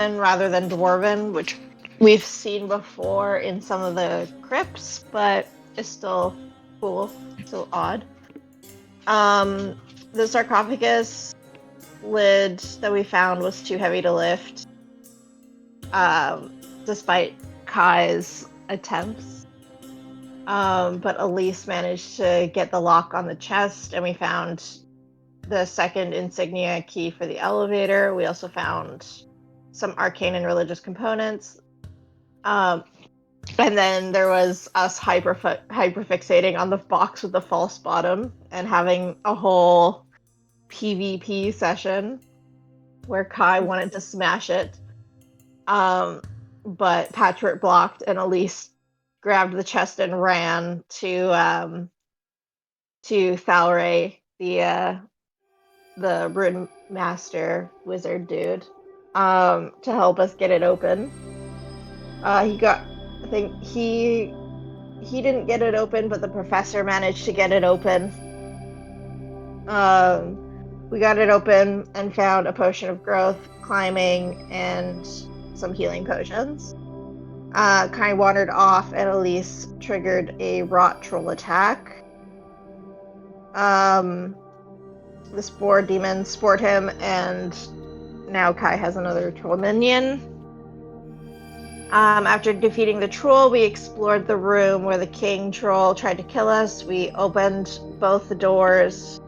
rather than dwarven, which we've seen before in some of the crypts, but it's still cool, still odd. The sarcophagus lid that we found was too heavy to lift, despite Kai's attempts. But Elise managed to get the lock on the chest, and we found the second insignia key for the elevator. We also found some arcane and religious components. And then there was us hyperfixating on the box with the false bottom and having a whole PvP session where Kai wanted to smash it. But Patrick blocked, and Elise grabbed the chest and ran to Thalray, the Rune Master wizard dude, to help us get it open. I think he didn't get it open, but the professor managed to get it open. We got it open and found a potion of growth, climbing, and some healing potions. Kai wandered off, and Elise triggered a rot troll attack. The spore demon spored him, and now Kai has another troll minion. After defeating the troll, we explored the room where the king troll tried to kill us. We opened both the doors.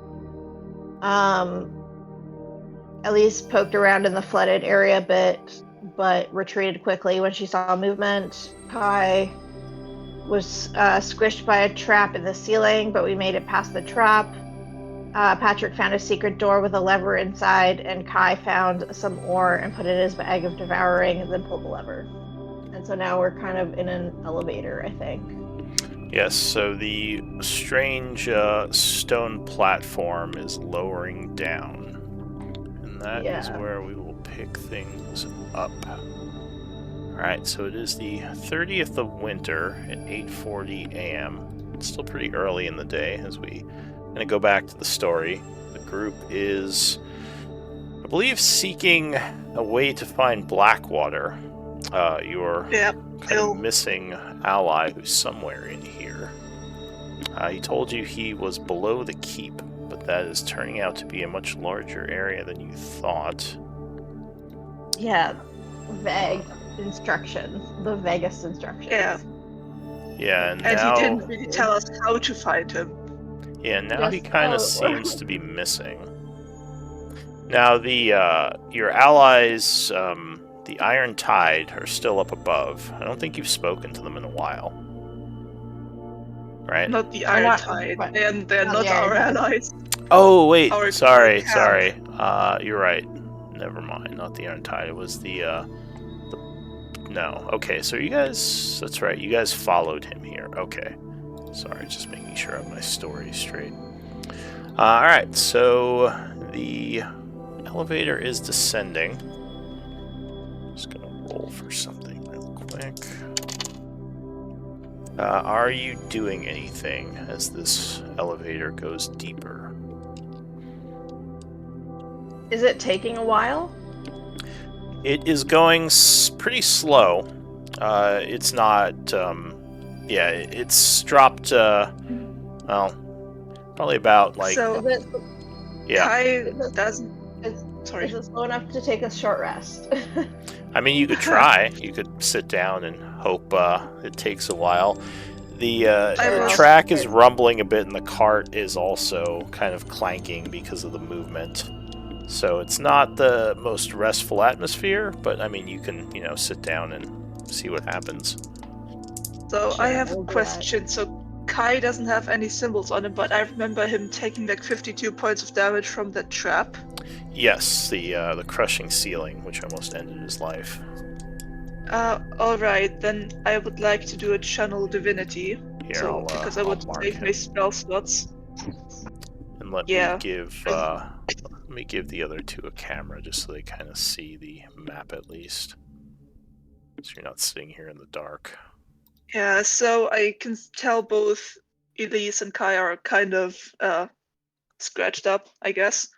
Elise poked around in the flooded area a bit, but retreated quickly when she saw movement. Kai was squished by a trap in the ceiling, but we made it past the trap. Patrick found a secret door with a lever inside, and Kai found some ore and put it in his bag of devouring, and then pulled the lever. And so now we're kind of in an elevator, I think. Yes, so the strange stone platform is lowering down. And that is where we will pick things up. Alright, so it is the 30th of winter at 8:40 a.m. It's still pretty early in the day as we going to go back to the story. The group is, I believe, seeking a way to find Blackwater. Your kind of missing ally who's somewhere in here. He told you he was below the keep, but that is turning out to be a much larger area than you thought. Yeah, vague instructions. The vaguest instructions. Yeah, and now... he didn't really tell us how to find him. Yeah, now he kind of seems to be missing. Now, your allies, the Iron Tide, are still up above. I don't think you've spoken to them in a while. Right? Not the Iron Tide, and they're not our allies. Oh, wait, sorry. You're right. Never mind, not the Iron Tide. It was the no. Okay, so you guys, that's right, you guys followed him here. Okay. Sorry, just making sure I have my story straight. Alright, so the elevator is descending. Just gonna roll for something real quick. Are you doing anything as this elevator goes deeper? Is it taking a while? It is going pretty slow. It's not... yeah, it's dropped, well, probably about, like... So, yeah. Kai doesn't... Sorry. Is it slow enough to take a short rest? I mean, you could try. You could sit down and hope it takes a while. The track is rumbling a bit, and the cart is also kind of clanking because of the movement. So it's not the most restful atmosphere, but, I mean, you can, sit down and see what happens. So I have a question. So Kai doesn't have any symbols on him, but I remember him taking like 52 points of damage from that trap. Yes, the crushing ceiling, which almost ended his life. Alright, then I would like to do a channel divinity. Here, because I want to save my spell slots. And let me give the other two a camera just so they kind of see the map at least. So you're not sitting here in the dark. Yeah, so I can tell both Elise and Kai are kind of scratched up, I guess.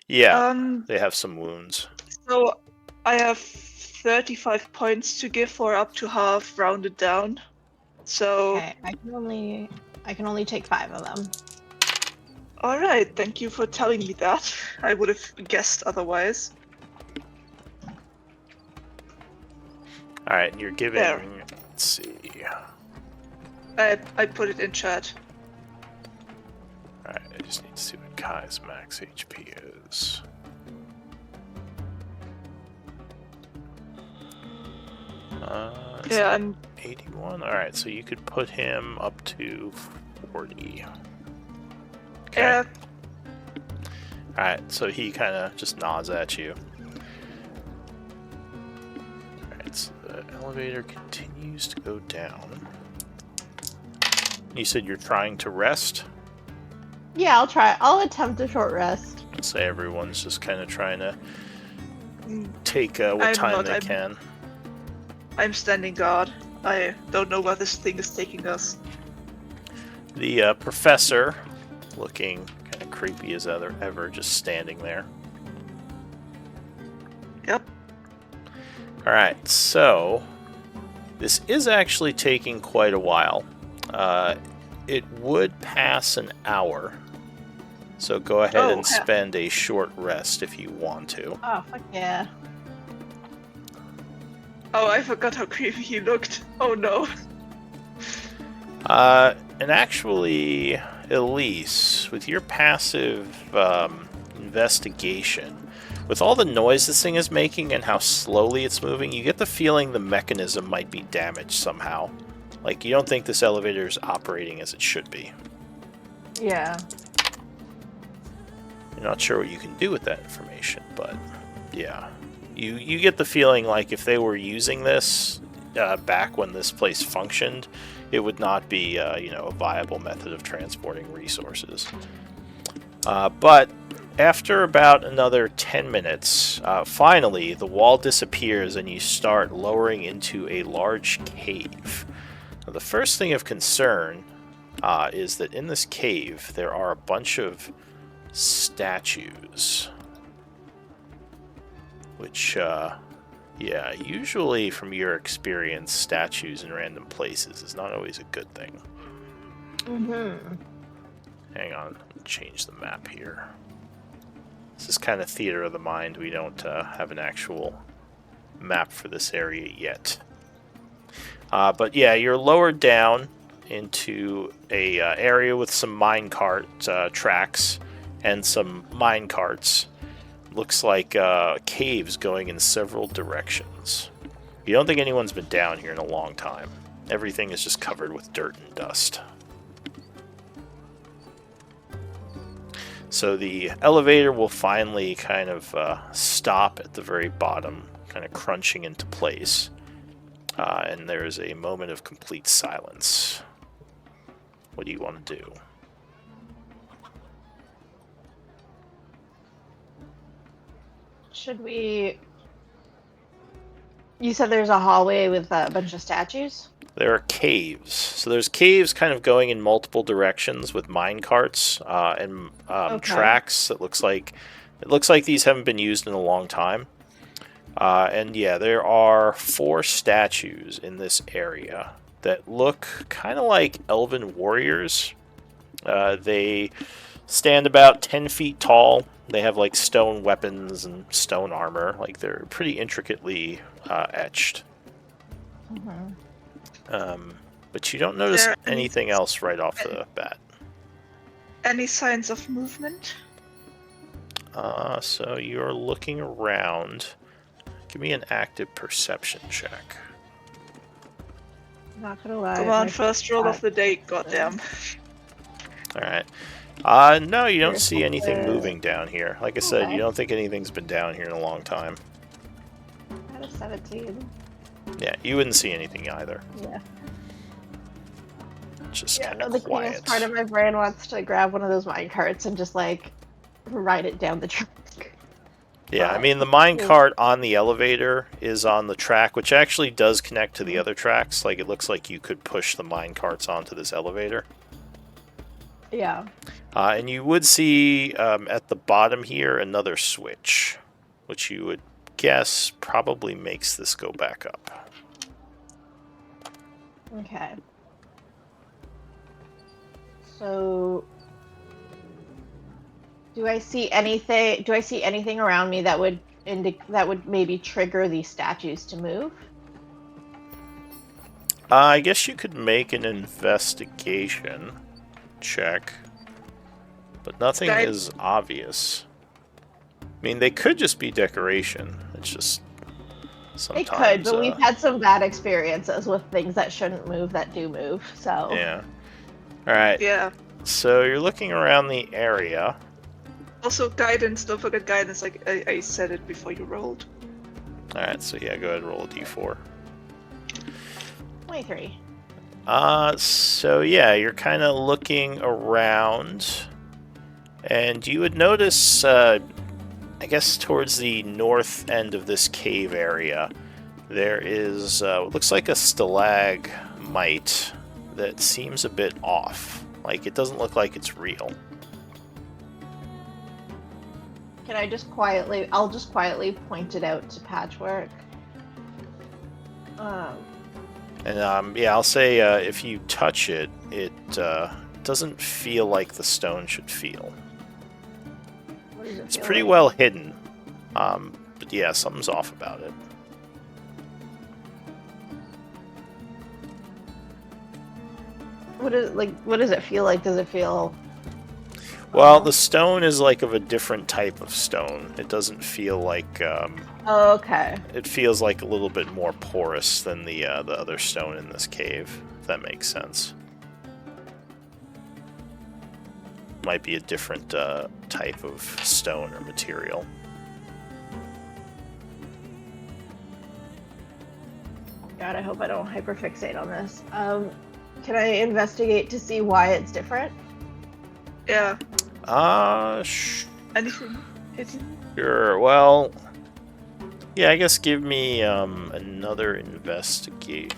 Yeah, they have some wounds. So I have 35 points to give, or up to half, rounded down. So. Okay, I can only take 5 of them. All right, thank you for telling me that. I would have guessed otherwise. All right, you're giving. There. Let's see. I put it in chat. All right, I just need to see what Kai's max HP is. Yeah, I'm 81. All right, so you could put him up to 40. Okay. Yeah. All right, so he kind of just nods at you. All right, so the elevator continues to go down. You said you're trying to rest? Yeah, I'll try. I'll attempt a short rest. Let's say everyone's just kind of trying to take what time they can. I'm standing guard. I don't know where this thing is taking us. The professor, looking kind of creepy as ever, just standing there. Yep. Alright, so this is actually taking quite a while. It would pass an hour, so go ahead and spend a short rest if you want to. Oh, fuck yeah. Oh, I forgot how creepy he looked. Oh no. And actually, Elise, with your passive investigation, with all the noise this thing is making and how slowly it's moving, you get the feeling the mechanism might be damaged somehow. Like, you don't think this elevator is operating as it should be. Yeah. You're not sure what you can do with that information, but yeah. You get the feeling like if they were using this back when this place functioned, it would not be a viable method of transporting resources. But after about another 10 minutes, finally the wall disappears and you start lowering into a large cave. Now, the first thing of concern is that in this cave there are a bunch of statues. Which, usually from your experience, statues in random places is not always a good thing. Mm-hmm. Hang on, change the map here. This is kind of theater of the mind. We don't have an actual map for this area yet. But yeah, you're lowered down into a area with some minecart tracks and some minecarts. Looks like caves going in several directions. You don't think anyone's been down here in a long time. Everything is just covered with dirt and dust. So the elevator will finally kind of stop at the very bottom, kind of crunching into place. And there is a moment of complete silence. What do you want to do? Should we... You said there's a hallway with a bunch of statues? There are caves. So there's caves kind of going in multiple directions with minecarts and tracks. It looks like these haven't been used in a long time. And yeah, there are 4 statues in this area that look kind of like elven warriors. They stand about 10 feet tall. They have like stone weapons and stone armor. Like, they're pretty intricately etched. Mm-hmm. But you don't notice anything else right off the bat. Any signs of movement? So you're looking around. Give me an active perception check. Not gonna lie. Come on, first roll of the day, goddamn. Alright. No, you don't see anything moving down here. Like I said, you don't think anything's been down here in a long time. I had a 17. Yeah, you wouldn't see anything either. Yeah. Just kind of the quiet. cutest part of my brain wants to grab one of those minecarts and just, like, ride it down the track. Yeah, I mean, the minecart on the elevator is on the track, which actually does connect to the other tracks. Like, it looks like you could push the minecarts onto this elevator. Yeah. And you would see at the bottom here another switch, which you would guess probably makes this go back up. Okay. So, do I see anything around me that would maybe trigger these statues to move? I guess you could make an investigation check, but nothing is obvious. I mean, they could just be decoration. It's just sometimes... They could, but we've had some bad experiences with things that shouldn't move that do move, so... Yeah. Alright. Yeah. So you're looking around the area. Also, guidance. Don't forget guidance. Like I said it before you rolled. Alright, so yeah, go ahead and roll a d4. 23. So yeah, you're kind of looking around, and you would notice, I guess towards the north end of this cave area, there is what looks like a stalagmite that seems a bit off. Like, it doesn't look like it's real. Can I just I'll just quietly point it out to Patchwork. And yeah, I'll say if you touch it, it doesn't feel like the stone should feel. What does it It's feel pretty like? well hidden, but yeah, something's off about it. What does it feel like? Does it feel... Well, the stone is like of a different type of stone. It doesn't feel like... Oh, okay. It feels like a little bit more porous than the other stone in this cave, if that makes sense. Might be a different type of stone or material. God, I hope I don't hyperfixate on this. Can I investigate to see why it's different? Yeah. Anything? Sure. Well, yeah, I guess give me another investigation.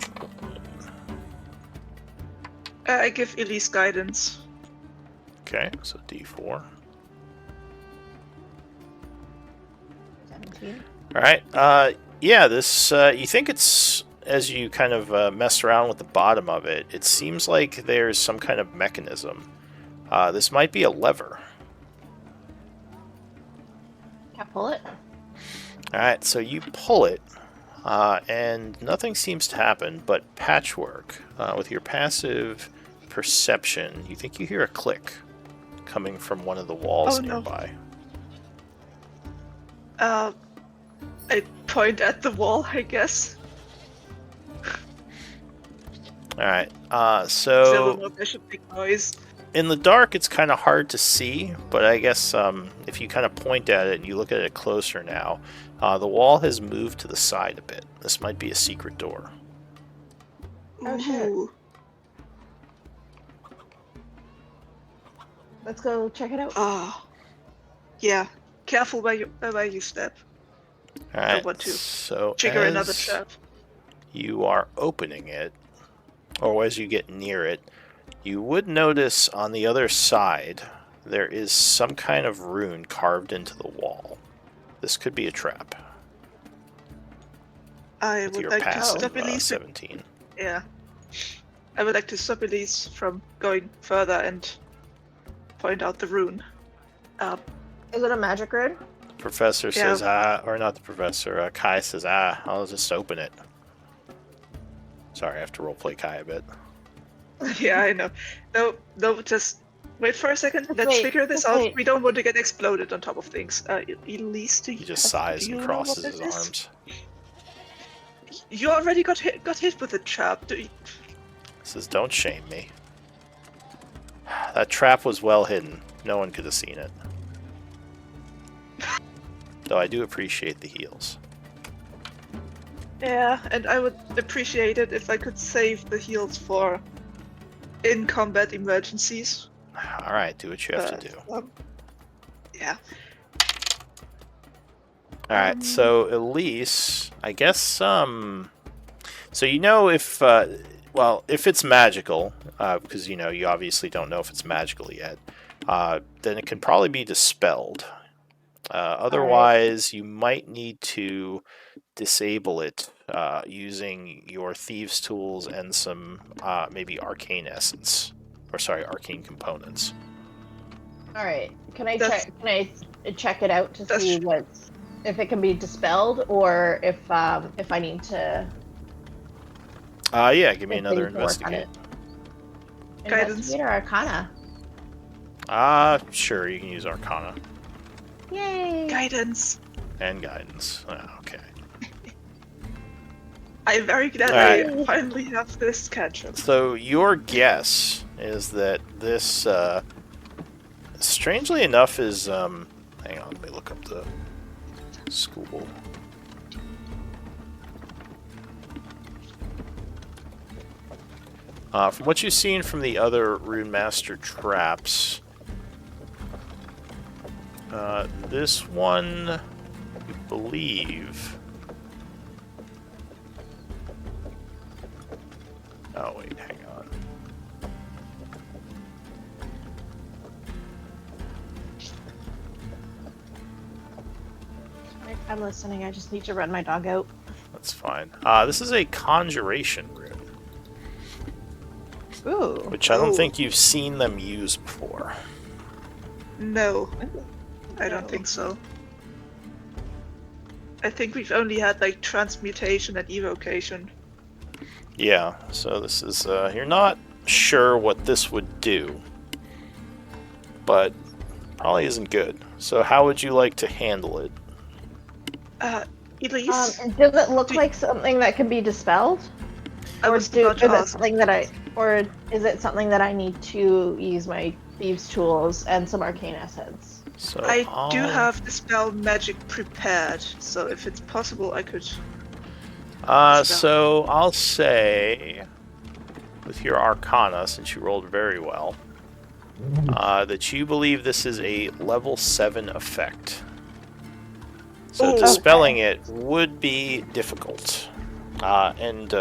I give Elise guidance. Okay, so D4. 17. All right. Yeah, this you think it's, as you kind of mess around with the bottom of it, it seems like there's some kind of mechanism. This might be a lever. Can I pull it? Alright, so you pull it, and nothing seems to happen, but Patchwork, with your passive perception, you think you hear a click coming from one of the walls nearby. I point at the wall, I guess. Alright, So so... there's a big noise. In the dark, it's kind of hard to see, but I guess if you kind of point at it and you look at it closer now, the wall has moved to the side a bit. This might be a secret door. Oh, shit. Ooh. Let's go check it out. Yeah. Careful where you step. Alright, want to so trigger another as trap. you are opening it, or as you get near it, you would notice on the other side there is some kind of rune carved into the wall. This could be a trap. I With would your like to passive stop Elise. 17. Yeah. I would like to stop Elise from going further and point out the rune. Is it a magic rune? The professor says, or not the professor, Kai says, I'll just open it. Sorry, I have to roleplay Kai a bit. Yeah, I know. No, just wait for a second. Let's figure this out. We don't want to get exploded on top of things. Elise, He just sighs and crosses his arms. You already got hit with a trap. Says, don't shame me. That trap was well hidden. No one could have seen it. Though I do appreciate the heals. Yeah, and I would appreciate it if I could save the heals for in-combat emergencies. Alright, do what you have to do. Yeah. Alright, so Elise, I guess, so you know if, well, if it's magical, because, you know, you obviously don't know if it's magical yet, then it can probably be dispelled. Otherwise, you might need to disable it using your thieves' tools and some maybe arcane essence, or sorry, arcane components. All right. Can I That's- check? Can I check it out to that's- see if it can be dispelled or if I need to? Yeah, give me if another things work on investigate. Guidance. Investigate or Arcana? Sure, you can use Arcana Yay! Guidance. and Guidance. Okay. I'm very glad Alright. I finally have this ketchup. So your guess is that this, strangely enough, is hang on, let me look up the school. From what you've seen from the other Rune Master traps, this one, you believe. Oh wait, hang on. I'm listening. I just need to run my dog out. That's fine. This is a conjuration rune, Ooh. which I don't think you've seen them use before. No, I don't think so. I think we've only had like transmutation and evocation. Yeah, so this is, you're not sure what this would do, but probably isn't good. So how would you like to handle it? Elise, Does it look like something that can be dispelled? I was about to is it ask. something that or is it something that I need to use my thieves' tools and some arcane essence? So I do have dispel magic prepared, so if it's possible, I could. So I'll say, with your Arcana, since you rolled very well, that you believe this is a level 7 effect. So Ooh. dispelling it would be difficult, and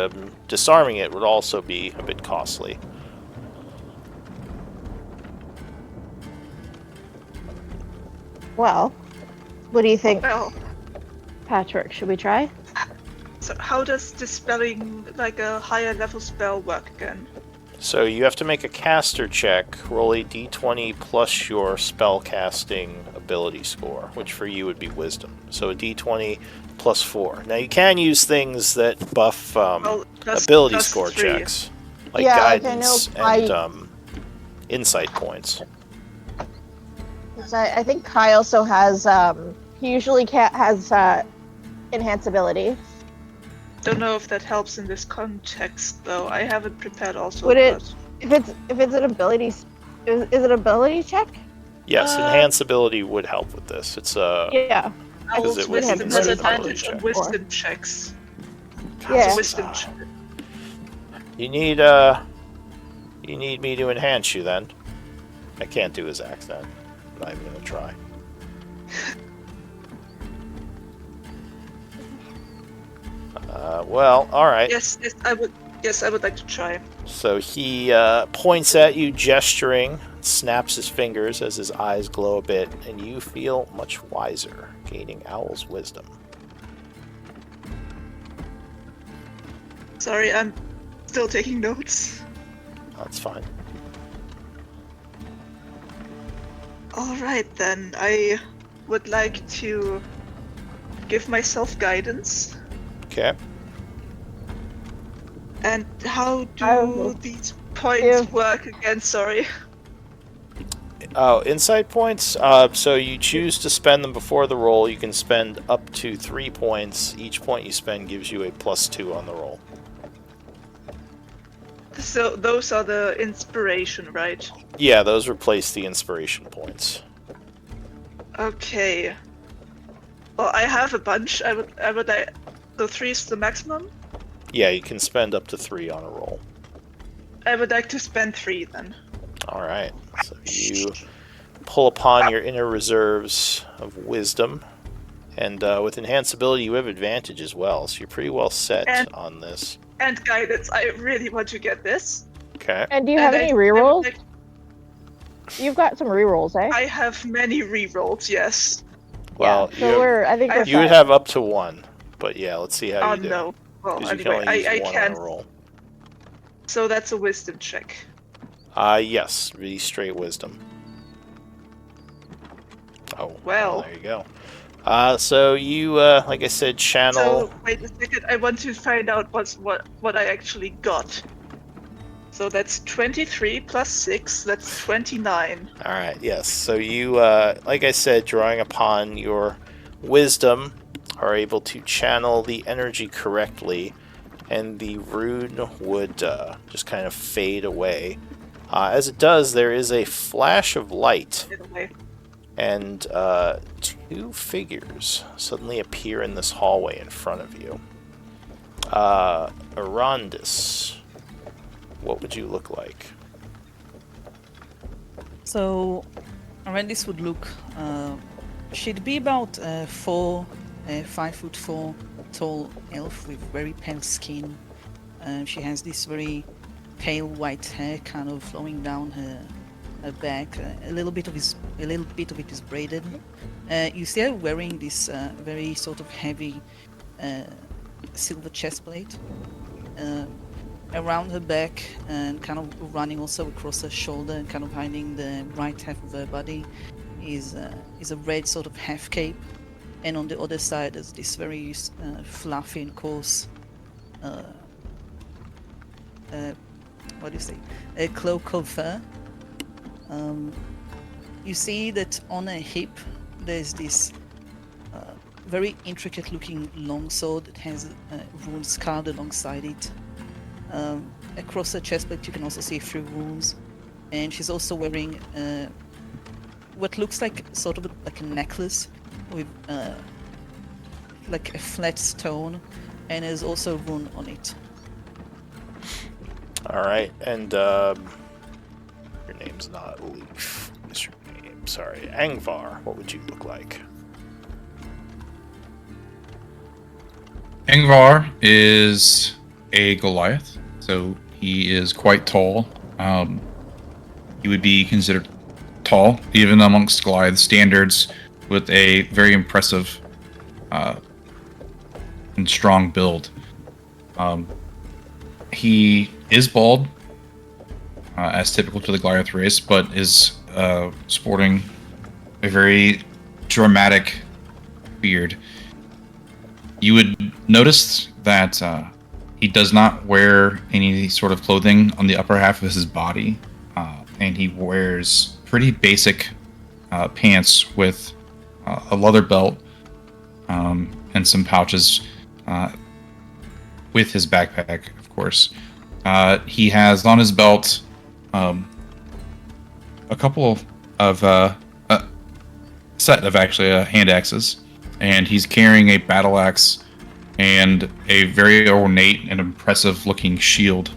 disarming it would also be a bit costly. Well, what do you think, Well, Patrick? Should we try? so how does dispelling like a higher level spell work again? So you have to make a caster check, roll a d20 plus your spell casting ability score, which for you would be wisdom. So a d20 plus 4. Now you can use things that buff ability plus score 3. checks, like Yeah, like I guidance know and insight points. 'Cause I think Kai also has. He usually has enhanceability. Don't know if that helps in this context though. I have it prepared also. Would it- but- If it's an ability, is it an ability check? Yes, Uh, enhance ability would help with this. It's Yeah. because Owl's it would wisdom be has considered an advantage on ability check. wisdom checks. Yeah. Wisdom check. You need me to enhance you then. I can't do his accent. I'm not even gonna try. Well, all right. Yes, I would. Yes, I would like to try. So he points at you, gesturing, snaps his fingers as his eyes glow a bit, and you feel much wiser, gaining Owl's wisdom. Sorry, I'm still taking notes. That's fine. All right then. I would like to give myself guidance. Okay. And how I do will these points give- work again? Sorry. Oh, insight points. So you choose to spend them before the roll. You can spend up to 3 points. Each point you spend gives you a +2 on the roll. So those are the inspiration, right? Yeah, those replace the inspiration points. Okay. Well, I have a bunch. I would like. So 3 is the maximum. Yeah, you can spend up to 3 on a roll. I would like to spend 3 then. All right. So you pull upon your inner reserves of wisdom, and with enhanced ability, you have advantage as well. So you're pretty well set And- on this. And guidance. I really want to get this. Okay. And do you have And any I would rerolls? like- You've got some rerolls, eh? I have many rerolls. Yes. Well, I think we're you would fine. have up to 1, but yeah, let's see how Oh you do. no. Well, Because you can anyway, only use I 1 on can't. a roll. So that's a wisdom check. Yes, the straight wisdom. Oh, Well. there you go. So you, like I said, channel. So wait a second. I want to find out what I actually got. So that's 23 plus 6. That's 29. All right, yes. So you, like I said, drawing upon your wisdom, are able to channel the energy correctly, and the rune would just kind of fade away. As it does, there is a flash of light, and 2 figures suddenly appear in this hallway in front of you. Arondis, what would you look like? So, Arendis would look. She'd be about 5'4" tall elf with very pale skin. She has this very pale white hair, kind of flowing down her back. A little bit of it is braided. You see her wearing this very sort of heavy silver chest plate around her back, and kind of running also across her shoulder and kind of hiding the right half of her body is a red sort of half cape, and on the other side is this very fluffy and coarse what do you say, a cloak of fur. You see that on her hip there's this very intricate looking longsword that has runes carved alongside it. Across her chest plate you can also see a few runes, and she's also wearing what looks like sort of like a necklace with like a flat stone, and there's also a rune on it. Alright, and your name's not Leaf. What's your name? Sorry, Angvar, what would you look like? Angvar is a Goliath, so he is quite tall. He would be considered tall, even amongst Goliath standards, with a very impressive and strong build. He is bald, as typical to the Goliath race, but is sporting a very dramatic beard. You would notice that he does not wear any sort of clothing on the upper half of his body, and he wears pretty basic pants with a leather belt and some pouches with his backpack, of course. He has on his belt a couple of set of actually hand axes, and he's carrying a battle axe and a very ornate and impressive looking shield.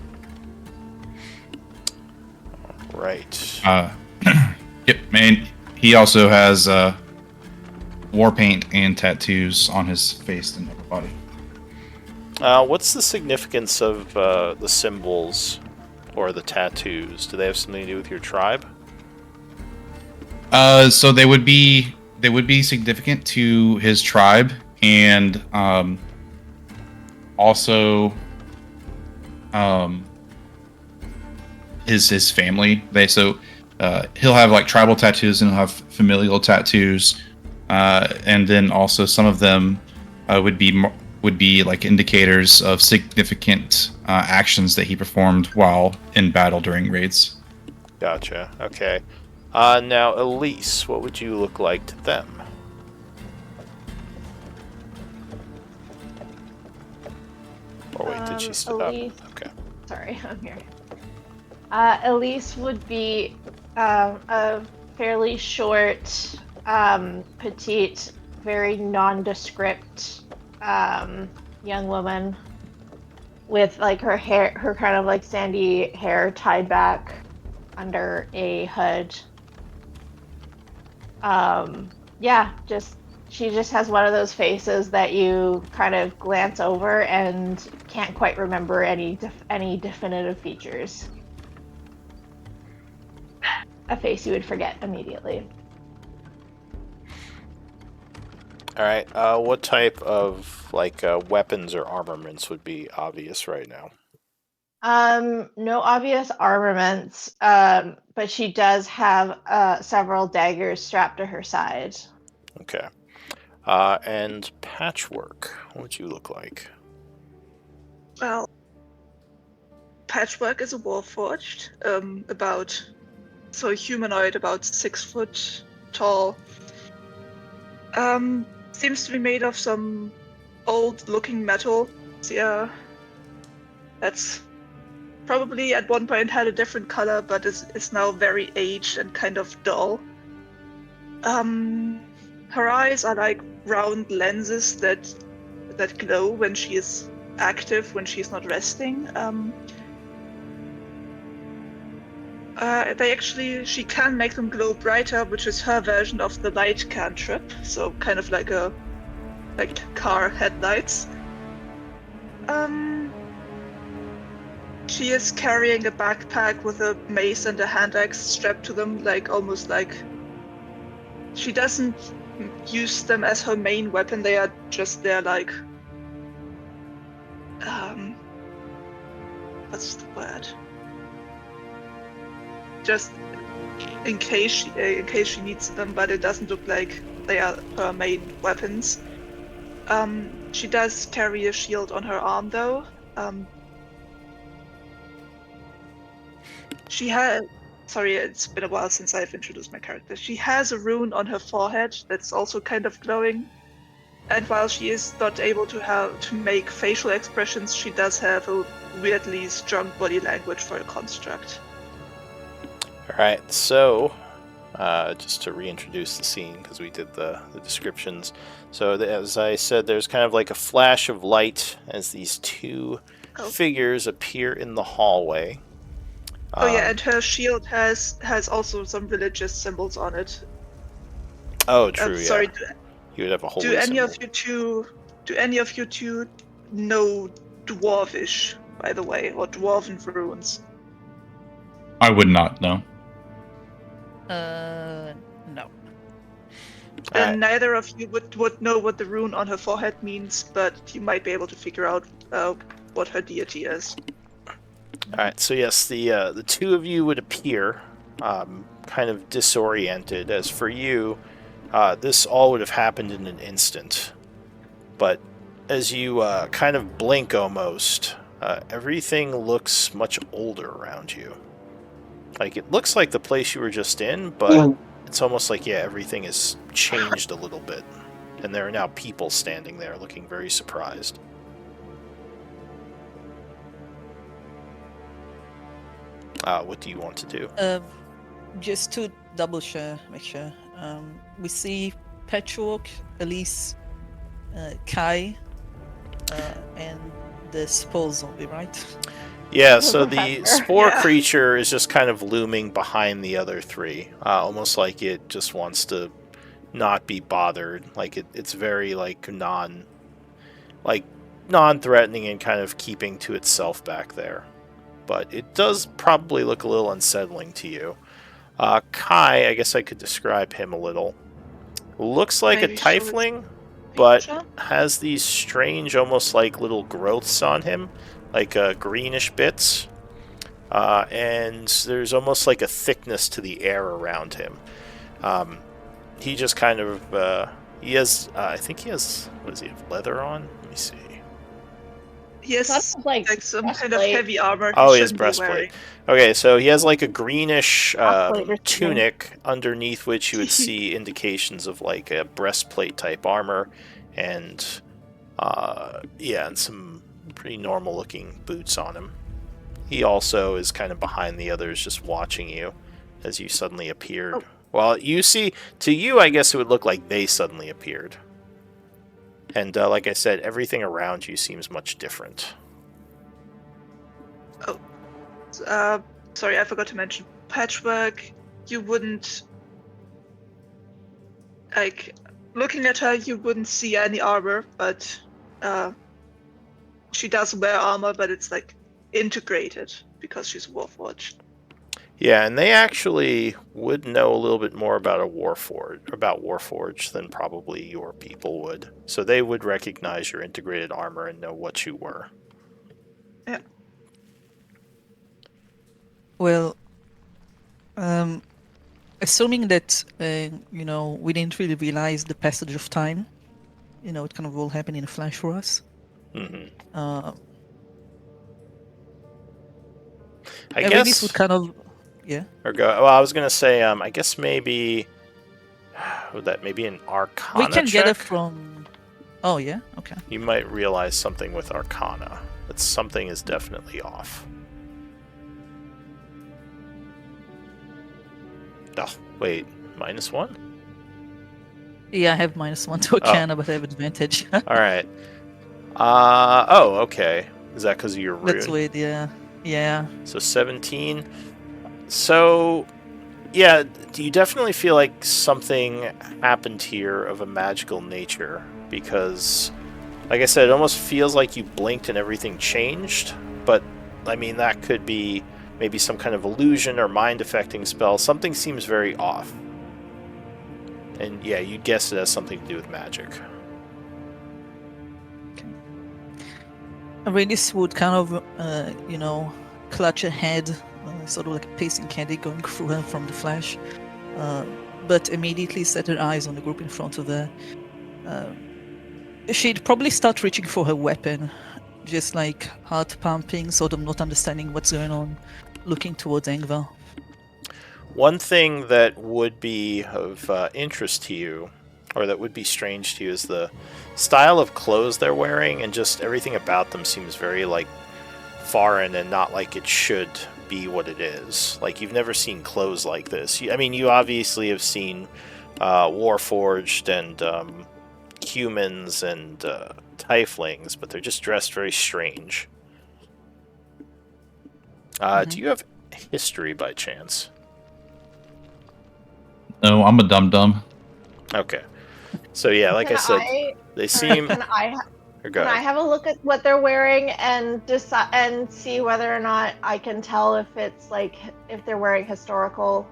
Right. Yep, and he also has war paint and tattoos on his face and upper body. What's the significance of the symbols or the tattoos? Do they have something to do with your tribe? So they would be significant to his tribe, and also his family. He'll have like tribal tattoos, and he'll have familial tattoos, and then also some of them would be like indicators of significant actions that he performed while in battle during raids. Gotcha. Okay. Now, Elise, what would you look like to them? Or wait, did she stop? Elise, Okay. sorry, I'm here. Elise would be a fairly short, petite, very nondescript young woman with like her kind of like sandy hair tied back under a hood. She just has one of those faces that you kind of glance over and can't quite remember any definitive features. A face you would forget immediately. All right. What type of weapons or armaments would be obvious right now? No obvious armaments, but she does have several daggers strapped to her side. Okay. And Patchwork, what would you look like? Well, Patchwork is a warforged, humanoid, about 6 foot tall. Seems to be made of some old-looking metal. Yeah, that's probably at one point had a different color, but is now very aged and kind of dull. Her eyes are like round lenses that glow when she is active, when she's not resting. She can make them glow brighter, which is her version of the light cantrip. So kind of like car headlights. She is carrying a backpack with a mace and a hand axe strapped to them, almost like she doesn't use them as her main weapon. They are just there, what's the word? Just in case she needs them, but it doesn't look like they are her main weapons. She does carry a shield on her arm, though. She has. Sorry, it's been a while since I've introduced my character. She has a rune on her forehead that's also kind of glowing. And while she is not able to make facial expressions, she does have a weirdly strong body language for a construct. All right, so just to reintroduce the scene, because we did the descriptions. So as I said, there's kind of like a flash of light as these two figures appear in the hallway. And her shield has also some religious symbols on it. Oh, true. Sorry. You would have a holy Do any symbol. Do any of you two know Dwarvish, by the way, or Dwarven runes? I would not know. No. And neither of you would know what the rune on her forehead means, but you might be able to figure out what her deity is. Alright, so yes, the two of you would appear kind of disoriented, as for you, this all would have happened in an instant. But as you kind of blink almost, everything looks much older around you. Like, it looks like the place you were just in, but it's almost like, everything has changed a little bit. And there are now people standing there looking very surprised. What do you want to do? Just to make sure. We see Patchwork, Elise, Kai, and the spore zombie, right? Yeah, so the spore creature is just kind of looming behind the other three, almost like it just wants to not be bothered. Like it's very non-threatening and kind of keeping to itself back there. But it does probably look a little unsettling to you. Kai, I guess I could describe him a little. Looks like a tiefling, but has these strange, almost like little growths on him, like greenish bits. And there's almost like a thickness to the air around him. He just kind of, he has, I think he has, what does he have, leather on? Let me see. Yes, like some kind of heavy armor. Oh, he has breastplate. Okay, so he has like a greenish tunic underneath which you would see indications of like a breastplate type armor, and and some pretty normal looking boots on him. He also is kind of behind the others, just watching you as you suddenly appeared. Oh. Well, you see, to you, I guess it would look like they suddenly appeared. And like I said, everything around you seems much different. Oh. Sorry, I forgot to mention. Patchwork, you wouldn't... looking at her, you wouldn't see any armor, but she does wear armor, but it's integrated because she's warforged. Yeah, and they actually would know a little bit more about Warforged than probably your people would. So they would recognize your integrated armor and know what you were. Yeah. Well, assuming that we didn't really realize the passage of time, it kind of all happened in a flash for us. Mm-hmm. I Maybe guess. this would kind of, yeah. Or go. Well, I was gonna say. I guess maybe. Would that maybe an Arcana We can check? gather from. Oh yeah. Okay. You might realize something with Arcana. That something is definitely off. Oh, wait. -1? Yeah, I have -1 to Arcana, but I have advantage. Alright. Oh, okay. Is that because of your rune? That's weird, yeah. Yeah. So 17. So, yeah, you definitely feel like something happened here of a magical nature. Because, like I said, it almost feels like you blinked and everything changed. But, I mean, that could be maybe some kind of illusion or mind-affecting spell. Something seems very off. And, yeah, you guess it has something to do with magic. Rhaenys would kind of, clutch her head, sort of like a pacing candy going through her from the flash, but immediately set her eyes on the group in front of her. She'd probably start reaching for her weapon, just like heart pumping, sort of not understanding what's going on, looking towards Angvar. One thing that would be of interest to you, or that would be strange to you, is the style of clothes they're wearing, and just everything about them seems very, like, foreign and not like it should be what it is. Like, you've never seen clothes like this. I mean, you obviously have seen Warforged and humans and tieflings, but they're just dressed very strange. Do you have history by chance? No, I'm a dum-dum. Okay. So yeah, like I said, they seem... Can I have a look at what they're wearing and decide and see whether or not I can tell if it's like if they're wearing historical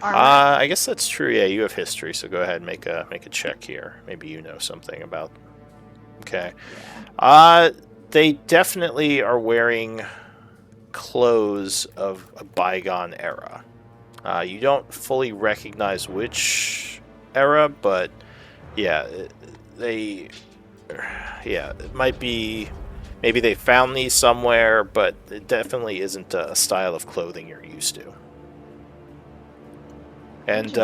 armor? I guess that's true. Yeah, you have history, so go ahead and make a check here. Maybe you know something about. Okay. They definitely are wearing clothes of a bygone era. You don't fully recognize which era, but yeah, it might be, maybe they found these somewhere, but it definitely isn't a style of clothing you're used to. And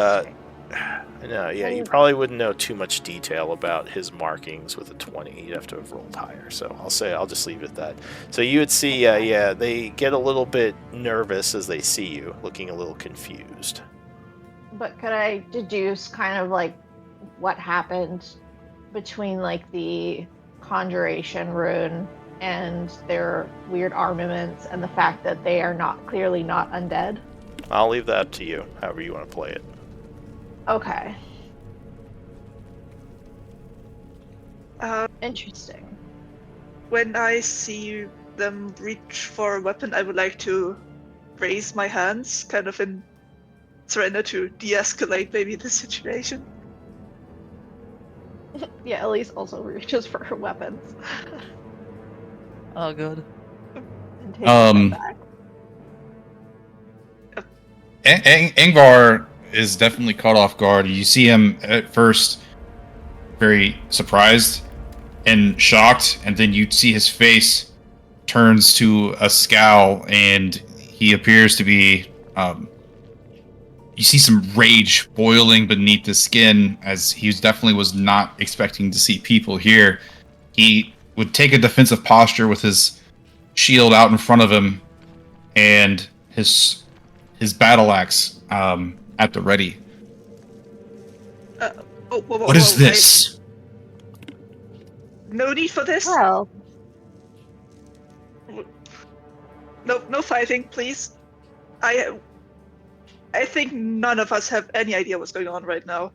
you probably wouldn't know too much detail about his markings with a 20. You'd have to have rolled higher. So I'll just leave it at that. So you would see, they get a little bit nervous as they see you, looking a little confused. But could I deduce kind of like what happened between like the conjuration rune and their weird armaments and the fact that they are clearly not undead? I'll leave that up to you, however you want to play it. Okay. Interesting. When I see them reach for a weapon, I would like to raise my hands, kind of in surrender to de-escalate maybe the situation. Yeah, Elise also reaches for her weapons. Oh god. And takes them back. Ingvar is definitely caught off guard. You see him at first very surprised and shocked, and then you see his face turns to a scowl, and he appears to be you see some rage boiling beneath his skin, as he definitely was not expecting to see people here. He would take a defensive posture with his shield out in front of him and his battle axe at the ready. What is this? No need for this. Well, No fighting, please. I think none of us have any idea what's going on right now.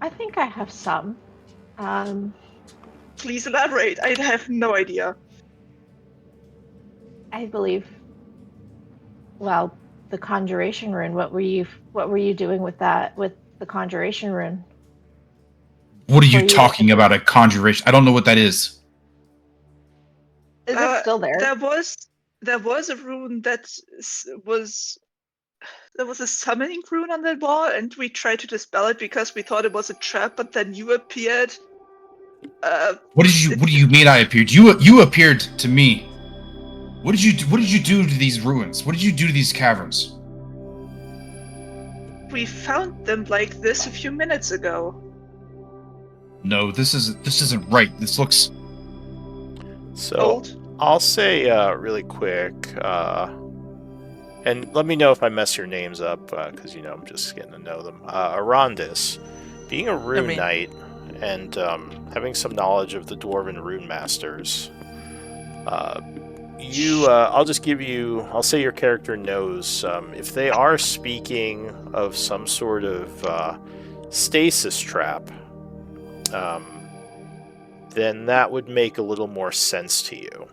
I think I have some. Please elaborate. I have no idea. I believe Well, the conjuration rune. What were you doing with that? With the conjuration rune? What are Before you you talking took it? about? A conjuration? I don't know what that is. Is it still there? There was a rune that was there was a summoning rune on that wall, and we tried to dispel it because we thought it was a trap. But then you appeared. What do you mean I appeared? You appeared to me. What did you do to these ruins? What did you do to these caverns? We found them like this a few minutes ago. No, this isn't right. This looks So Old. I'll say really quick, and let me know if I mess your names up, because I'm just getting to know them. Arondis, being a rune Arin. knight and having some knowledge of the dwarven rune masters, I'll say your character knows if they are speaking of some sort of stasis trap. Then that would make a little more sense to you.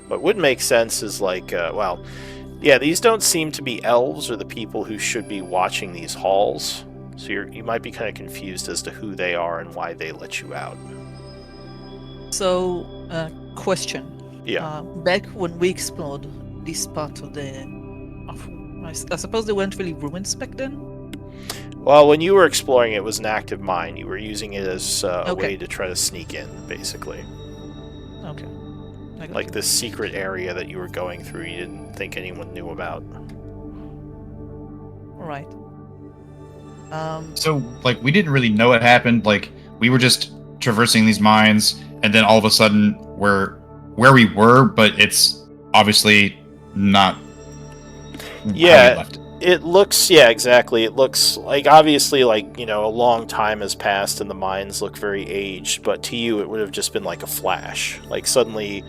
What would make sense is these don't seem to be elves or the people who should be watching these halls. So you might be kind of confused as to who they are and why they let you out. So, question. Yeah. Back when we explored this part of I suppose they weren't really ruins back then? Well, when you were exploring, it was an active mine. You were using it as a Okay. way to try to sneak in, basically. Okay. I got Like you. this secret area that you were going through, you didn't think anyone knew about. Right. so like we didn't really know what happened. Like we were just traversing these mines, and then all of a sudden we're where we were, but it's obviously not how we left. It looks, yeah, exactly. It looks like, obviously, a long time has passed and the mines look very aged, but to you it would have just been like a flash. Like suddenly,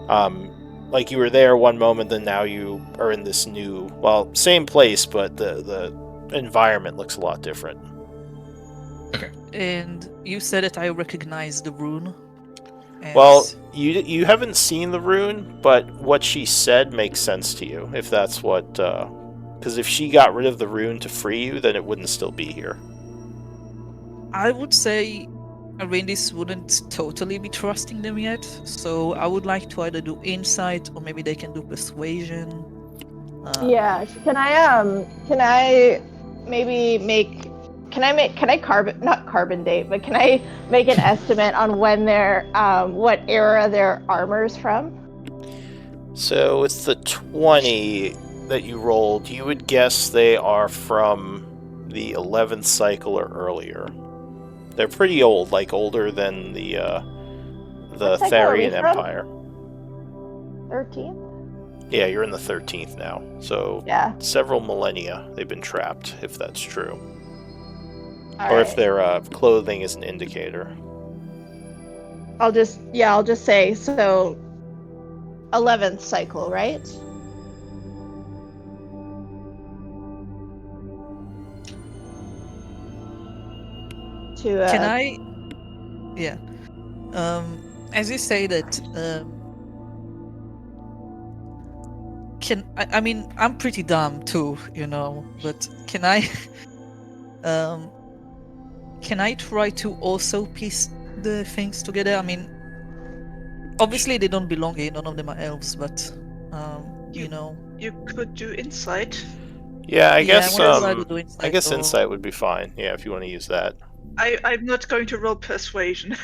like you were there one moment, then now you are in this new, same place, but the environment looks a lot different. Okay. And you said that I recognize the rune. Well, you haven't seen the rune, but what she said makes sense to you, if that's what... Because if she got rid of the rune to free you, then it wouldn't still be here. I would say Arendis wouldn't totally be trusting them yet, so I would like to either do insight or maybe they can do persuasion. Yeah. Can I not carbon date, but can I make an estimate on when what era their armor's from? So with the 20 that you rolled, you would guess they are from the 11th cycle or earlier. They're pretty old, like older than the Tharian Empire. 13th? Yeah, you're in the 13th now. So Yeah. several millennia they've been trapped, if that's true. All or right. if their clothing is an indicator. I'll just say, so 11th cycle, right? Can I? Yeah. As you say that, I mean, I'm pretty dumb too, but can I, can I try to also piece the things together? I mean, obviously they don't belong here, none of them are elves, but, You could do insight. Yeah, I Yeah, guess. I wanna try to do insight I guess or- insight would be fine. Yeah, if you want to use that. I'm not going to roll persuasion.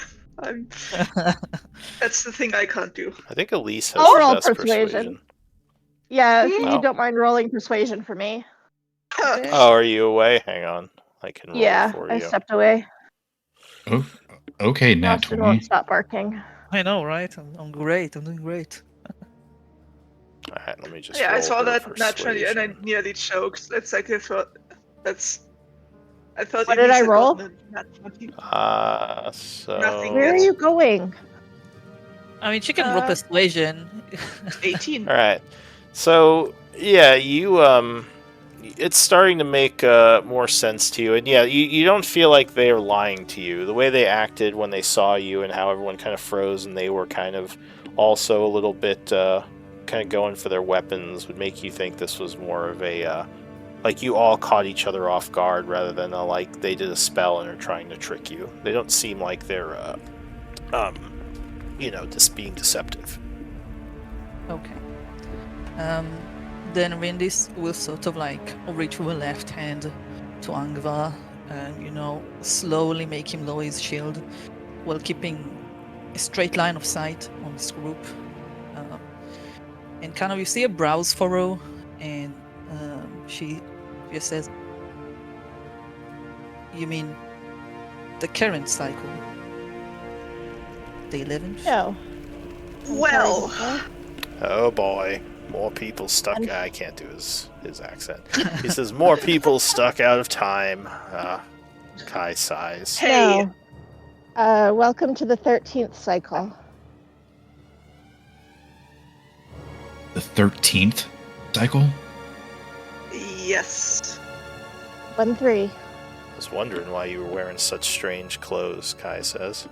That's the thing I can't do. I think Elise has I'll the roll best persuasion. Yeah, if Hmm? you don't mind rolling persuasion for me. Okay. Oh, are you away? Hang on, I can roll Yeah, for I you. stepped away. Oh, okay, Nat Austin 20. won't stop barking. I know, right? I'm great. I'm doing great. All right, let me just. Yeah, I roll saw her that naturally, and I persuasion. nearly choked. That's like I thought. I thought. What did I Elise had roll? gotten a nat 20. So. Nothing Where are yet. you going? I mean, she can roll persuasion. 18. All right. So yeah, you it's starting to make more sense to you, and yeah, you don't feel like they are lying to you. The way they acted when they saw you, and how everyone kind of froze, and they were kind of also a little bit kind of going for their weapons would make you think this was more of a like you all caught each other off guard rather than like they did a spell and are trying to trick you. They don't seem like they're just being deceptive. Okay. Then Rindis will sort of like reach with a left hand to Angvar and, slowly make him lower his shield while keeping a straight line of sight on this group. And kind of you see a browse furrow, and she just says, "You mean the current cycle? The 11th?" No. Well, Oh boy, more people stuck. I can't do his accent. He says more people stuck out of time. Kai sighs. hey, No. Welcome to the 13th cycle. The 13th cycle? yes. 1-3. I was wondering why you were wearing such strange clothes, Kai says.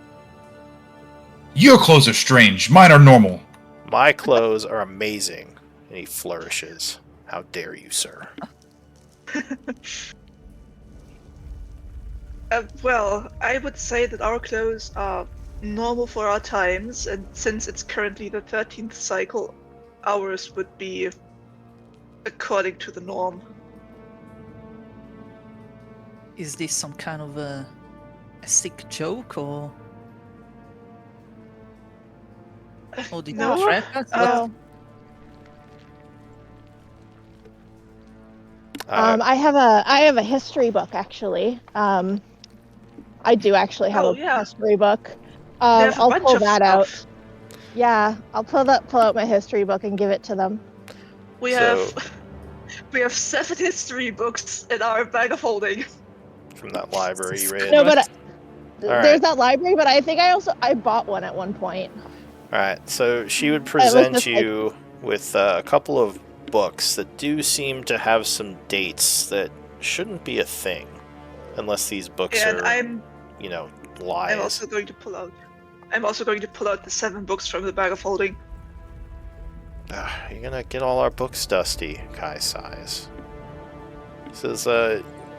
Your clothes are strange. Mine are normal. My clothes are amazing. And he flourishes. How dare you, sir? Well, I would say that our clothes are normal for our times, and since it's currently the 13th cycle, ours would be according to the norm. Is this some kind of a sick joke, or did No. you trap us? No. I have a history book actually. I do actually have a history book. They have a I'll bunch pull of that stuff. out. Yeah, I'll pull out my history book and give it to them. We have 7 history books in our bag of holding. From that library you read. No, but All there's right. that library. But I think I bought one at one point. Alright, so she would was present just you with a couple of books that do seem to have some dates that shouldn't be a thing. Unless these books And are, I'm lies. also going to pull out the 7 books from the bag of holding. You're gonna get all our books dusty, Kai sighs. He says,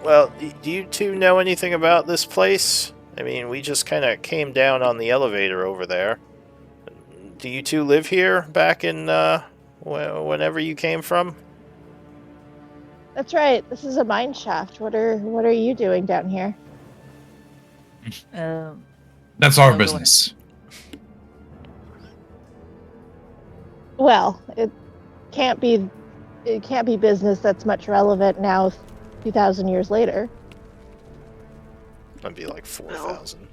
well, do you two know anything about this place? I mean, we just kind of came down on the elevator over there. Do you two live here back in, whenever you came from? That's right. This is a mine shaft. What are you doing down here? That's our go business. Well, it can't be business that's much relevant now, 2,000 years later. That'd be like 4,000.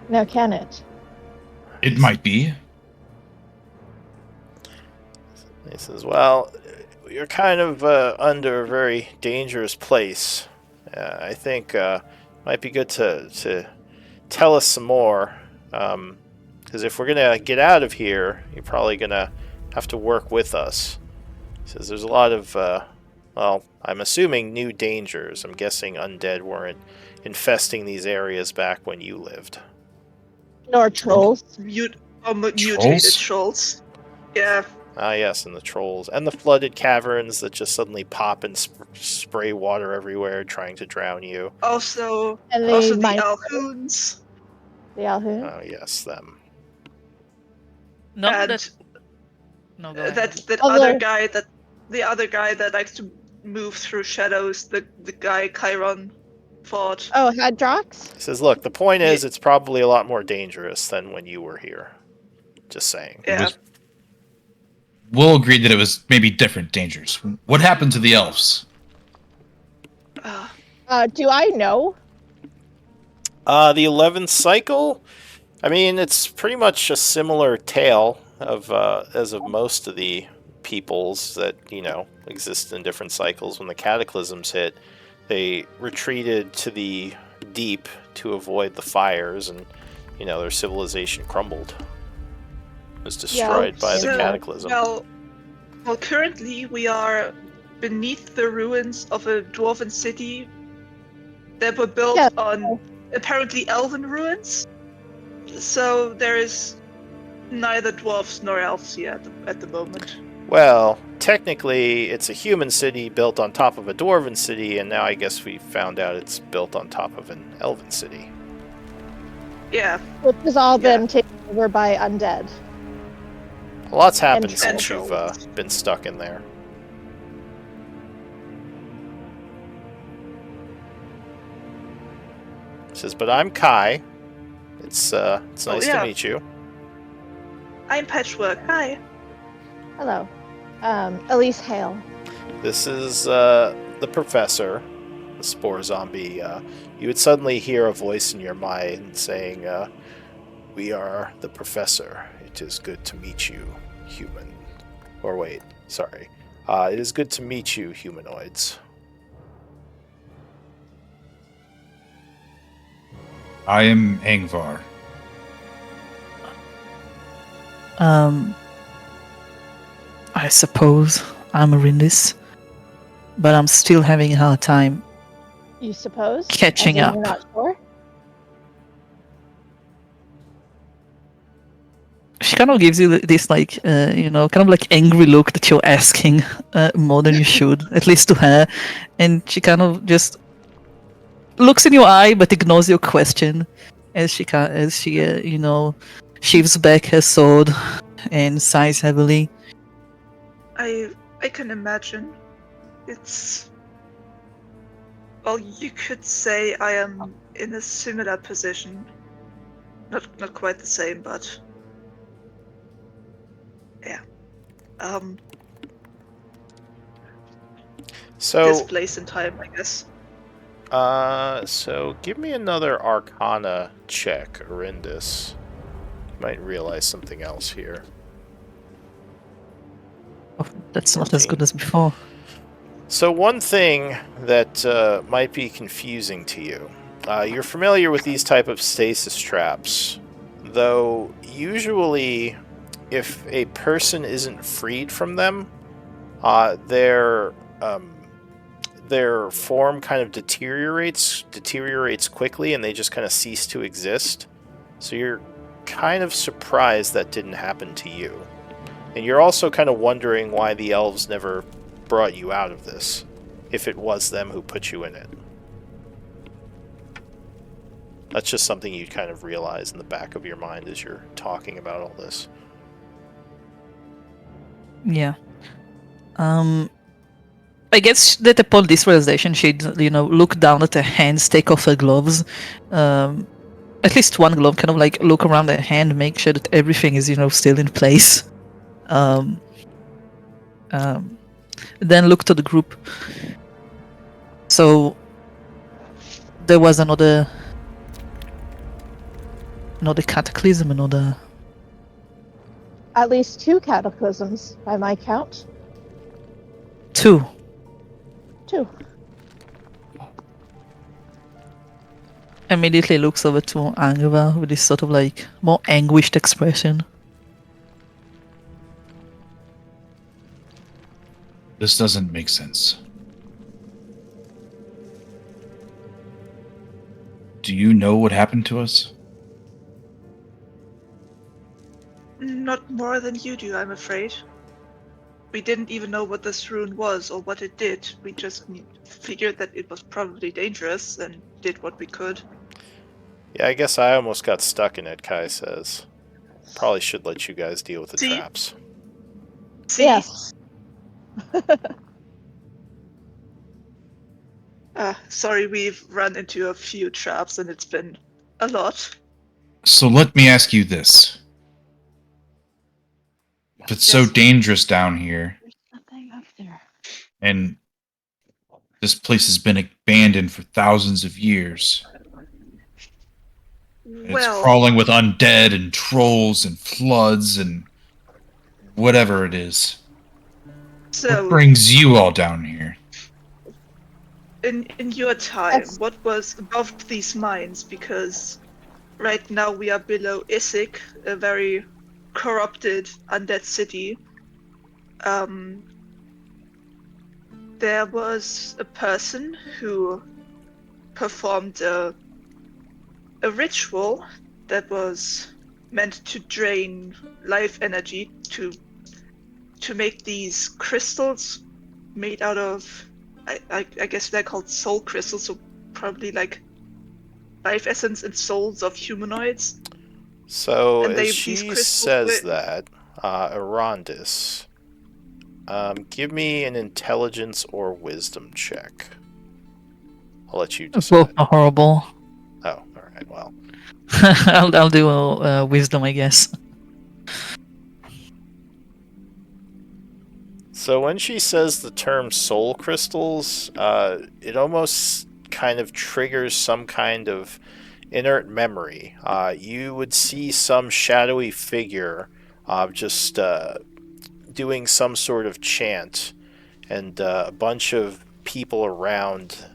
Now, can it? It might be. He says, well, you're kind of under a very dangerous place. I think might be good to tell us some more. Because if we're going to get out of here, you're probably going to have to work with us. He says there's a lot of, I'm assuming new dangers. I'm guessing undead weren't infesting these areas back when you lived. Nor trolls. Mutated trolls. Yeah. Ah, yes, and the trolls. And the flooded caverns that just suddenly pop and spray water everywhere, trying to drown you. Also, And the Alhoons. The Alhoon? Oh, yes, them. No, And go ahead. the other guy that likes to move through shadows, the guy Chiron fought. Oh, Hadrox? He says, look, the point is it's probably a lot more dangerous than when you were here. Just saying. Yeah. We'll agree that it was maybe different dangers. What happened to the elves? Do I know? The 11th cycle? I mean, it's pretty much a similar tale of as of most of the peoples that, exist in different cycles. When the cataclysms hit, they retreated to the deep to avoid the fires, and, their civilization crumbled. Was destroyed by the cataclysm. Well, currently we are beneath the ruins of a dwarven city that were built on apparently elven ruins. So there is neither dwarves nor elves here at the moment. Well, technically, it's a human city built on top of a dwarven city, and now I guess we found out it's built on top of an elven city. Yeah. Which has all Yeah. been taken over by undead. A lot's happened And since trolls. you've been stuck in there. Says, but I'm Kai. It's nice yeah. to meet you. I'm Patchwork. Hi. Hello. Elise Hale. This is the professor, the spore zombie. You would suddenly hear a voice in your mind saying, "We are the professor. It is good to meet you, human." Or wait, sorry. It is good to meet you, humanoids. I am Angvar. I suppose I'm Arindis, but I'm still having a hard time You suppose? catching As in up. You're not sure? She kind of gives you this, like, kind of like angry look that you're asking more than you should, at least to her, and she kind of just looks in your eye but ignores your question as she sheaves back her sword and sighs heavily. I can imagine. It's... Well, you could say I am in a similar position. Not quite the same, but... Yeah. So, Displaced in time, I guess. so give me another Arcana check, Arindis. You might realize something else here. Oh, that's not as 14. good as before. So one thing that might be confusing to you, you're familiar with these type of stasis traps, though usually if a person isn't freed from them, their form kind of deteriorates quickly, and they just kind of cease to exist. So you're kind of surprised that didn't happen to you. And you're also kind of wondering why the elves never brought you out of this, if it was them who put you in it. That's just something you kind of realize in the back of your mind as you're talking about all this. Yeah. I guess that upon this realization, she'd, look down at her hands, take off her gloves, at least one glove, kind of like look around her hand, make sure that everything is, still in place. Then look to the group. So there was another cataclysm, At least 2 cataclysms, by my count. 2. 2. Immediately looks over to Angava with this sort of like more anguished expression. This doesn't make sense. Do you know what happened to us? Not more than you do, I'm afraid. We didn't even know what this rune was or what it did. We just figured that it was probably dangerous and did what we could. Yeah, I guess I almost got stuck in it, Kai says. Probably should let you guys deal with the See? traps. See? Yes. Sorry, we've run into a few traps and it's been a lot. So let me ask you this. If it's so Yes. dangerous down here, There's nothing up there. and this place has been abandoned for thousands of years, and it's Well, crawling with undead and trolls and floods and whatever it is. so What brings you all down here? in your time, That's- what was above these mines? Because right now we are below Isik, a very corrupted undead city. There was a person who performed a a ritual that was meant to drain life energy to make these crystals made out of, I guess they're called soul crystals, so probably like life essence and souls of humanoids. So And as these she crystals says that, Arondis, give me an intelligence or wisdom check. I'll let you Both decide. are horrible. Oh, all right. Well, I'll do wisdom, I guess. so when she says the term soul crystals, it almost kind of triggers some kind of inert memory. You would see some shadowy figure just doing some sort of chant, and a bunch of people around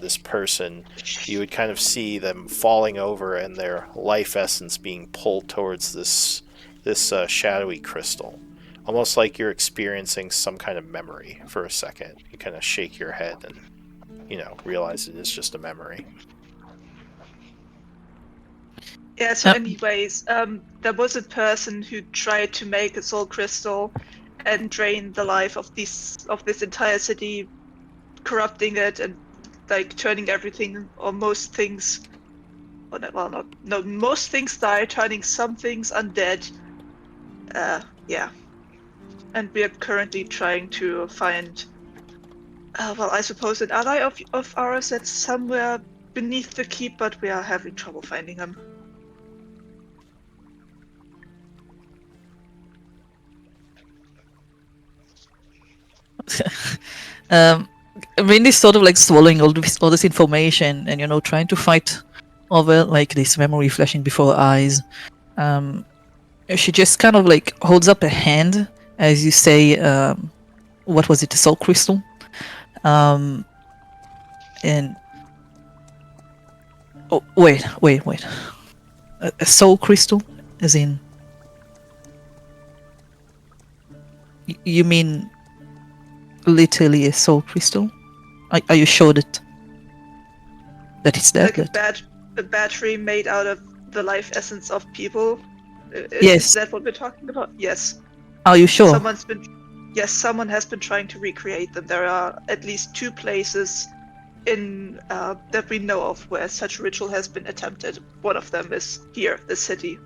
this person. You would kind of see them falling over and their life essence being pulled towards this shadowy crystal. Almost like you're experiencing some kind of memory for a second. You kind of shake your head and, realize it is just a memory. Yeah, so anyways, there was a person who tried to make a soul crystal and drain the life of this entire city, corrupting it and like turning everything or most things, most things die, turning some things undead. Yeah. And we are currently trying to find, I suppose an ally of ours that's somewhere beneath the keep, but we are having trouble finding him. Rindy's sort of like swallowing all this information and trying to fight over like this memory flashing before her eyes. She just kind of like holds up a hand as you say, what was it, a soul crystal? And oh, wait. A soul crystal, as in, you mean literally a soul crystal? Are you sure that it's that? Like a battery made out of the life essence of people? Yes. Is that what we're talking about? Yes. Are you sure? Someone has been trying to recreate them. There are at least 2 places in that we know of where such ritual has been attempted. One of them is here, the city.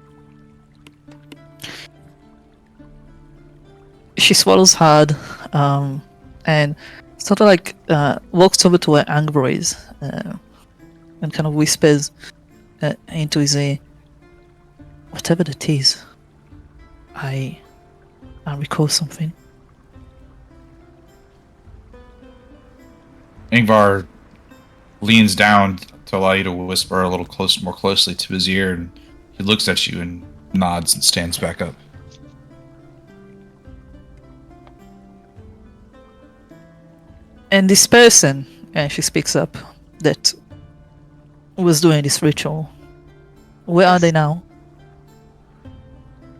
She swallows hard, and sort of like walks over to where Angvar is, and kind of whispers into his ear, "Whatever that is, I recall something." Ingvar leans down to allow you to whisper a little more closely to his ear, and he looks at you and nods and stands back up. And this person, and she speaks up, that was doing this ritual, where are they now?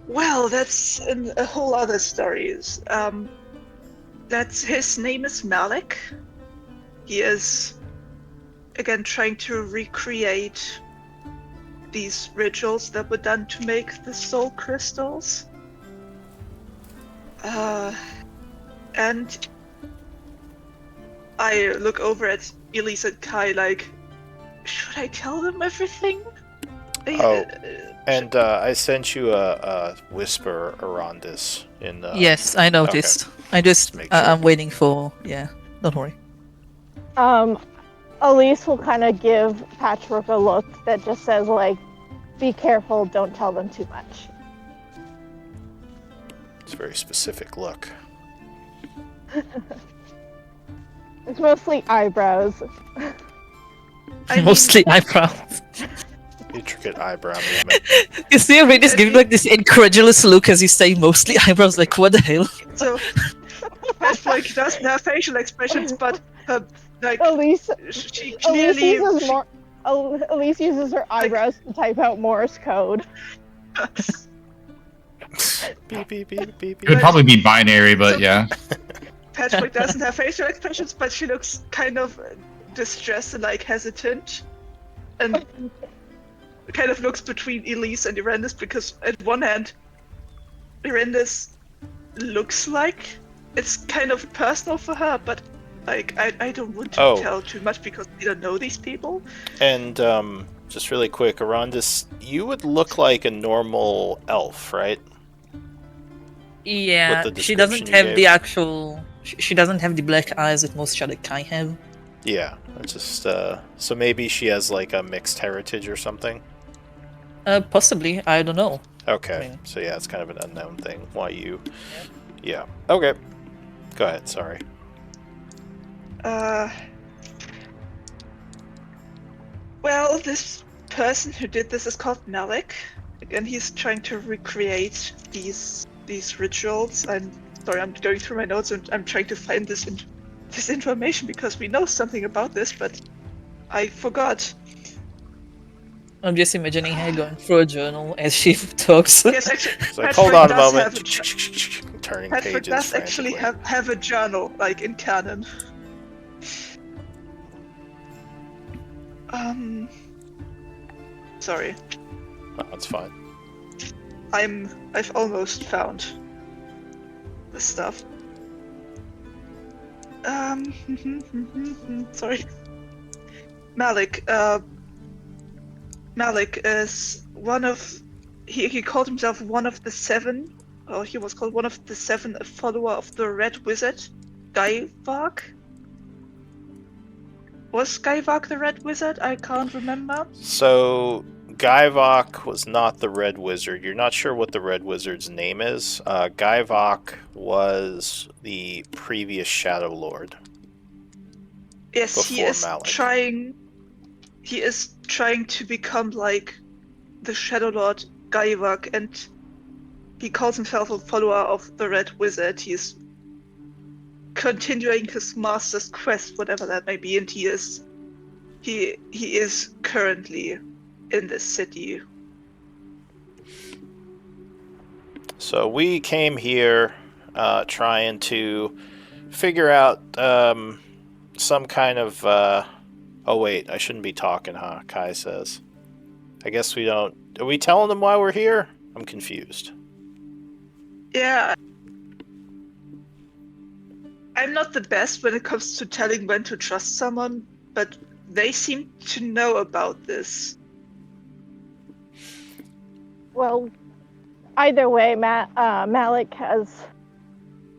Well, that's a whole other story. That's his name is Malik. He is again trying to recreate these rituals that were done to make the soul crystals. And I look over at Elise and Kai like, should I tell them everything? And I sent you a whisper around this in. Yes, I noticed. Okay. I'm waiting for. Yeah, don't worry. Elise will kind of give Patchwork a look that just says like, "Be careful, don't tell them too much." It's a very specific look. It's mostly eyebrows. Mostly eyebrows. Intricate eyebrow movement. You see, I'm just giving like this incredulous look as you say mostly eyebrows. Like, what the hell? So, Patchwork doesn't have facial expressions, but like Elise she clearly. Elise uses her eyebrows to type out Morse code. Beep, beep, beep, beep, It would probably be binary, but yeah. Patchwork doesn't have facial expressions, but she looks kind of distressed and like hesitant. And kind of looks between Elise and Erendis, because at one hand, Erendis looks like it's kind of personal for her, but like I don't want to tell too much because we don't know these people. And just really quick, Arondis, you would look like a normal elf, right? Yeah, With the she doesn't description you have the gave. actual. She doesn't have the black eyes that most Shadakai have. Yeah, it's just so maybe she has like a mixed heritage or something. Possibly, I don't know. Okay, I mean- so yeah, it's kind of an unknown thing. Why you? Yeah. Okay. Go ahead. Sorry. Well, this person who did this is called Malik, and he's trying to recreate these rituals. I'm sorry, I'm going through my notes and I'm trying to find this information because we know something about this, but I forgot. I'm just imagining her going through a journal as she talks. Yes, actually, It's like, Patrick hold on a does moment. have Turning Patrick pages does actually frantically. have a journal, like in canon. Sorry. No, that's fine. I've almost found the stuff. Sorry. Malik is one of he called himself one of the seven, or he was called one of the seven, a follower of the Red Wizard, Guyvark. Was Guyvark the Red Wizard? I can't remember. So Guyvok was not the Red Wizard. You're not sure what the Red Wizard's name is. Guyvok was the previous Shadow Lord. Yes, he Before is Malik. trying. He is trying to become like the Shadow Lord Guyvark, and he calls himself a follower of the Red Wizard. He's continuing his master's quest, whatever that may be, and he is currently in this city. So we came here trying to figure out some kind of... Oh wait, I shouldn't be talking, huh? Kai says. I guess we don't... Are we telling them why we're here? I'm confused. Yeah. I'm not the best when it comes to telling when to trust someone, but they seem to know about this. Well, either way, Malik has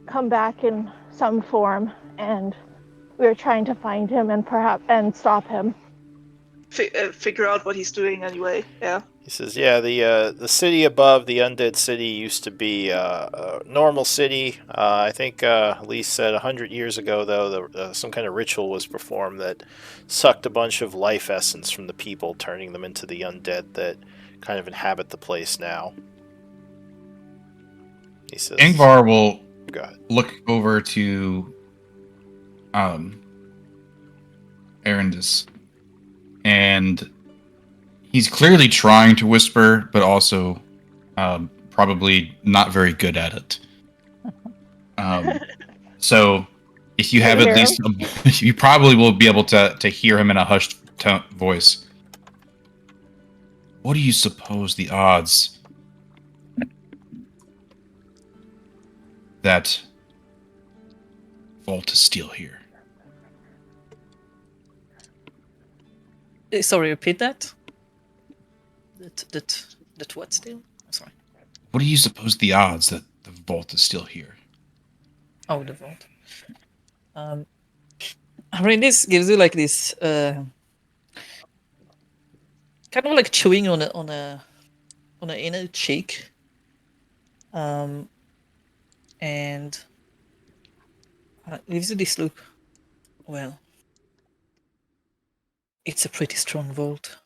come back in some form, and we're trying to find him and stop him. Figure out what he's doing anyway. Yeah. He says, "Yeah, the city above the undead city used to be a normal city. I think Lee said 100 years ago, though, some kind of ritual was performed that sucked a bunch of life essence from the people, turning them into the undead that kind of inhabit the place now." He says, Ingvar will "Go ahead." look over to Erendis, and he's clearly trying to whisper, but also probably not very good at it. So if you have Can you at hear least, you probably will be able to hear him in a hushed voice. What do you suppose the odds that vault is still here? Sorry, repeat that. That what still? Sorry. What do you suppose the odds that the vault is still here? Oh, the vault. I mean, this gives you like this kind of like chewing on an inner cheek, and gives you this look. Well, it's a pretty strong vault,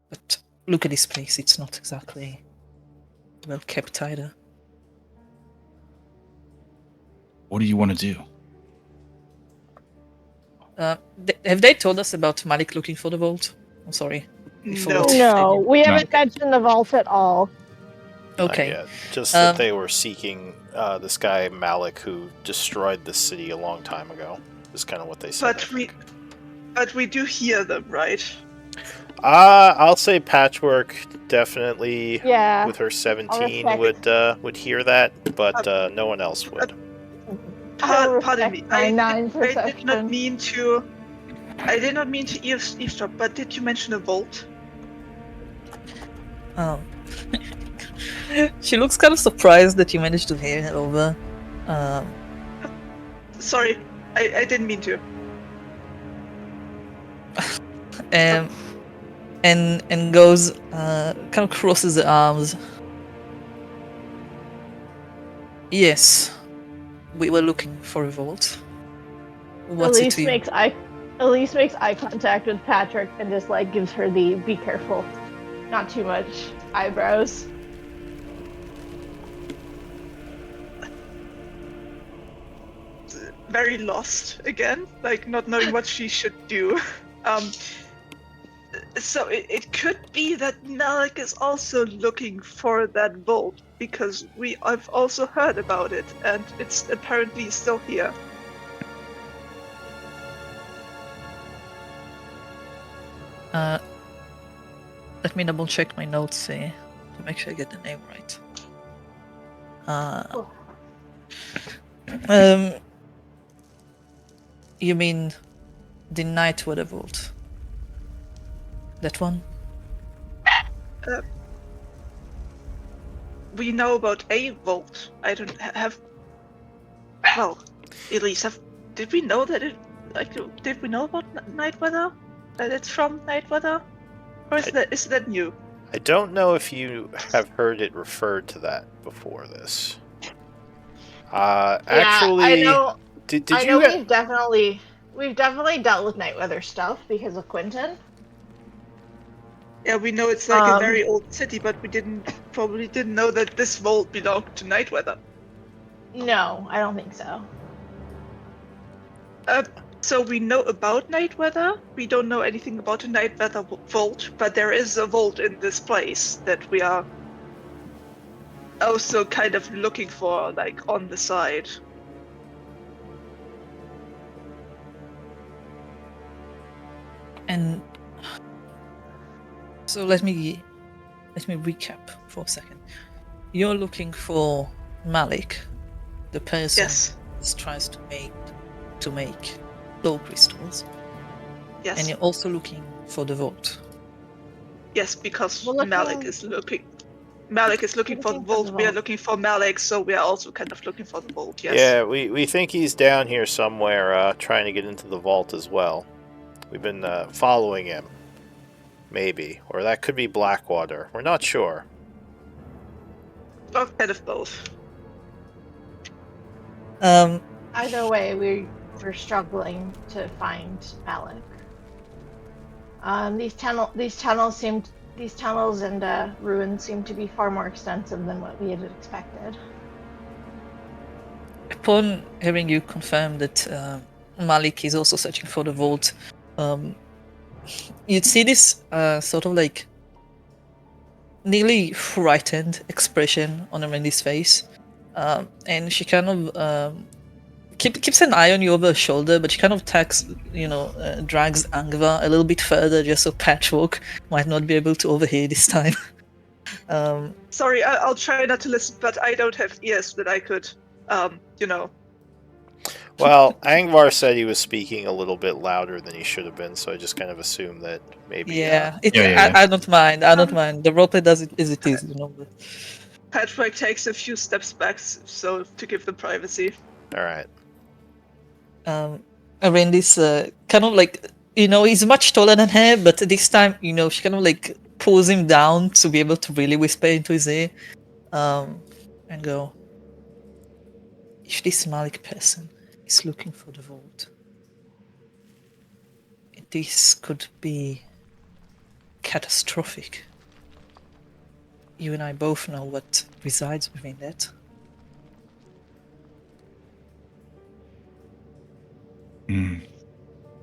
but look at this place. It's not exactly well kept either. What do you want to do? Have they told us about Malik looking for the vault? I'm sorry. No. No, we haven't mentioned the vault at all. Okay. Not yet. Just that they were seeking this guy Malik, who destroyed the city a long time ago. Is kind of what they said. But we do hear them, right? I'll say Patchwork definitely Yeah. with her 17 respect. would hear that, but no one else would. I will Pardon respect me. my 9 I did not perception. mean to. I did not mean to eavesdrop. But did you mention a vault? Oh. She looks kind of surprised that you managed to hear her over. Sorry, I didn't mean to. And goes kind of crosses the arms. Yes, we were looking for a vault. What's it to you? Elise makes eye contact with Patrick and just like gives her the be careful, not too much eyebrows. Very lost again, like not knowing what she should do. So it could be that Malik is also looking for that vault because I've also heard about it and it's apparently still here. Let me double check my notes here to make sure I get the name right. You mean the Night Weather Vault? That one? We know about a vault. I don't have. Well, Elise, did we know that it? Like, did we know about Night Weather? That it's from Night Weather, or is that new? I don't know if you have heard it referred to that before this. Actually, I know. did I you know get? we've definitely dealt with night weather stuff because of Quentin. Yeah, we know it's like a Um, very old city, but we probably didn't know that this vault belonged to Night Weather. No, I don't think so. So we know about Night Weather. We don't know anything about the Night Weather vault, but there is a vault in this place that we are also kind of looking for, like on the side. And so let me recap for a second. You're looking for Malik, the person Yes. who tries to make flow crystals. Yes. And you're also looking for the vault. Yes, because We're looking- Malik is looking. Malik is looking for the vault. We are looking for Malik, so we are also kind of looking for the vault. Yes. Yeah, we think he's down here somewhere, trying to get into the vault as well. We've been following him, maybe, or that could be Blackwater. We're not sure. Or kind of both. Either way, we're struggling to find Malik. These tunnels and ruins seem to be far more extensive than what we had expected. Upon hearing you confirm that Malik is also searching for the vault, you'd see this sort of like nearly frightened expression on Amandi's face, and she kind of keeps an eye on you over her shoulder, but she kind of drags Angva a little bit further just so Patchwork might not be able to overhear this time. Sorry, I'll try not to listen, but I don't have ears that I could, Well, Angvar said he was speaking a little bit louder than he should have been, so I just kind of assumed that maybe. Yeah, Yeah. I don't mind. I don't mind. The roleplay does it as it is, But... Patrick takes a few steps back, so to give them privacy. All right. Randy's kind of like, he's much taller than her, but this time, she kind of like pulls him down to be able to really whisper into his ear, and go, if this Malik person is looking for the vault, this could be catastrophic. You and I both know what resides within that.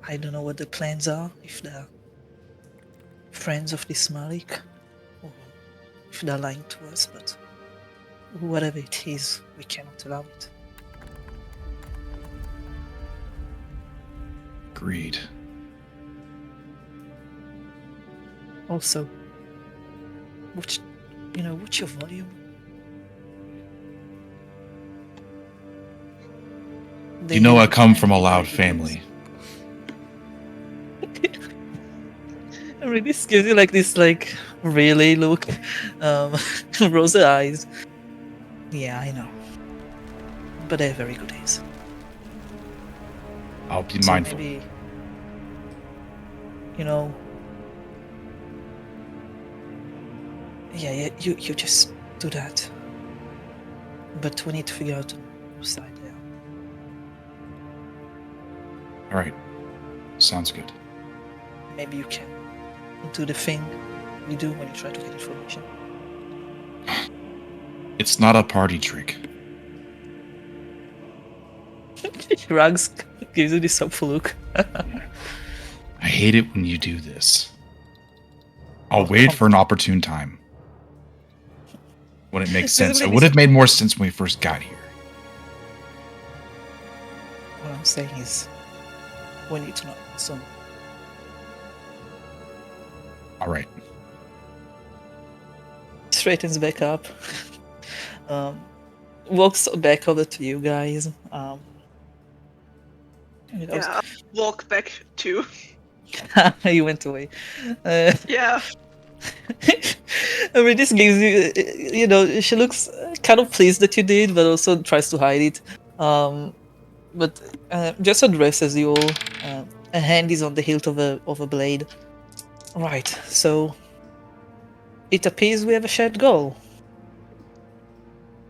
I don't know what the plans are, if they're friends of this Malik, or if they're lying to us, but whatever it is, we cannot allow it. Agreed. Also, watch your volume. You know I come from a loud family. Really, this gives you like this really look. Rolls her eyes. Yeah, I know. But they're very good days. I'll be So mindful. maybe, yeah, you just do that. But we need to figure out whose side they are. All right. Sounds good. Maybe you can do the thing you do when you try to get information. It's not a party trick. Rugs gives you this helpful look. I hate it when you do this. I'll wait for an opportune time. When it makes sense. It would have made more sense when we first got here. What I'm saying is, we need to know soon. All right. Straightens back up. Walks back over to you guys. Yeah, walk back too. You went away. Yeah. I mean, this gives you, she looks kind of pleased that you did, but also tries to hide it. But just addresses you all. A hand is on the hilt of a blade. Right, so it appears we have a shared goal.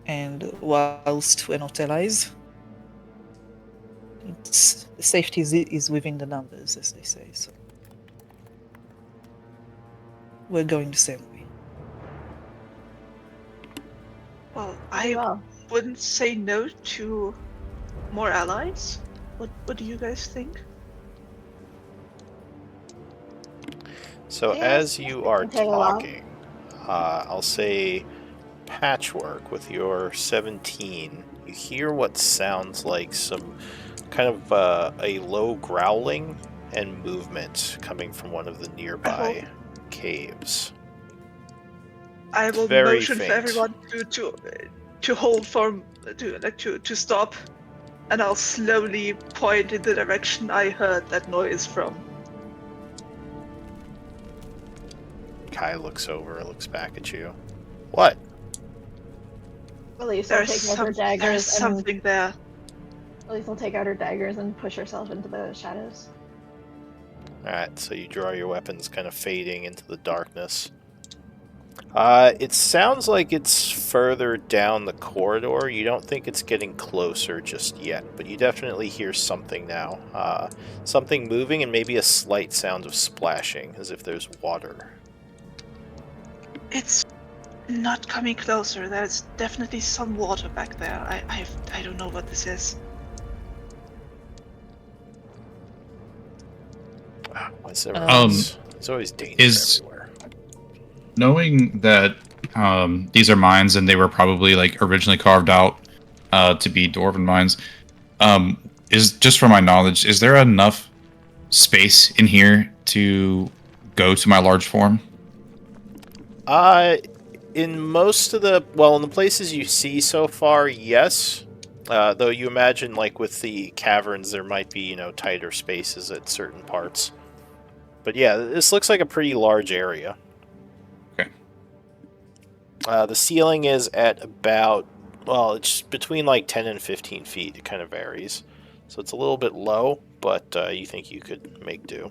And whilst we're not allies, safety is within the numbers, as they say. So we're going the same way. Well, I wouldn't say no to more allies. What do you guys think? So as you are talking, I'll say Patchwork with your 17. You hear what sounds like some kind of a low growling and movement coming from one of the nearby caves. I will Very motion faint. for everyone to hold to stop, and I'll slowly point in the direction I heard that noise from. Kai looks over, looks back at you. What? Elise will take out her daggers. There's something there. Elise will take out her daggers and push herself into the shadows. Alright, so you draw your weapons kind of fading into the darkness. It sounds like it's further down the corridor. You don't think it's getting closer just yet, but you definitely hear something now. Something moving and maybe a slight sound of splashing, as if there's water. It's not coming closer. There's definitely some water back there. I don't know what this is. What's there's always danger everywhere. Knowing that these are mines and they were probably originally carved out to be dwarven mines, is just from my knowledge, is there enough space in here to go to my large form? In most of the in the places you see so far, yes. Though you imagine, with the caverns, there might be tighter spaces at certain parts. But yeah, this looks like a pretty large area. Okay. The ceiling is at about it's between 10 and 15 feet. It kind of varies, so it's a little bit low, but you think you could make do.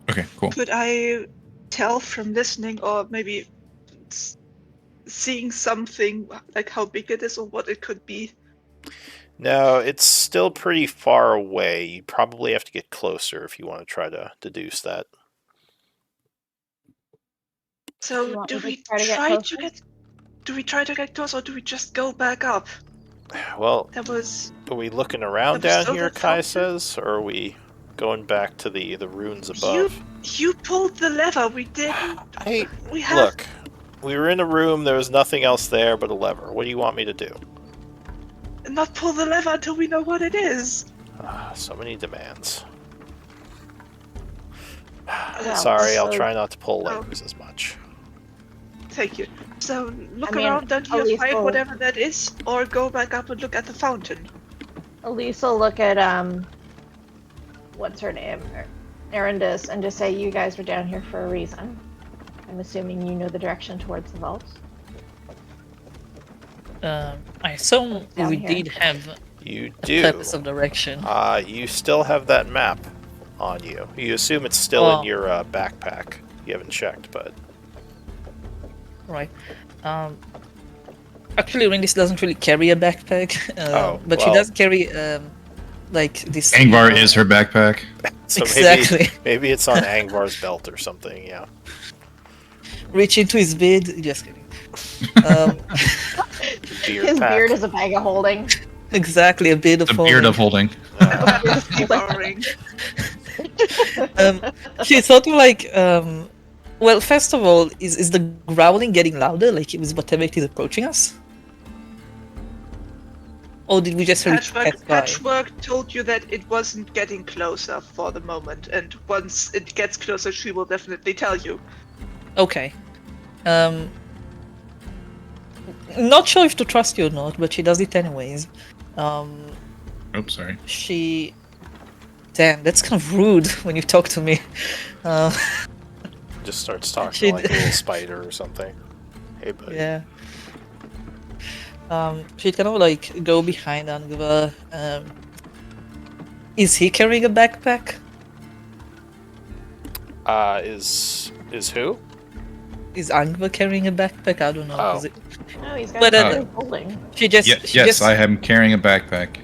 Okay, cool. Could I tell from listening, or maybe seeing something, how big it is or what it could be? No, it's still pretty far away. You probably have to get closer if you want to try to deduce that. So do we try to get close, or do we just go back up? Well, are we looking around down here, Kai says, or are we going back to the runes above? You pulled the lever. We didn't. Look, we were in a room. There was nothing else there but a lever. What do you want me to do? Not pull the lever until we know what it is. So many demands. Well, Sorry, I'll so- try not to pull Oh. levers as much. Thank you. So look I mean, around until you Elise find will- whatever that is, or go back up and look at the fountain. Elise will look at what's her name, Arendis, and just say, "You guys were down here for a reason. I'm assuming you know the direction towards the vault." I assume Down we here. did have You a do. purpose of direction. You still have that map on you. You assume it's still Oh. in your backpack. You haven't checked, but Right. Actually, Rindis doesn't really carry a backpack, but she well. does carry like this. Angvar is her backpack. so Exactly. maybe it's on Angvar's belt or something. Yeah. Reach into his beard. Just kidding. Beard His pack. beard is a bag of holding. Exactly, a beard of The beard of holding. holding. Devouring. She's sort of like well, first of all, is the growling getting louder, like it was whatever it is approaching us? Or did we just hear it pass by? Patchwork told you that it wasn't getting closer for the moment, and once it gets closer, she will definitely tell you. Okay. Not sure if to trust you or not, but she does it anyways. Oops, sorry. She... Damn, that's kind of rude when you talk to me. Just starts talking She- like a little spider or something. Hey, buddy. Yeah. She'd kind of like go behind Angva. Is he carrying a backpack? Is who? Is Angva carrying a backpack? I don't know. Oh. Is it... No, he's got But, a uh, bag of holding. She just... Yes, she yes, just... I am carrying a backpack.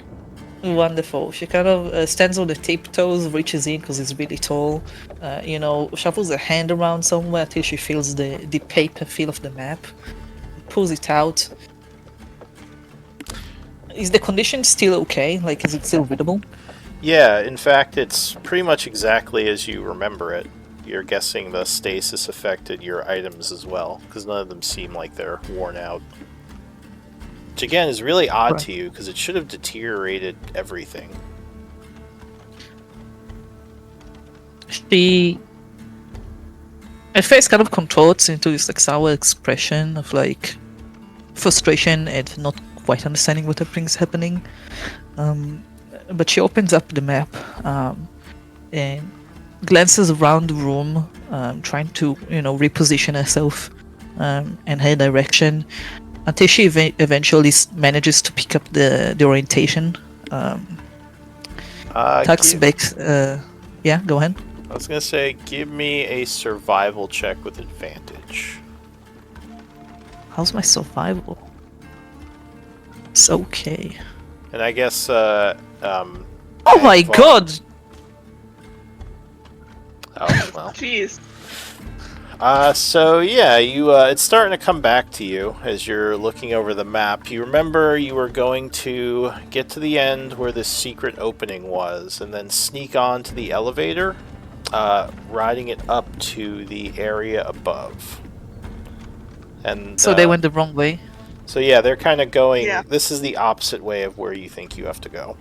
Wonderful. She kind of stands on the tiptoes, reaches in because it's really tall. Shuffles her hand around somewhere till she feels the paper feel of the map. Pulls it out. Is the condition still okay? Like, is it still readable? Yeah, in fact, it's pretty much exactly as you remember it. You're guessing the stasis affected your items as well, because none of them seem like they're worn out. Which again is really odd Right. to you, because it should have deteriorated everything. She at first kind of contorts into this like sour expression of like frustration and not quite understanding what everything's happening. But she opens up the map and glances around the room, trying to reposition herself and her direction until she eventually manages to pick up the orientation. Tucks Give- back. Yeah, go ahead. I was gonna say, give me a survival check with advantage. How's my survival? It's okay. And I guess, Oh my Angvar- god! Oh, well. Jeez. So yeah, it's starting to come back to you as you're looking over the map. You remember you were going to get to the end where this secret opening was, and then sneak on to the elevator, riding it up to the area above. And So they went the wrong way. So yeah, they're kind of going. Yeah. This is the opposite way of where you think you have to go.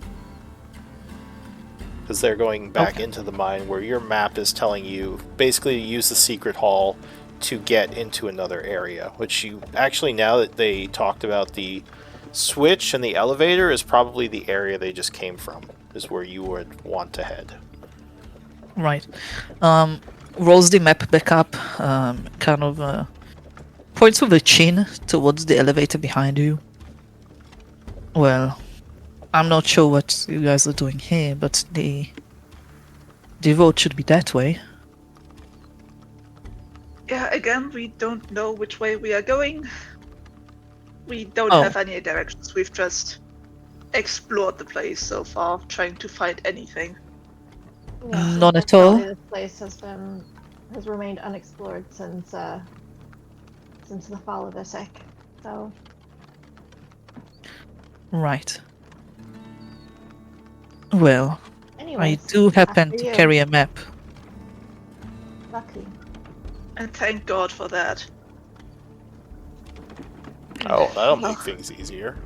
Because they're going back Okay. into the mine where your map is telling you basically to use the secret hall to get into another area. Which you actually, now that they talked about the switch and the elevator, is probably the area they just came from. Is where you would want to head. Right. Rolls the map back up, kind of points with the chin towards the elevator behind you. Well, I'm not sure what you guys are doing here, but the vote should be that way. Yeah, again, we don't know which way we are going. We don't Oh. have any directions. We've just explored the place so far, trying to find anything. Yes, None at all? unfortunately, This place has remained unexplored since the fall of Isik. So Right. Well, I anyways, do happen after to you. carry a map. Lucky. And thank God for that. Oh, that'll make things easier.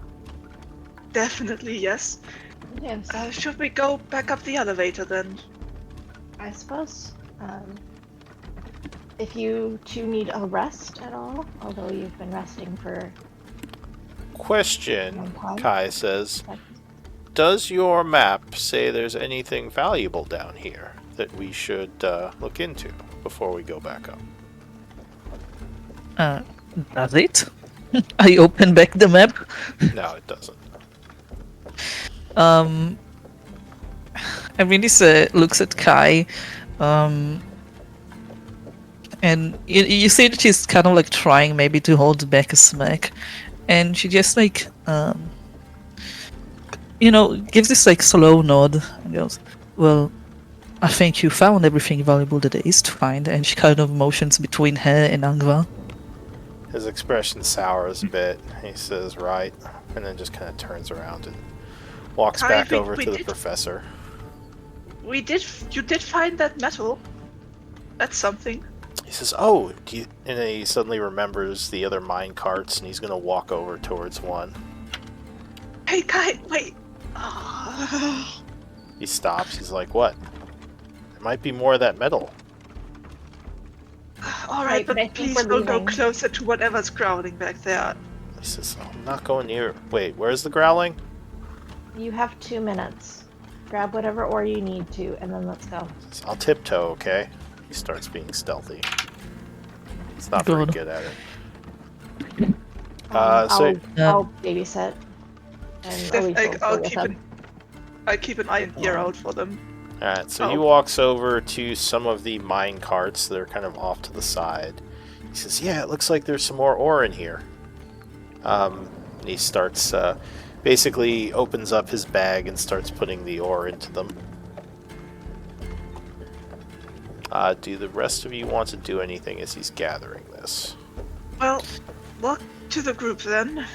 Definitely, yes. Yes, Should we go back up the elevator then? I suppose. if you two need a rest at all, although you've been resting for Question, a long time. Kai says, does your map say there's anything valuable down here that we should look into before we go back up? Does it? I open back the map. No, it doesn't. This looks at Kai, and you see that she's kind of like trying maybe to hold back a smack, and she just like gives this like slow nod and goes, "Well, I think you found everything valuable that there is to find," and she kind of motions between her and Angva. His expression sours a bit. He says, right, and then just kind of turns around and walks Kai, back we- over we to the did- professor. You did find that metal. That's something. He says, oh, and then he suddenly remembers the other mine carts, and he's going to walk over towards one. Hey, Kai, wait. Ah. He stops. He's like, what? There might be more of that metal. All Right, right, but but I think please we're don't go leaving. closer to whatever's growling back there. He says, oh, I'm not going near. Wait, where's the growling? You have 2 minutes. Grab whatever ore you need to, and then let's go. He says, I'll tiptoe, okay? He starts being stealthy. He's not very Good. good at it. So I'll babysit. And Alicia will go with him. I keep an eye and ear out for them. Alright, so Oh. he walks over to some of the mine carts that are kind of off to the side. He says, yeah, it looks like there's some more ore in here. And he starts, basically opens up his bag and starts putting the ore into them. Do the rest of you want to do anything as he's gathering this? Well, walk to the group then.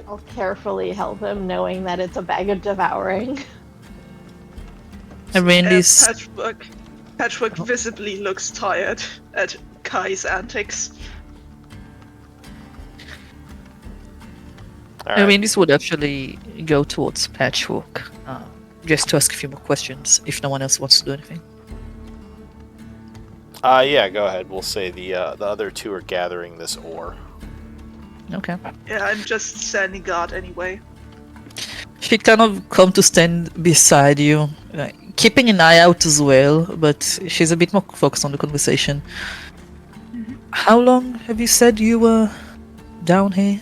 I'll carefully help him, knowing that it's a bag of devouring. This Patchwork visibly looks tired at Kai's antics. Alright, This would actually go towards Patchwork, just to ask a few more questions if no one else wants to do anything. yeah, go ahead. We'll say the other two are gathering this ore. Okay. Yeah, I'm just standing guard anyway. She'd kind of come to stand beside you, keeping an eye out as well, but she's a bit more focused on the conversation. How long have you said you were down here?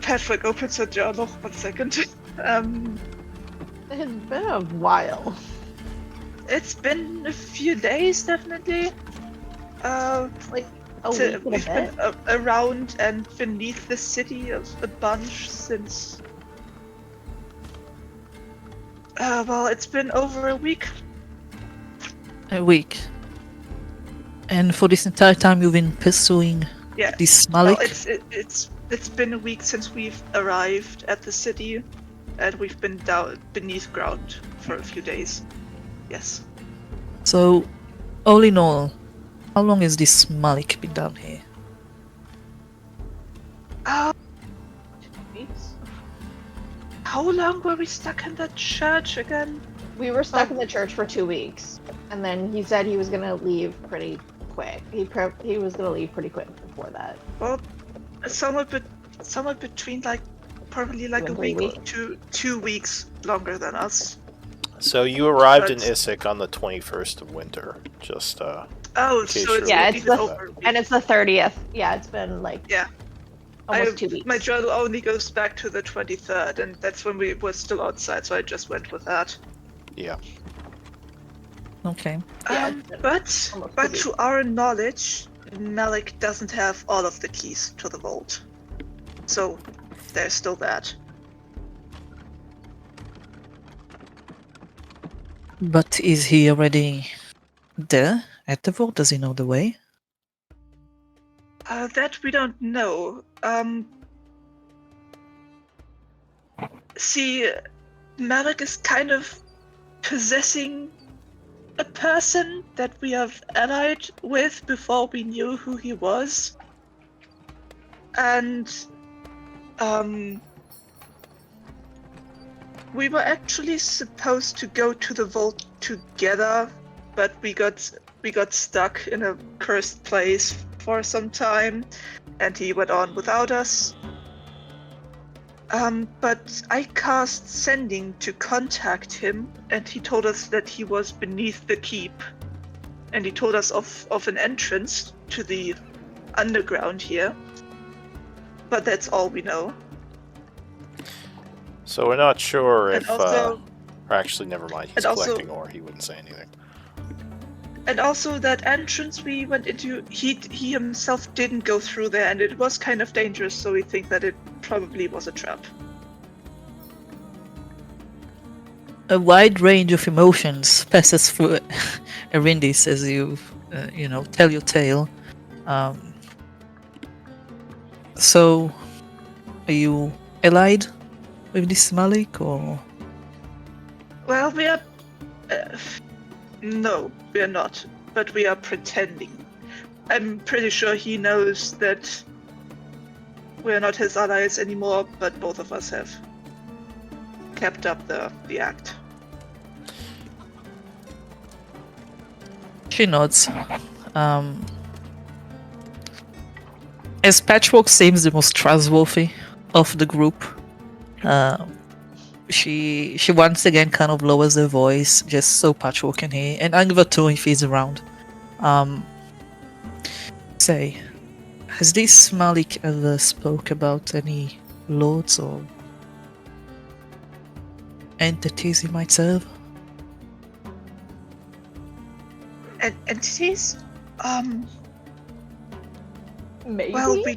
Patchwork opens her journal. 1 second. It's been a while. It's been a few days, definitely. Like a week and a We've bit. been around and beneath the city a bunch since. Well, it's been over a week. A week. And for this entire time you've been pursuing Yeah. this Well, Malik? it's been a week since we've arrived at the city, and we've been down beneath ground for a few days. Yes. So, all in all, how long has this Malik been down here? Weeks. How long were we stuck in that church again? We were stuck in the church for 2 weeks, and then he said he was gonna leave pretty quick. He was gonna leave pretty quick before that. Well, somewhere between probably like a 2 and 3 week to 2 weeks longer than us. So you arrived in That's- Isik on the 21st of winter. Just, Oh, Okay, so sure. it's Yeah, been it's the- over a week. And it's the 30th. Yeah, it's been like Yeah. almost 2 weeks. My journal only goes back to the 23rd, and that's when we were still outside, so I just went with that. yeah. Okay. Yeah, it's been But almost 2 but weeks. to our knowledge, Malik doesn't have all of the keys to the vault. So there's still that. But is he already there at the vault? Does he know the way? That we don't know. See, Malik is kind of possessing a person that we have allied with before we knew who he was. And, we were actually supposed to go to the vault together, but we got stuck in a cursed place for some time, and he went on without us. But I cast sending to contact him, and he told us that he was beneath the keep, and he told us of an entrance to the underground here. But that's all we know. So we're not sure And if... also, or actually, never mind. He's and also- collecting ore. He wouldn't say anything. And also that entrance we went into, he himself didn't go through there, and it was kind of dangerous, so we think that it probably was a trap. A wide range of emotions passes through Arindis as you, tell your tale. So, are you allied with this Malik, or? Well, we are... no, we are not. But we are pretending. I'm pretty sure he knows that we're not his allies anymore, but both of us have kept up the act. She nods. As Patchwork seems the most trustworthy of the group, she once again kind of lowers her voice just so Patchwork can hear, and Angva too if he's around. Say, has this Malik ever spoke about any lords or entities he might serve? Entities? Maybe. Well, we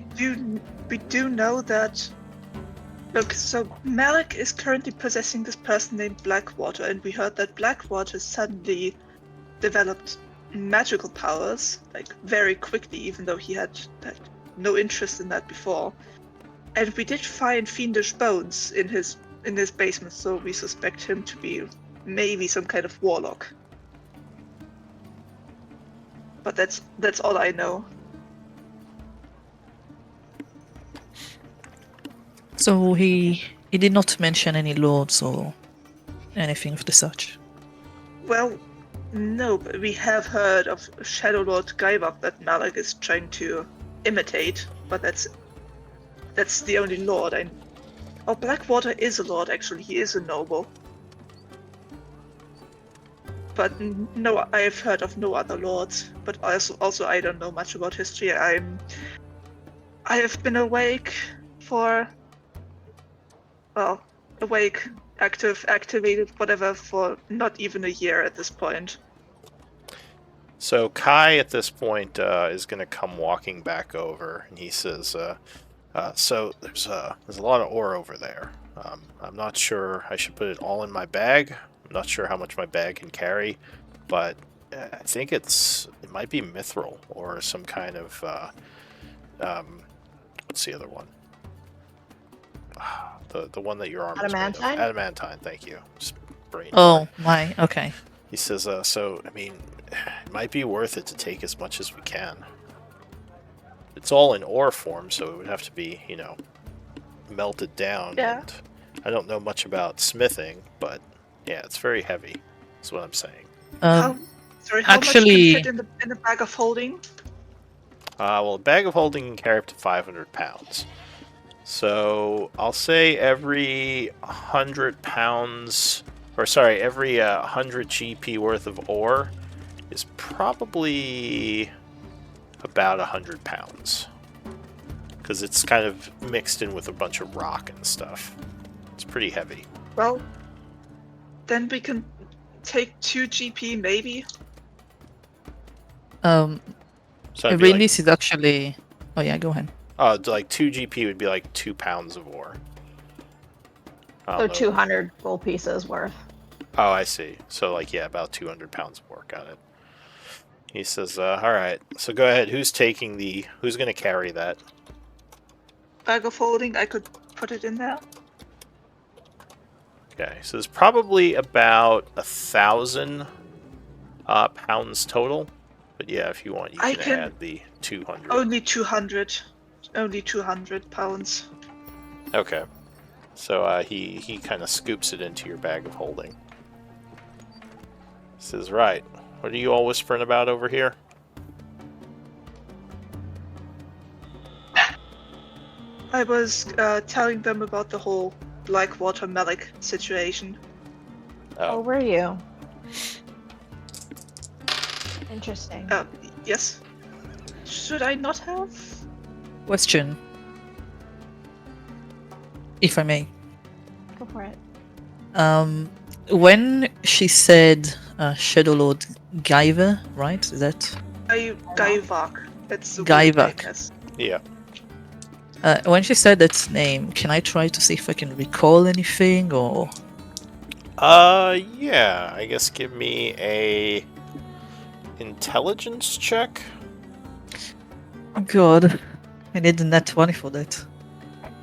do know that. Look, so Malik is currently possessing this person named Blackwater, and we heard that Blackwater suddenly developed magical powers, like very quickly, even though he had no interest in that before. And we did find fiendish bones in his basement, so we suspect him to be maybe some kind of warlock. But that's all I know. So he did not mention any lords or anything of the such. Well, no, but we have heard of Shadow Lord Gaibak that Malik is trying to imitate, but that's the only lord I... Oh, Blackwater is a lord, actually. He is a noble. But no, I've heard of no other lords. But also I don't know much about history. I have been awake for... Well, awake, activated, whatever, for not even a year at this point. So Kai, at this point, is going to come walking back over, and he says, so there's a lot of ore over there. I'm not sure I should put it all in my bag. I'm not sure how much my bag can carry, but I think it might be mithril or some kind of, what's the other one? The one that your arm is made of. Adamantine? Adamantine, thank you. Just brain Oh fart. my, okay. He says, so, I mean, it might be worth it to take as much as we can. It's all in ore form, so it would have to be, melted down. Yeah. And I don't know much about smithing, but yeah, it's very heavy, is what I'm saying. How much actually- can fit in the bag of holding? Well, a bag of holding can carry up to 500 pounds. So I'll say every 100 pounds, or sorry, every 100 GP worth of ore is probably about 100 pounds. Because it's kind of mixed in with a bunch of rock and stuff. It's pretty heavy. Well, then we can take 2 GP, maybe? So it'd be Arindis is actually... Oh yeah, go ahead. like 2 GP would be like 2 pounds of ore. I So don't know. 200 gold pieces worth. Oh, I see. So, about 200 pounds of ore. Got it. He says, alright, so go ahead. Who's going to carry that? Bag of holding, I could put it in there. Okay, so there's probably about 1,000 pounds total. But yeah, if you want, you I can can- add the 200. Only 200. Only 200 pounds. Okay. So he kind of scoops it into your bag of holding. This is right. What are you all whispering about over here? I was telling them about the whole Blackwater Malik situation. Oh, were you? Interesting. Yes. Should I not have? Question, if I may. Go for it. When she said Shadow Lord Guyver, right? Is that Guyvak. That's the Guyvak? yes. Yeah. When she said that name, can I try to see if I can recall anything, or? Yeah. I guess give me a intelligence check. God, I need a nat 20 for that.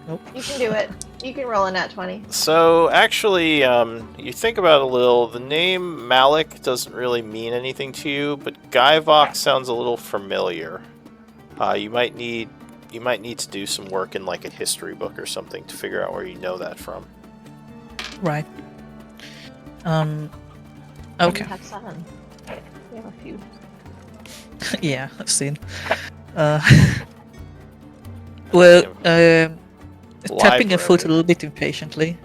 Nope. You can do it. You can roll a nat 20. So, actually, you think about it a little, the name Malik doesn't really mean anything to you, but Guyvok sounds a little familiar. You might need to do some work in like a history book or something to figure out where you know that from. Right. You Okay. have 7. We have a few. Yeah, I've seen. Well, tapping her foot a little bit impatiently.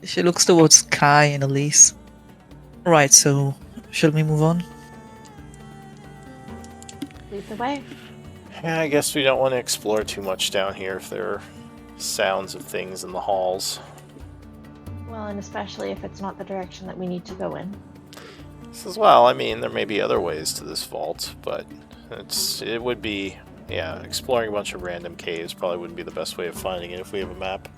She looks towards Kai and Elise. Right, so shall we move on? Lead the way. Yeah, I guess we don't want to explore too much down here if there are sounds of things in the halls. Well, and especially if it's not the direction that we need to go in. This as well, I mean, there may be other ways to this vault, but it would be, yeah, exploring a bunch of random caves probably wouldn't be the best way of finding it if we have a map.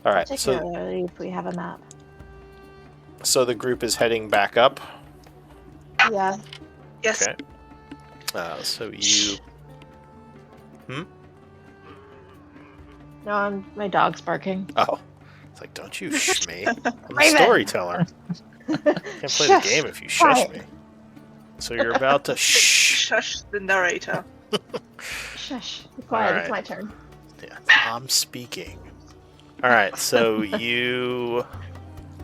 Alright, Particularly if we have a map. so the group is heading back up. Yeah. Yes. Okay. So you... No, my dog's barking. Oh. It's like, don't you shh me. I'm the Raven. storyteller. Can't play the game if you shush Quiet. me. So you're about to shh. Shush the narrator. Shush. Be quiet. Alright. It's my turn. Yeah, I'm speaking. Alright, so you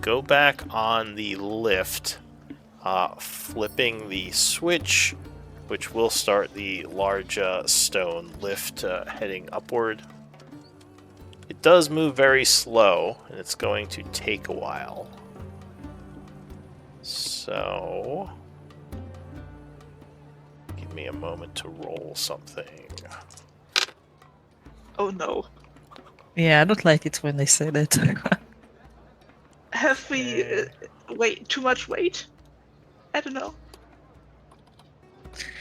go back on the lift, flipping the switch, which will start the large stone lift heading upward. It does move very slow, and it's going to take a while. So... give me a moment to roll something. Oh no. Yeah, I don't like it when they say that. Have we too much weight? I don't know.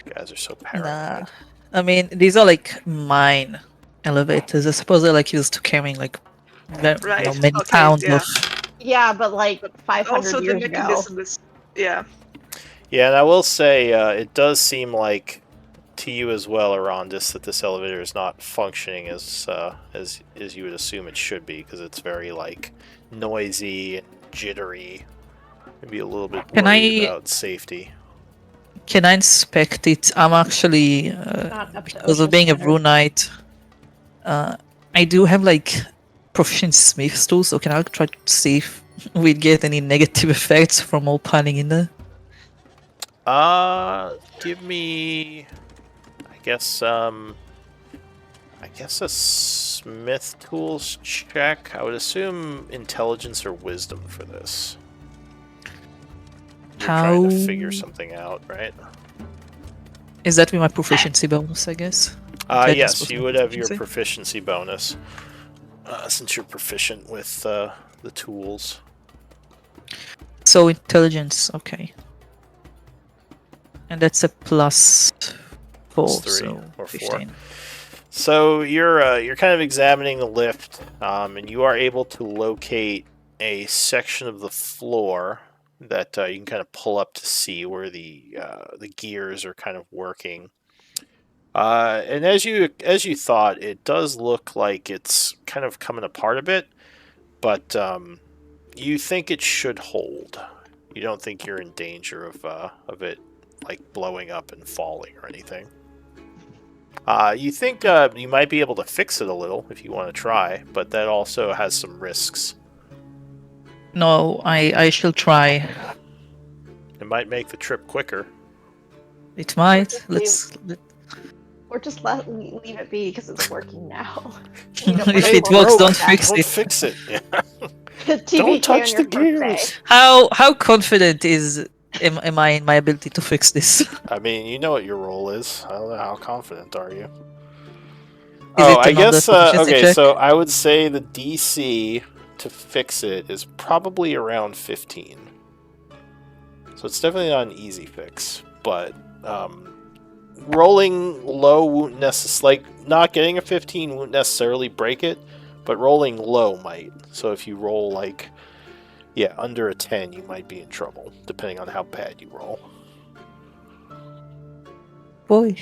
You guys are so Nah. paranoid. I mean, these are like mine elevators. I suppose they're like used to carrying like many Okay, pounds yeah. of. Yeah, but like 500 Also, the years ago. mechanism is yeah. Yeah, and I will say, it does seem like to you as well, Arondis, that this elevator is not functioning as you would assume it should be, because it's very like noisy and jittery. Maybe a little bit worried about safety. Can I inspect it? I'm actually Not up to because of OSHA being a standards. Brew Knight. I do have like proficient Smith's tools, so can I try to see if we'd get any negative effects from all piling in there? Give me, I guess a Smith tools check. I would assume intelligence or wisdom for this. You're trying to figure something out, right? Is that with my proficiency bonus, I guess? Yes, you would have your proficiency bonus, since you're proficient with the tools. So intelligence, okay. And that's a +4, Plus 3 so or 4. 15. So you're kind of examining the lift, and you are able to locate a section of the floor that you can kind of pull up to see where the gears are kind of working. And as you thought, it does look like it's kind of coming apart a bit, but you think it should hold. You don't think you're in danger of it like blowing up and falling or anything. You think you might be able to fix it a little if you want to try, but that also has some risks No, I shall try. It might make the trip quicker. It might. just Let's. Or just leave it be because it's working now. We don't If wanna it pull works, the don't plug fix Don't it. fix it. Yeah. TBK Don't touch on your the first day. gears. How confident am I in my ability to fix this? I mean, you know what your role is. I don't know, how confident are you? Is Oh, it I another guess. proficiency Okay, check? so I would say the DC to fix it is probably around 15. So it's definitely not an easy fix, but rolling low won't necessarily, like, not getting a 15 won't necessarily break it, but rolling low might. So if you roll like, yeah, under a 10, you might be in trouble, depending on how bad you roll. Boy.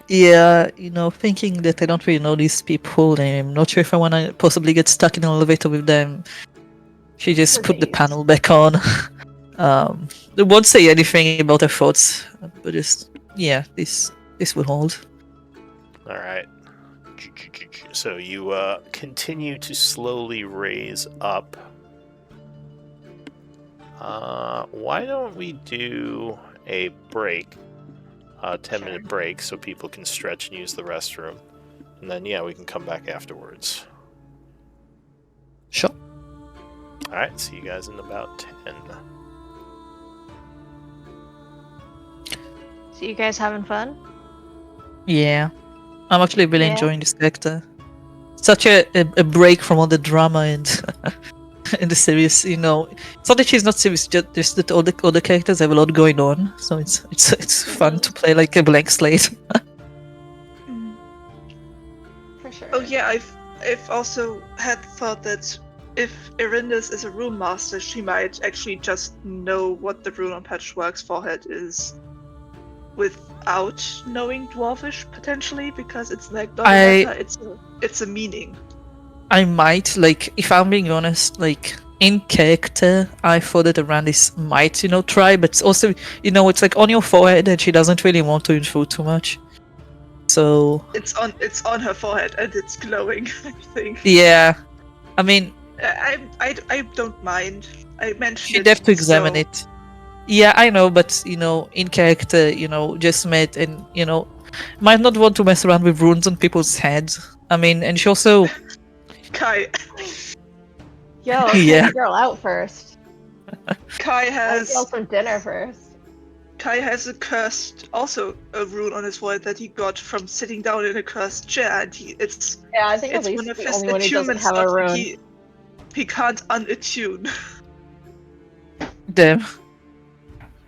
Yeah, thinking that I don't really know these people, and I'm not sure if I want to possibly get stuck in an elevator with them. She just For put the days. panel back on. They won't say anything about her thoughts, but just this will hold. All right. So you continue to slowly raise up. Why don't we do a break? 10-minute break so people can stretch and use the restroom. And then, yeah, we can come back afterwards. Sure. Alright, see you guys in about 10. So you guys having fun? Yeah, I'm actually really Yeah. enjoying this character. Such a break from all the drama and in the series. It's not that she's not serious, just that all the characters have a lot going on. So it's fun to play like a blank slate. For sure. Oh yeah, I've also had thought that if Erindis is a rune master, she might actually just know what the rune on Patchwork's forehead is without knowing Dwarvish potentially, because it's like not a letter, it's a meaning. I might, like, if I'm being honest, like, in character, I thought that Arandis might, try, but also, it's like on your forehead and she doesn't really want to intrude too much. So It's on her forehead and it's glowing, I think. yeah, I mean, I don't mind. I mentioned she'd have to examine so... it. Yeah, I know, but in character, just met and might not want to mess around with runes on people's heads. I mean, and she also Kai Yo, take Yeah. the girl out first. Kai Get has some dinner first. Kai has a rune on his forehead that he got from sitting down in a cursed chair, and Yeah, I think it's Elise one is of the his only one who doesn't attunement have a stuff that rune. he can't unattune. damn.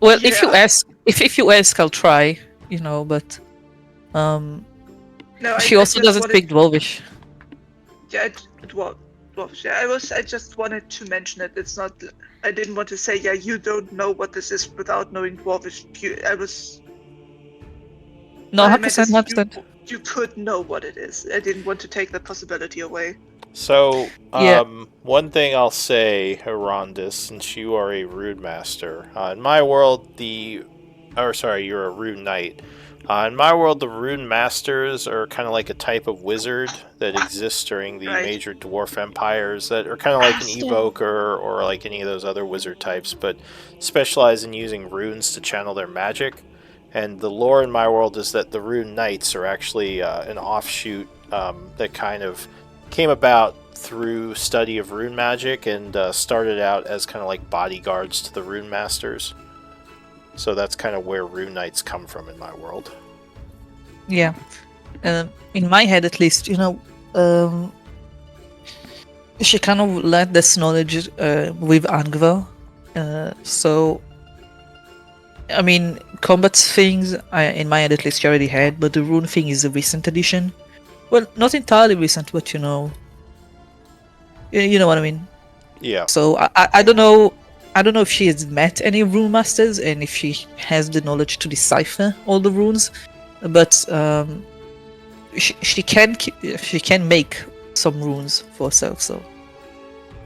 Well, if you Yeah. ask, if you ask, I'll try. But No, she also doesn't speak Dwarvish. Yeah, Dwarvish. Yeah, I just wanted to mention it. It's not. I didn't want to say, yeah, you don't know what this is without knowing Dwarvish. No, What I 100%, meant is 100%. you could know what it is. I didn't want to take that possibility away. So, Yeah. one thing I'll say, Herondis, since you are a rune master, in my world, you're a rune knight. In my world, the rune masters are kind of like a type of wizard that exists during the Right. major dwarf empires that are kind of like an evoker or like any of those other wizard types, but specialize in using runes to channel their magic. And the lore in my world is that the rune knights are actually an offshoot that kind of came about through study of rune magic and started out as kind of like bodyguards to the rune masters. So that's kind of where rune knights come from in my world. Yeah. In my head, at least, she kind of learned this knowledge with Angvar. So, I mean, combat things, in my head at least, she already had, but the rune thing is a recent addition. Well, not entirely recent, but you know what I mean. Yeah. So I don't know. I don't know if she has met any rune masters and if she has the knowledge to decipher all the runes, but she can make some runes for herself. So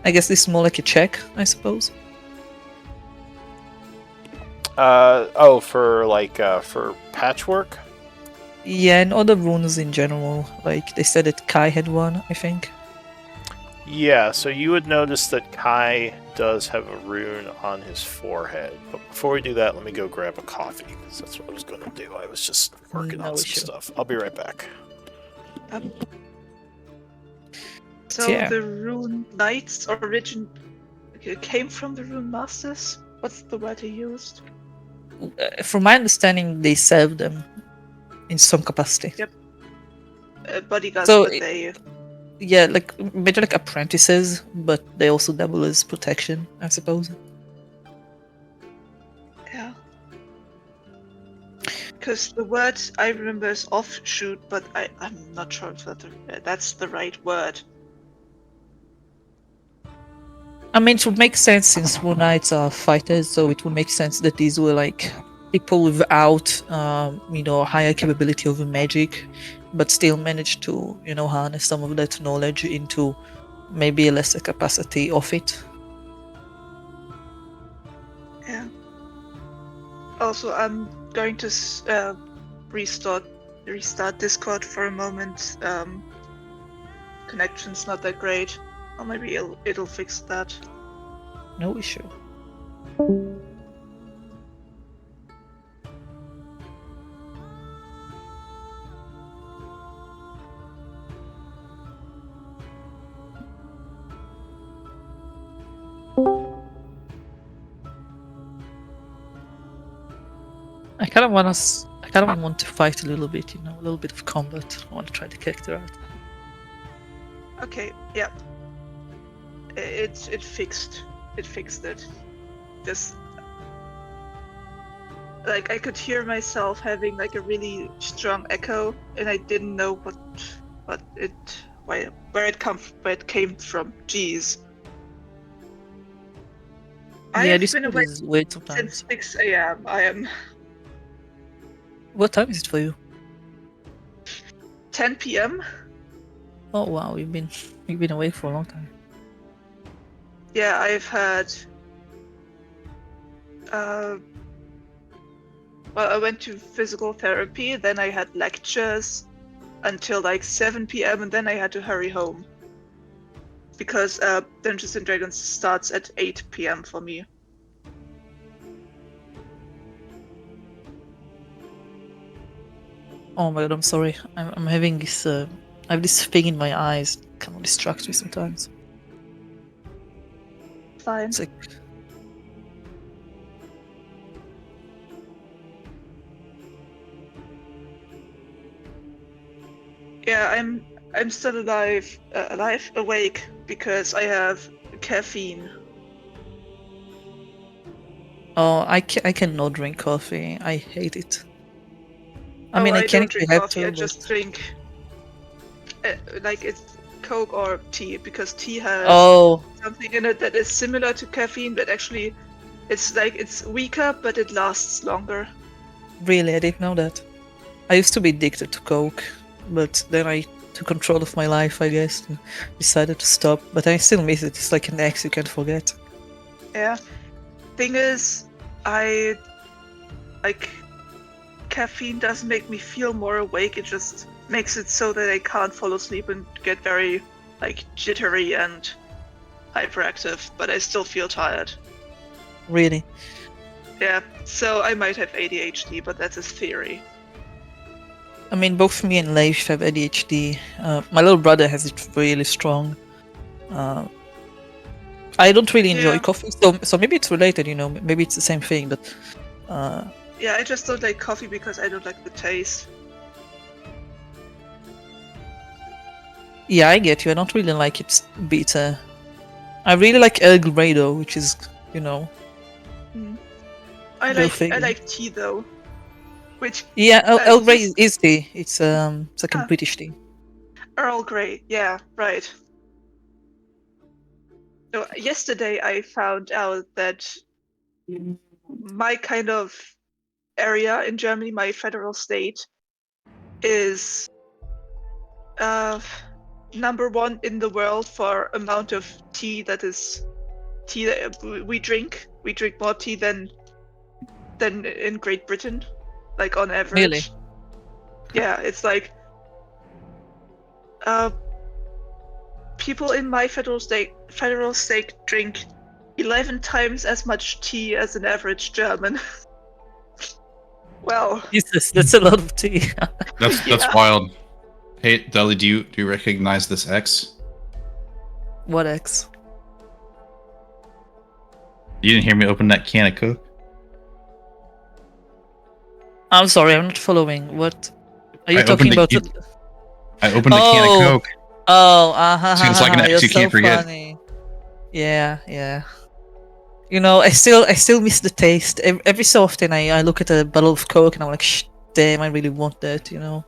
I guess this is more like a check, I suppose. For patchwork? Yeah, and other runes in general. Like they said that Kai had one, I think. Yeah, so you would notice that Kai does have a rune on his forehead. But before we do that, let me go grab a coffee, because that's what I was going to do. I was just working No on some issue. stuff. I'll be right back. So Yeah. the rune knights came from the rune masters? What's the word he used? From my understanding, they serve them in some capacity. Yep. Bodyguards, So but they... yeah, like maybe like apprentices, but they also double as protection, I suppose. Yeah. Because the word I remember is offshoot, but I'm not sure if that's the right word. I mean, it would make sense since War Knights are fighters, so it would make sense that these were like people without, higher capability of magic, but still managed to, harness some of that knowledge into maybe a lesser capacity of it. Yeah. Also, I'm going to restart Discord for a moment. Connection's not that great. Or maybe it'll fix that. No issue. I kind of want to fight a little bit, a little bit of combat. I want to try the character out. Okay, yeah. It fixed it. Just like I could hear myself having like a really strong echo, and I didn't know where it came from. Jeez. I Yeah, have this been food awake is weird since sometimes. 6 a.m. I am What time is it for you? 10 p.m. Oh wow, you've been awake for a long time. Yeah, I've had. Well, I went to physical therapy, then I had lectures until like 7 p.m. and then I had to hurry home because Dungeons and Dragons starts at 8 p.m. for me. Oh my god, I'm sorry. I'm having this. I have this thing in my eyes. Kind of distracts me sometimes. Fine. It's like Yeah, I'm still awake because I have caffeine. oh, I cannot drink coffee. I hate it. I Oh, mean, I I can don't if I drink have coffee. I to, but just drink like it's Coke or tea because tea has oh, something in it that is similar to caffeine, but actually it's weaker, but it lasts longer. really, I didn't know that. I used to be addicted to Coke, but then I took control of my life, I guess, and decided to stop. But I still miss it. It's like an ex you can't forget. Yeah. Thing is, I like caffeine doesn't make me feel more awake. It just makes it so that I can't fall asleep and get very like jittery and hyperactive, but I still feel tired. Really. Yeah, so I might have ADHD, but that's a theory. I mean, both me and Leif have ADHD. My little brother has it really strong. I don't really enjoy Yeah. coffee, so maybe it's related. Maybe it's the same thing. But Yeah, I just don't like coffee because I don't like the taste. yeah, I get you. I don't really like it bitter. I really like Earl Grey though, which is I go like figure. tea though, which Yeah, Earl Grey used is tea. It's like a British tea. Earl Grey. Yeah, right. So yesterday I found out that my kind of area in Germany, my federal state, is number one in the world for amount of tea that we drink. We drink more tea than in Great Britain, like on Really? average. Yeah, it's like people in my federal state drink 11 times as much tea as an average German. Well, Jesus, that's a lot of tea. That's Yeah. wild. Hey, Deli, do you recognize this X? What X? You didn't hear me open that can of Coke? I'm sorry, I'm not following. What are you I talking opened about? I opened a can of Oh. Coke. Oh, So it's like an X you're you so can't forget. funny. Yeah. You know, I still miss the taste. Every so often, I look at a bottle of Coke and I'm like, damn, I really want that. You know.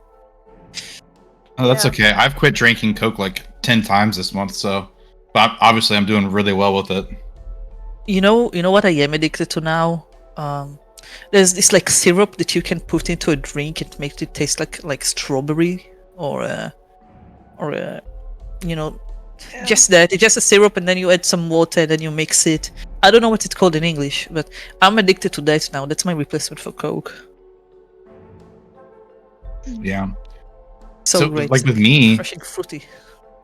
Oh, that's Yeah. okay. I've quit drinking Coke like 10 times this month, so but obviously I'm doing really well with it. You know what I am addicted to now. There's this like syrup that you can put into a drink. It makes it taste like strawberry or you know, Yeah. just that. It's just a syrup, and then you add some water, and then you mix it. I don't know what it's called in English, but I'm addicted to that now. That's my replacement for Coke. Yeah. So great. like with me, Refreshing, fruity.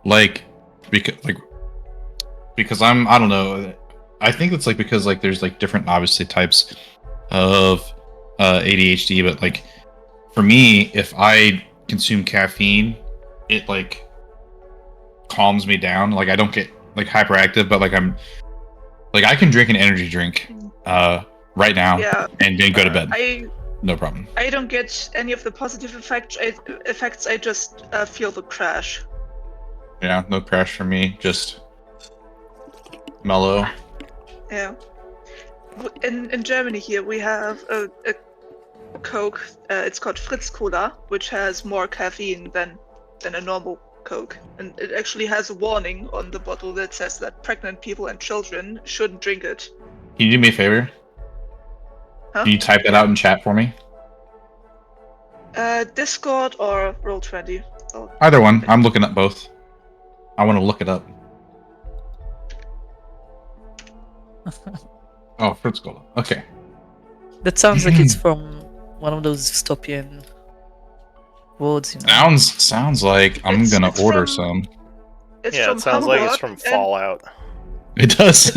like because I don't know. I think it's like because like there's like different obviously types of ADHD, but like for me, if I consume caffeine, it like calms me down. Like I don't get like hyperactive, but like I can drink an energy drink right now Yeah. and then go to bed. No problem. I don't get any of the positive effects. I just feel the crash. Yeah, no crash for me. Just mellow. Yeah. In Germany here we have a Coke. It's called Fritz Cola, which has more caffeine than a normal Coke, and it actually has a warning on the bottle that says that pregnant people and children shouldn't drink it. Can you do me a favor? Huh? Can you type that out in chat for me? Discord or Roll20. Either one. I'm looking at both. I want to look it up. Oh, Fritz Cola. Okay. That sounds like it's from one of those dystopian words, you know. Sounds like I'm It's- gonna it's order from- some. It's Yeah, from it sounds like it's Hamburg, from Fallout. It does.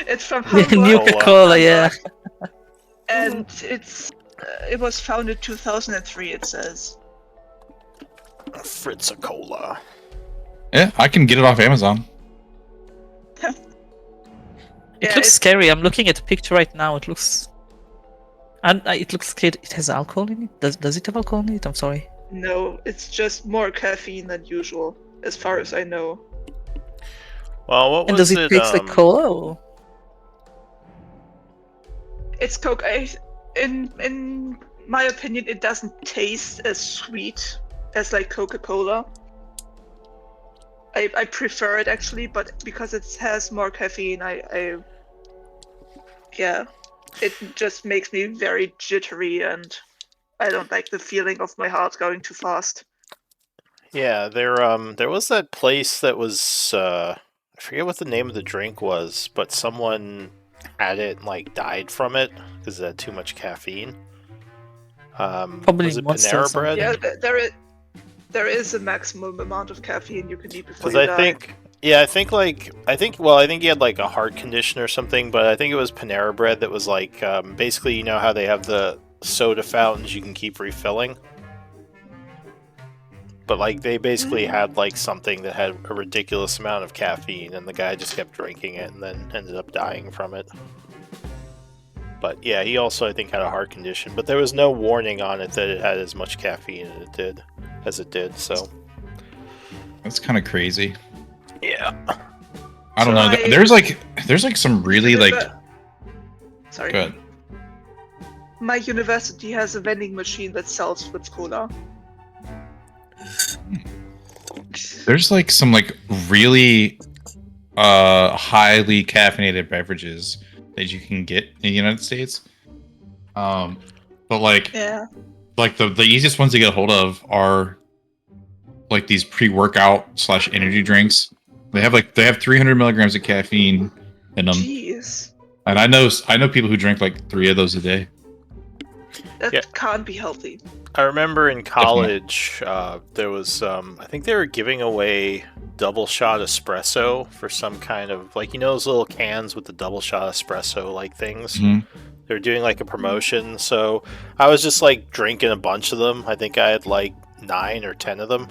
It's from Yeah, Hamburg. Nuka-Cola, yeah. And it was founded 2003. It says. Fritz-a-Cola. Yeah, I can get it off Amazon. It Yeah, looks it's- scary. I'm looking at the picture right now. It looks, and it looks like it has alcohol in it. Does it have alcohol in it? I'm sorry. No, it's just more caffeine than usual, as far as I know. Well, what And was does it taste like cola? Or? It's Coke. In my opinion, it doesn't taste as sweet as like Coca-Cola. I prefer it actually, but because it has more caffeine, yeah, it just makes me very jittery, and I don't like the feeling of my heart going too fast. Yeah, there was that place that was I forget what the name of the drink was, but someone had it and like died from it because it had too much caffeine. Probably was it Monster or Panera Bread? Yeah, there is a maximum amount of caffeine you can eat before Because you I die. think, yeah, I think he had like a heart condition or something, but I think it was Panera Bread that was like, basically, you know how they have the soda fountains you can keep refilling? But like, they basically had like something that had a ridiculous amount of caffeine, and the guy just kept drinking it and then ended up dying from it. But yeah, he also, I think, had a heart condition, but there was no warning on it that it had as much caffeine as it did, so... That's kind of crazy. Yeah. I don't So know. There's like some really like. Sorry. Good. My university has a vending machine that sells Fritz Cola. There's like some like really highly caffeinated beverages that you can get in the United States. But like Yeah. like the easiest ones to get a hold of are like these pre-workout / energy drinks. They have 300 milligrams of caffeine in them, Jeez. and I know people who drink like 3 of those a day. That Yeah. can't be healthy. I remember in college, there was, I think they were giving away double shot espresso for some kind of, like, those little cans with the double shot espresso, like, things? Mhm. They were doing, like, a promotion, so I was just, like, drinking a bunch of them. I think I had, like, 9 or 10 of them.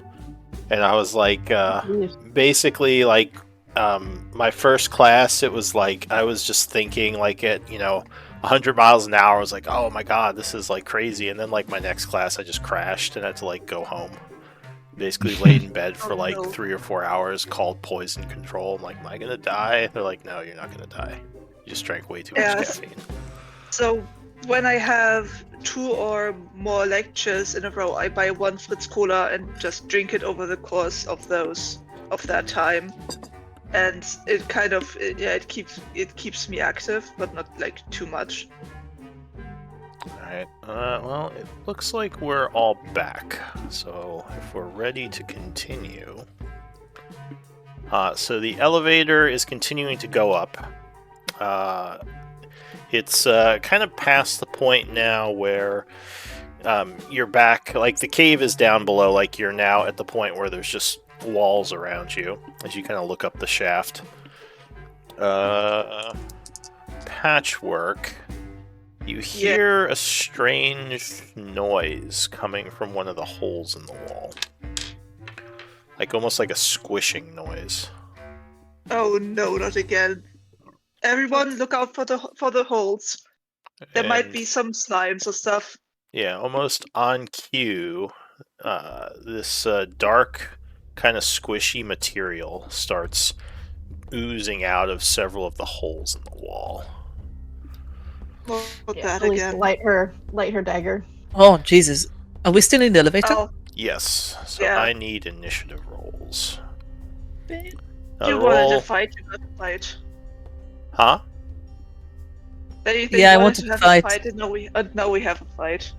And I was, like, basically, like, my first class, it was, like, I was just thinking, like, at, 100 miles an hour. I was like, oh my god, this is like crazy. And then like my next class, I just crashed and had to like go home. Basically laid in bed for like 3 or 4 hours, called poison control. I'm like, am I gonna die? They're like, no, you're not gonna die. You just drank way too much caffeine. So when I have 2 or more lectures in a row, I buy 1 Fritz Cola and just drink it over the course of that time. And it kind of it keeps me active, but not like too much. Alright, well, it looks like we're all back. So if we're ready to continue. So the elevator is continuing to go up. It's kind of past the point now where you're back, like the cave is down below, like you're now at the point where there's just walls around you as you kind of look up the shaft. Patchwork. You hear a strange noise coming from one of the holes in the wall. Like almost like a squishing noise. Oh no, not again. Everyone look out for the holes. There might be some slimes or stuff. Yeah, almost on cue, this dark, kind of squishy material starts oozing out of several of the holes in the wall. That again. Light her dagger. Oh Jesus! Are we still in the elevator? Oh, Yes, so Yeah. I need initiative rolls. you wanted to fight, you got to fight. Huh? They Yeah, I wanted wanted to to have fight. a fight, and now we have a fight.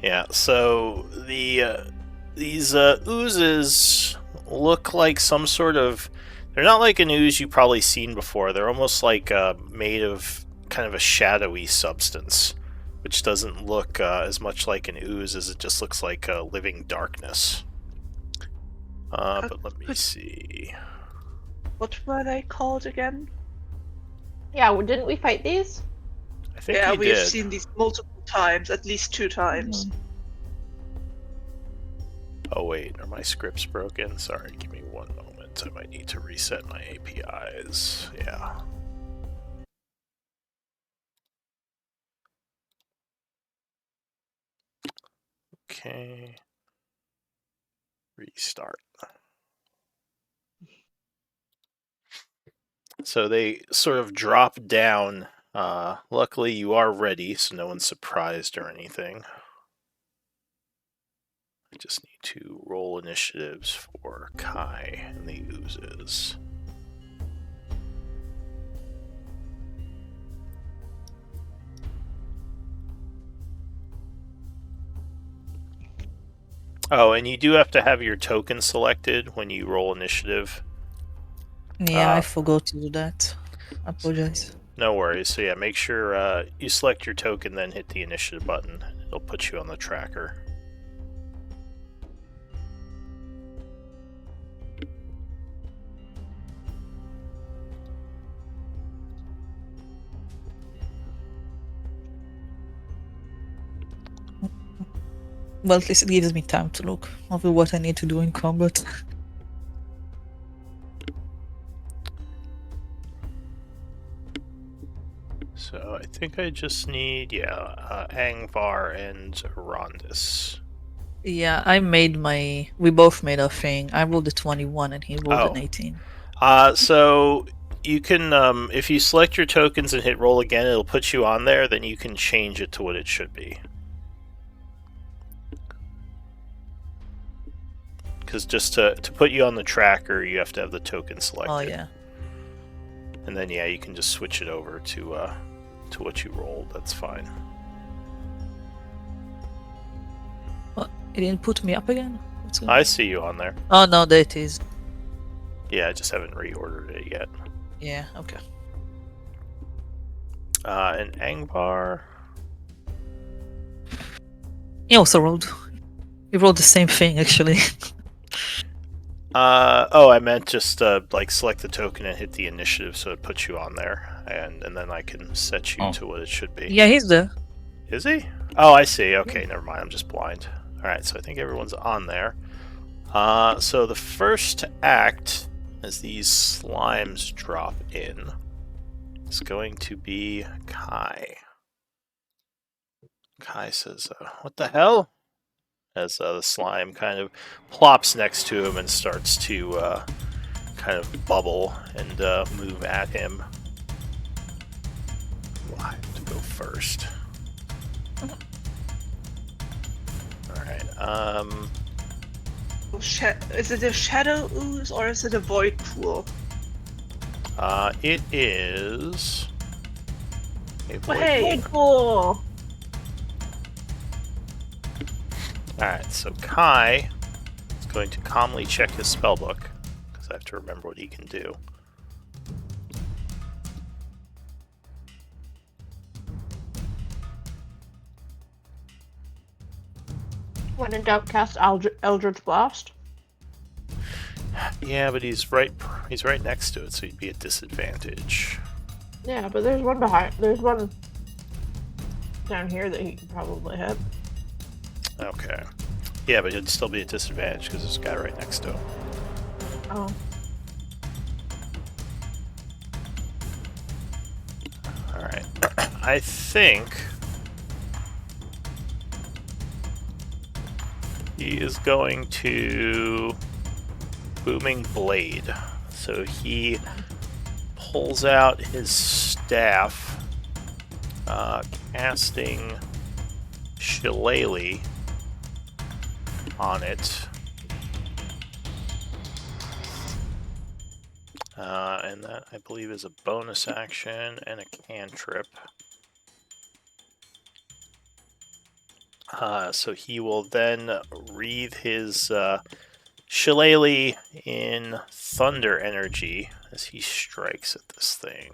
Yeah, so these oozes look like some sort of... They're not like an ooze you've probably seen before. They're almost like made of kind of a shadowy substance, which doesn't look as much like an ooze as it just looks like a living darkness. But let me see. What were they called again? Yeah, didn't we fight these? I think Yeah, you we've did. seen these multiple times, at least 2 times. Oh wait, are my scripts broken? Sorry, give me one moment. I might need to reset my APIs. Yeah. Okay. Restart. So they sort of drop down. Luckily, you are ready, so no one's surprised or anything. I just need to roll initiatives for Kai and the oozes. Oh, and you do have to have your token selected when you roll initiative. Yeah, I forgot to do that. I apologize. No worries. So yeah, make sure you select your token, then hit the initiative button. It'll put you on the tracker. Well, at least it gives me time to look over what I need to do in combat. So I think I just need, Angvar and Rondis. Yeah, we both made our thing. I rolled a 21 and he rolled an 18. So you can, if you select your tokens and hit roll again, it'll put you on there, then you can change it to what it should be. Because just to put you on the tracker, you have to have the token selected. Oh, yeah. And then, yeah, you can just switch it over to what you rolled. That's fine. What? It didn't put me up again? I see you on there. Oh, no, there it is. Yeah, I just haven't reordered it yet. Yeah, okay. And Angvar. He also rolled. He rolled the same thing, actually. Oh, I meant just like select the token and hit the initiative, so it puts you on there, and then I can set you to what it should be. Yeah, he's there. Is he? Oh, I see. Okay, never mind. I'm just blind. All right, so I think everyone's on there. So the first act, as these slimes drop in, is going to be Kai. Kai says, "What the hell?" As the slime kind of plops next to him and starts to kind of bubble and move at him. We'll have to go first. Alright, Is it a shadow ooze or is it a void pool? it is a void Hey, Cool. Alright, so Kai is going to calmly check his spellbook, because I have to remember what he can do. When in doubt, cast Eldritch Blast. Yeah, but he's right next to it, so he'd be at disadvantage. Yeah, but there's one behind. There's one down here that he could probably hit. Okay. Yeah, but he'd still be at disadvantage because there's a guy right next to him. Oh. Alright. I think he is going to Booming Blade. So he pulls out his staff, casting Shillelagh on it. And that, I believe, is a bonus action and a cantrip. So he will then wreathe his Shillelagh in thunder energy as he strikes at this thing.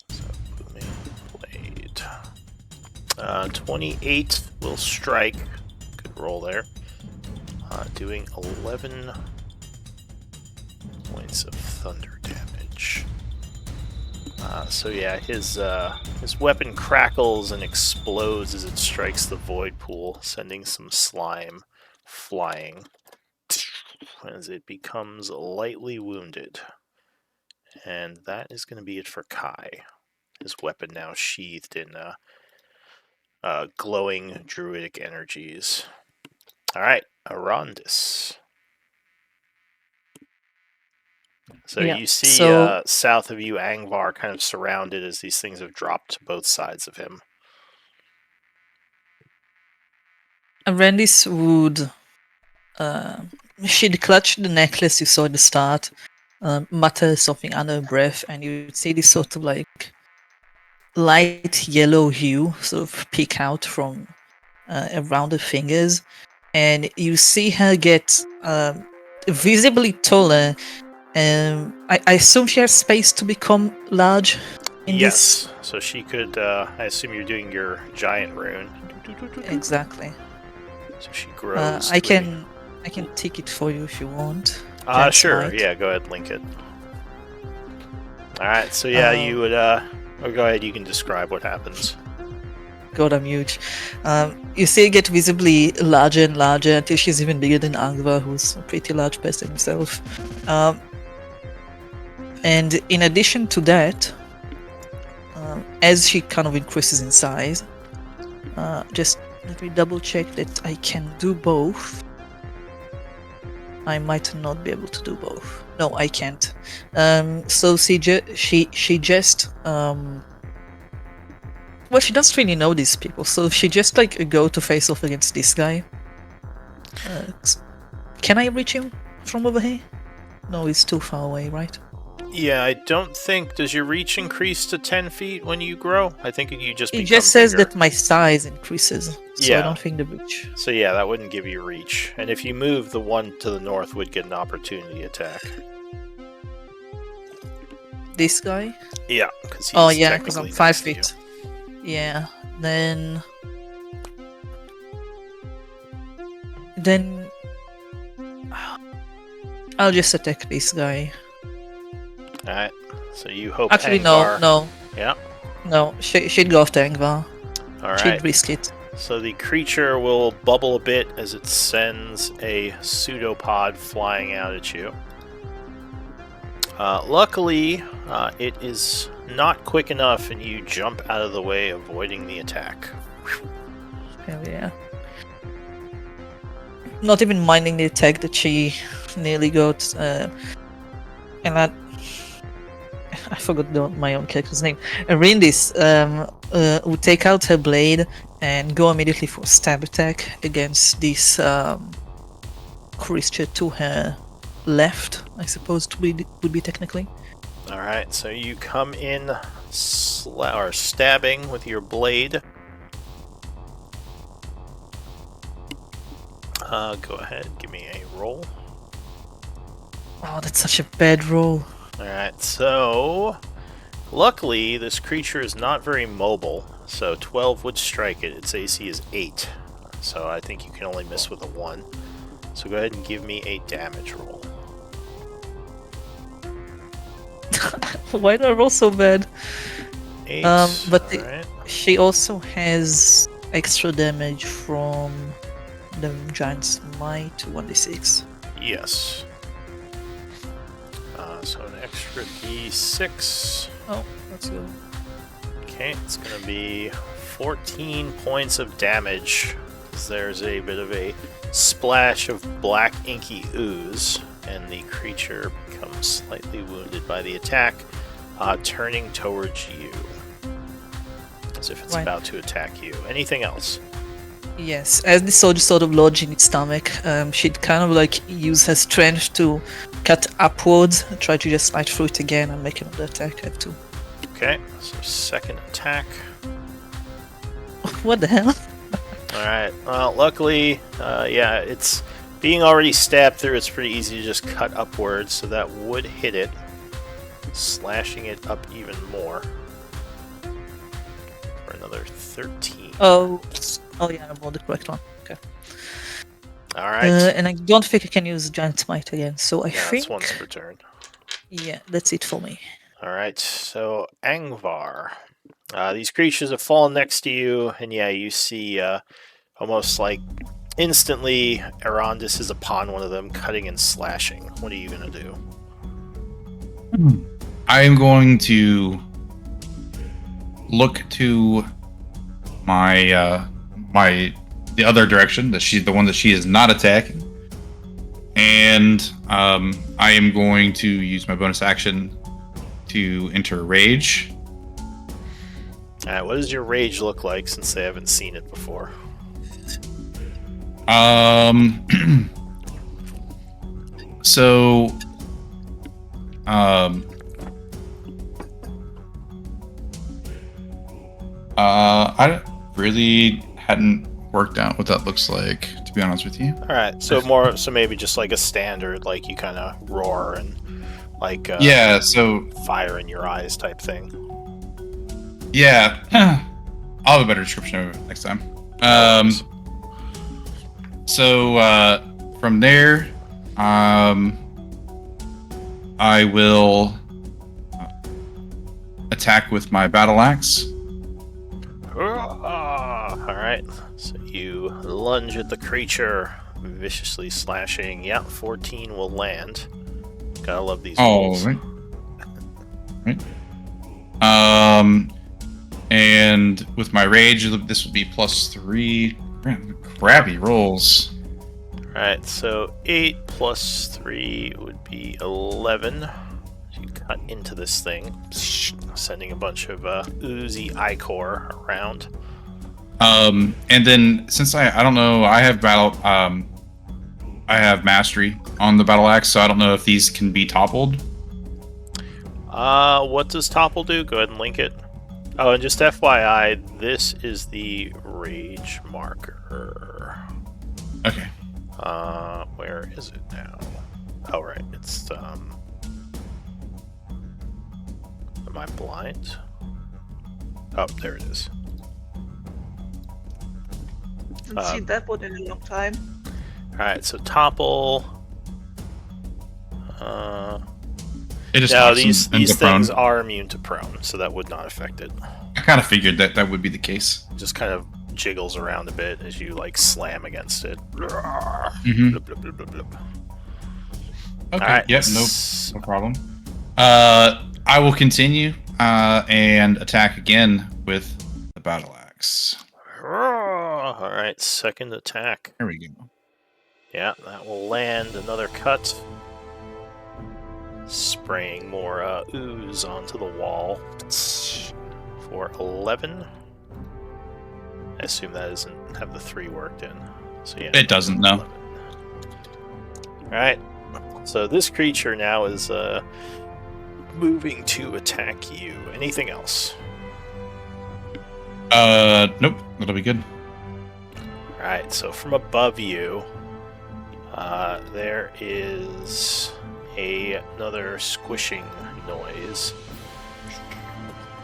So, Booming Blade. 28 will strike. Good roll there. Doing 11 points of thunder damage. So yeah, his weapon crackles and explodes as it strikes the void pool, sending some slime flying as it becomes lightly wounded. And that is going to be it for Kai. His weapon now sheathed in glowing druidic energies. Alright, Arondis. So Yeah, you see so- south of you Angvar kind of surrounded as these things have dropped to both sides of him. Arendis would. She'd clutch the necklace you saw at the start, mutter something under her breath, and you'd see this sort of like light yellow hue sort of peek out from around her fingers, and you see her get visibly taller. I assume she has space to become large in Yes, so she could, I assume you're doing your giant rune. this. Exactly. So she grows. I can tick it for you if you want. Sure, Might. yeah, go ahead and link it. Alright, so yeah, you would, or go ahead, you can describe what happens. God, I'm huge. You see her get visibly larger and larger until she's even bigger than Angvar, who's a pretty large person himself. And in addition to that, as she kind of increases in size, just let me double check that I can do both. I might not be able to do both. No, I can't. So she just well, she doesn't really know these people, so she just like go to face off against this guy. Can I reach him from over here? No, he's too far away, right? Yeah, I don't think... Does your reach increase to 10 feet when you grow? I think you just It become just says bigger. that my size increases, so Yeah. I don't think the reach. So yeah, that wouldn't give you reach. And if you move, the one to the north would get an opportunity attack. This guy? Yeah, because he's Oh yeah, because I'm technically 5 next to you. feet. Yeah. Then I'll just attack this guy. Alright, so you hope Actually, Angvar... no. Yeah, No, she'd go after Angvar. alright. She'd risk it. So the creature will bubble a bit as it sends a pseudopod flying out at you. Luckily, it is not quick enough and you jump out of the way, avoiding the attack. Hell yeah. Not even minding the attack that she nearly got. And that... I forgot my own character's name. Rindis would take out her blade and go immediately for a stab attack against this creature to her left, I suppose would be technically. Alright, so you come in stabbing with your blade. Go ahead, give me a roll. Oh, that's such a bad roll. Alright, so luckily this creature is not very mobile, so 12 would strike it. Its AC is 8, so I think you can only miss with a 1. So go ahead and give me a damage roll. Why do I roll so bad? 8, but alright. she also has extra damage from the giant's might, 1d6. Yes. So an extra d6. Oh, let's go. Okay, it's going to be 14 points of damage. There's a bit of a splash of black inky ooze, and the creature becomes slightly wounded by the attack, turning towards you. As if it's Right. about to attack you. Anything else? Yes, as the sword sort of lodged in its stomach, she'd kind of like use her strength to cut upwards, try to just slide through it again and make another attack at 2. Okay, so second attack. What the hell? Alright, well, luckily, yeah, it's being already stabbed through, it's pretty easy to just cut upwards, so that would hit it, slashing it up even more. For another 13. Oh yeah, I rolled the correct one. Okay. Alright. And I don't think I can use Giant Might again, so I Yeah, think... that's once per turn. Yeah, that's it for me. Alright, so Angvar. These creatures have fallen next to you, and yeah, you see almost like instantly Arondis is upon one of them, cutting and slashing. What are you going to do? I am going to look to my the other direction, the one that she is not attacking, and I am going to use my bonus action to enter rage. Alright, what does your rage look like, since they haven't seen it before? So I really hadn't worked out what that looks like, to be honest with you. Alright, so maybe just like a standard, like you kind of roar and like yeah, so fire in your eyes type thing. Yeah, I'll have a better description of it next time. So from there, I will attack with my battle axe. Alright, so you lunge at the creature, viciously slashing. Yeah, 14 will land. Gotta love these rolls. Right. And with my rage, this will be +3. Man, crappy rolls. Alright, so 8 plus 3 would be 11. You cut into this thing, sending a bunch of oozy ichor around. And then since I don't know, I have mastery on the battle axe, so I don't know if these can be toppled. What does topple do? Go ahead and link it. Oh, and just FYI, this is the rage marker. Okay. Where is it now? Oh, right. It's, am I blind? Oh, there it is. Haven't seen that one in a long time. Alright, so topple. It just No, knocks these them into things prone. are immune to prone, so that would not affect it. I kind of figured that would be the case. Just kind of jiggles around a bit as you like slam against it. Mm-hmm. Blub, blub, blub, blub, blub. Okay. Alright. Yep. No problem. I will continue and attack again with the battle axe. Alright, second attack. There we go. Yeah, that will land another cut. Spraying more ooze onto the wall for 11. I assume that doesn't have the 3 worked in. So yeah, It doesn't, no. Alright, so this creature now is moving to attack you. Anything else? Nope. That'll be good. Alright, so from above you, there is another squishing noise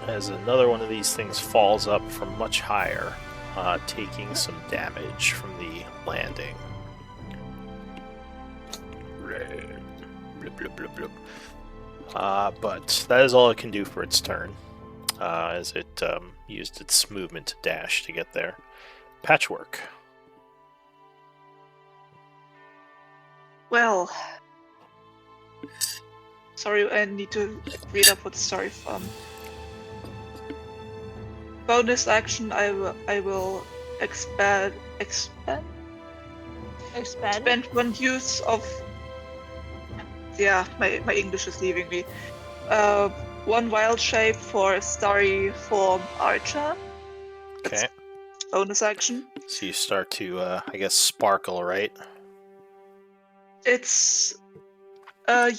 as another one of these things falls up from much higher, taking some damage from the landing. Blub, blub, blub, blub. But that is all it can do for its turn, as it used its movement to dash to get there. Patchwork. Well, sorry, I need to read up what story from. Bonus action, I will expend one use of. Yeah, my English is leaving me. One wild shape for a starry form archer. Okay. Bonus action. So you start to, I guess, sparkle, right? It's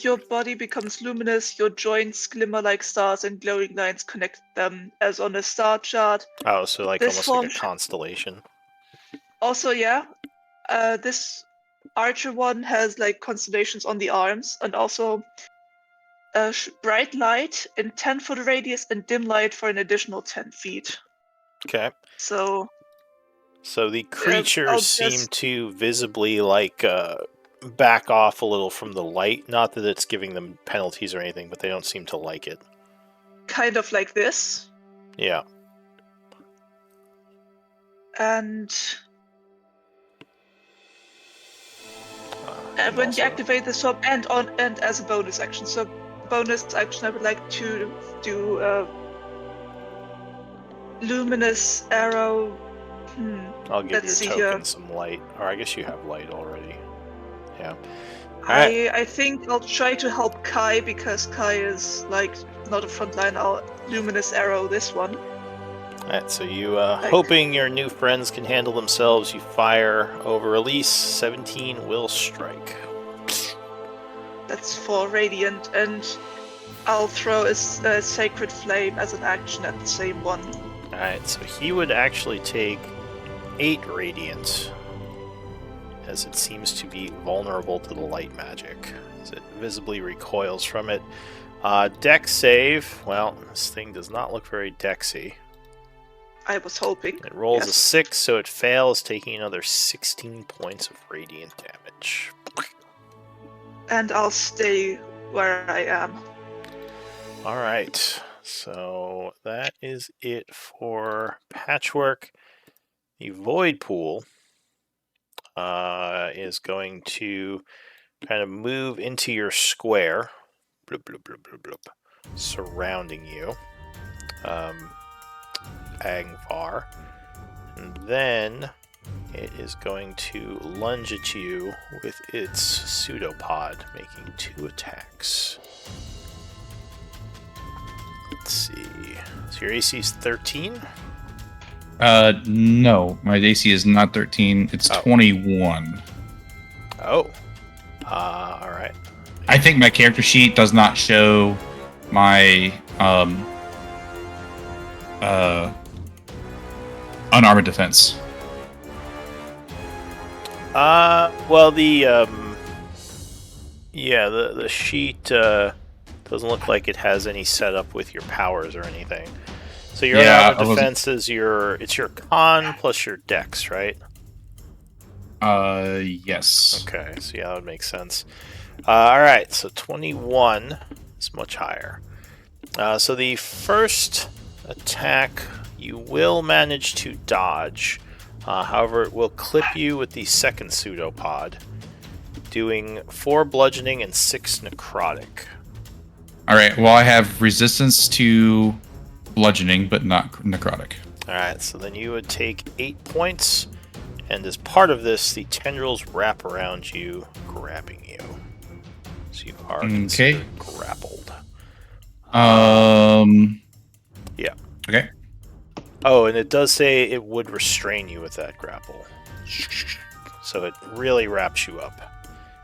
your body becomes luminous, your joints glimmer like stars, and glowing lines connect them as on a star chart. Oh, so like This almost like a form- constellation. Also, yeah, this archer one has like constellations on the arms, and also bright light in 10-foot radius and dim light for an additional 10 feet. Okay. So the creatures seem just- to visibly like back off a little from the light. Not that it's giving them penalties or anything, but they don't seem to like it. kind of like this. Yeah. And And when also- you activate the swap and as a bonus action. So bonus action, I would like to do luminous arrow. I'll give let's see your token here. some light, or I guess you have light already. Yeah. Alright. I think I'll try to help Kai because Kai is like not a frontline. I'll luminous arrow this one. Alright, so you, hoping your new friends can handle themselves, you fire over release. 17 will strike. That's for radiant, and I'll throw a sacred flame as an action at the same one. Alright, so he would actually take 8 radiant, as it seems to be vulnerable to the light magic, as it visibly recoils from it. Dex save. Well, this thing does not look very dexy. I was hoping. It rolls a Yes. 6, so it fails, taking another 16 points of radiant damage. And I'll stay where I am. Alright, so that is it for Patchwork. The Void Pool is going to kind of move into your square, blub, blub, blub, blub, blub, surrounding you, Angvar, and then it is going to lunge at you with its pseudopod, making 2 attacks. Let's see. So your AC is 13? No, my AC is not 13. It's 21. Oh. Alright. I think my character sheet does not show my unarmored defense. Well, the sheet doesn't look like it has any setup with your powers or anything. So your Yeah, unarmored I wasn't- defense is your con plus your dex, right? Yes. Okay, so yeah, that would make sense. Alright, so 21 is much higher. So the first attack you will manage to dodge. However, it will clip you with the second pseudopod, doing 4 bludgeoning and 6 necrotic. Alright, well, I have resistance to bludgeoning, but not necrotic. Alright, so then you would take 8 points, and as part of this, the tendrils wrap around you, grabbing you. So you are considered grappled. Yeah. Okay. Oh, and it does say it would restrain you with that grapple. So it really wraps you up.